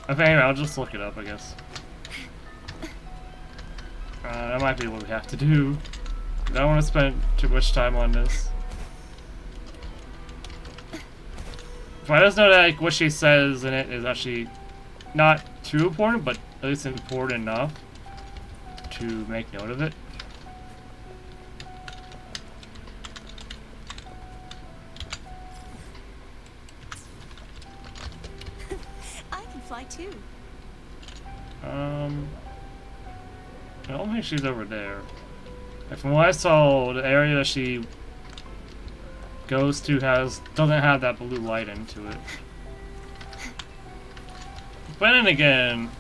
Anyway, I'll just look it up, I guess. That might be what we have to do. I don't want to spend too much time on this. If I just know that like, what she says in it is actually not too important, but at least important enough to make note of it. I can fly too. I don't think she's over there. Like, from what I saw, the area that she goes to doesn't have that blue light into it. But then again,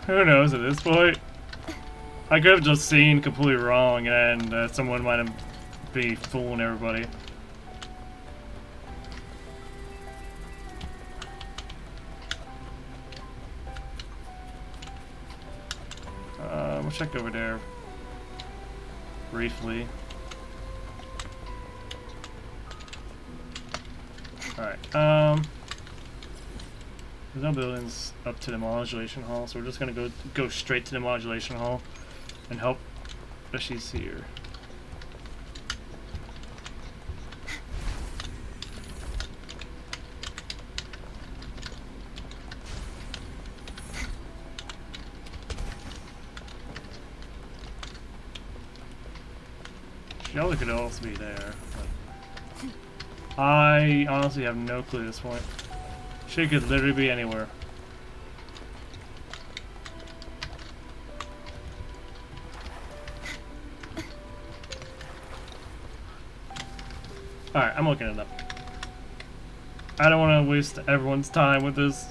who knows at this point? I could have just seen completely wrong and someone might have been fooling everybody. We'll check over there briefly. Alright, there's no buildings up to the modulation hall, so we're just gonna go straight to the modulation hall and hope that she's here. She probably could also be there, but I honestly have no clue at this point. She could literally be anywhere. Alright, I'm looking it up. I don't want to waste everyone's time with this.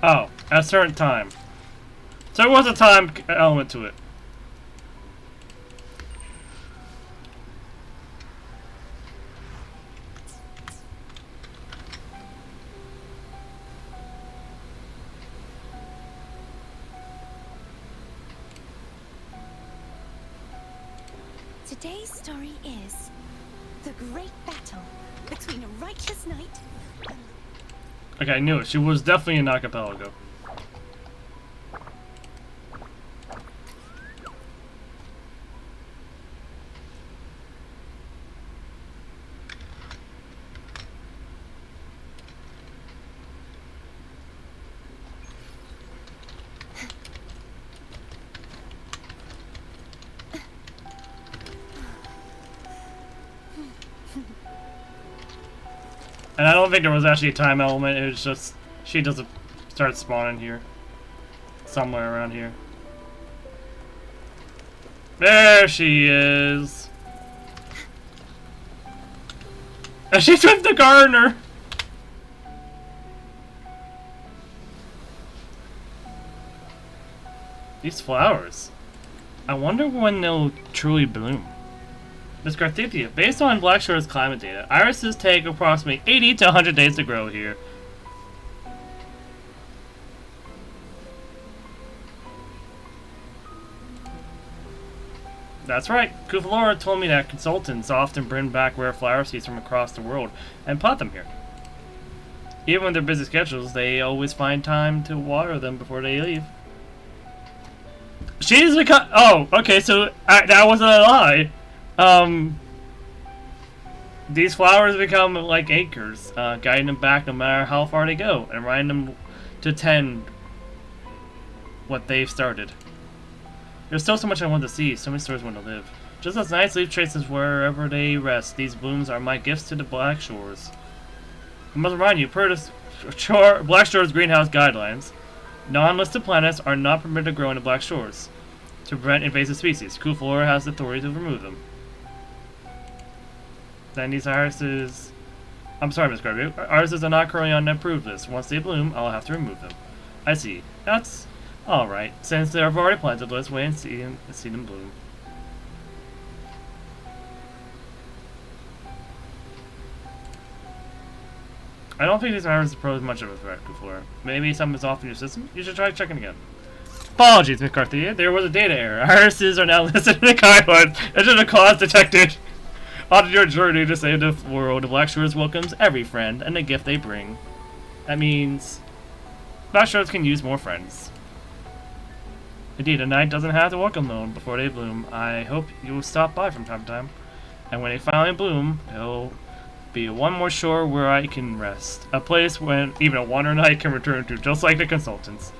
Oh, at a certain time. So there was a time element to it. Today's story is the great battle between a righteous knight and... Okay, I knew it. She was definitely in Archipelago. And I don't think there was actually a time element, it was just, she doesn't start spawning here. Somewhere around here. There she is! And she's with the gardener! These flowers. I wonder when they'll truly bloom. Miss Garthithia, based on Blackshore's climate data, irises take approximately 80 to 100 days to grow here. That's right. Kufalora told me that consultants often bring back rare flower seeds from across the world and plant them here. Even with their busy schedules, they always find time to water them before they leave. She's become. Oh, okay. So that wasn't a lie. These flowers become like anchors, guiding them back no matter how far they go, and reminding them to tend what they've started. There's still so much I want to see, so many stories I want to live. Just as nights leave traces wherever they rest, these blooms are my gifts to the Black Shores. I must remind you, per the Black Shores greenhouse guidelines, non-listed planets are not permitted to grow in the Black Shores to prevent invasive species. Kusuriya has the authority to remove them. Then these irises... I'm sorry, Miss Garvey. Irises are not currently on the approved list. Once they bloom, I'll have to remove them. I see. That's alright. Since they've already planted, let's wait and see them bloom. I don't think these irises pose much of a threat, Kusuriya. Maybe something's off in your system? You should try checking again. Apologies, McCarthy. There was a data error. Irises are now listed in the guidelines. It's a cause detected. On your journey to save the world, the Black Shores welcomes every friend and the gift they bring. That means Black Shores can use more friends. Indeed, a knight doesn't have to walk alone before they bloom. I hope you will stop by from time to time. And when they finally bloom, there'll be one more shore where I can rest. A place when even a wandering knight can return to, just like the consultants.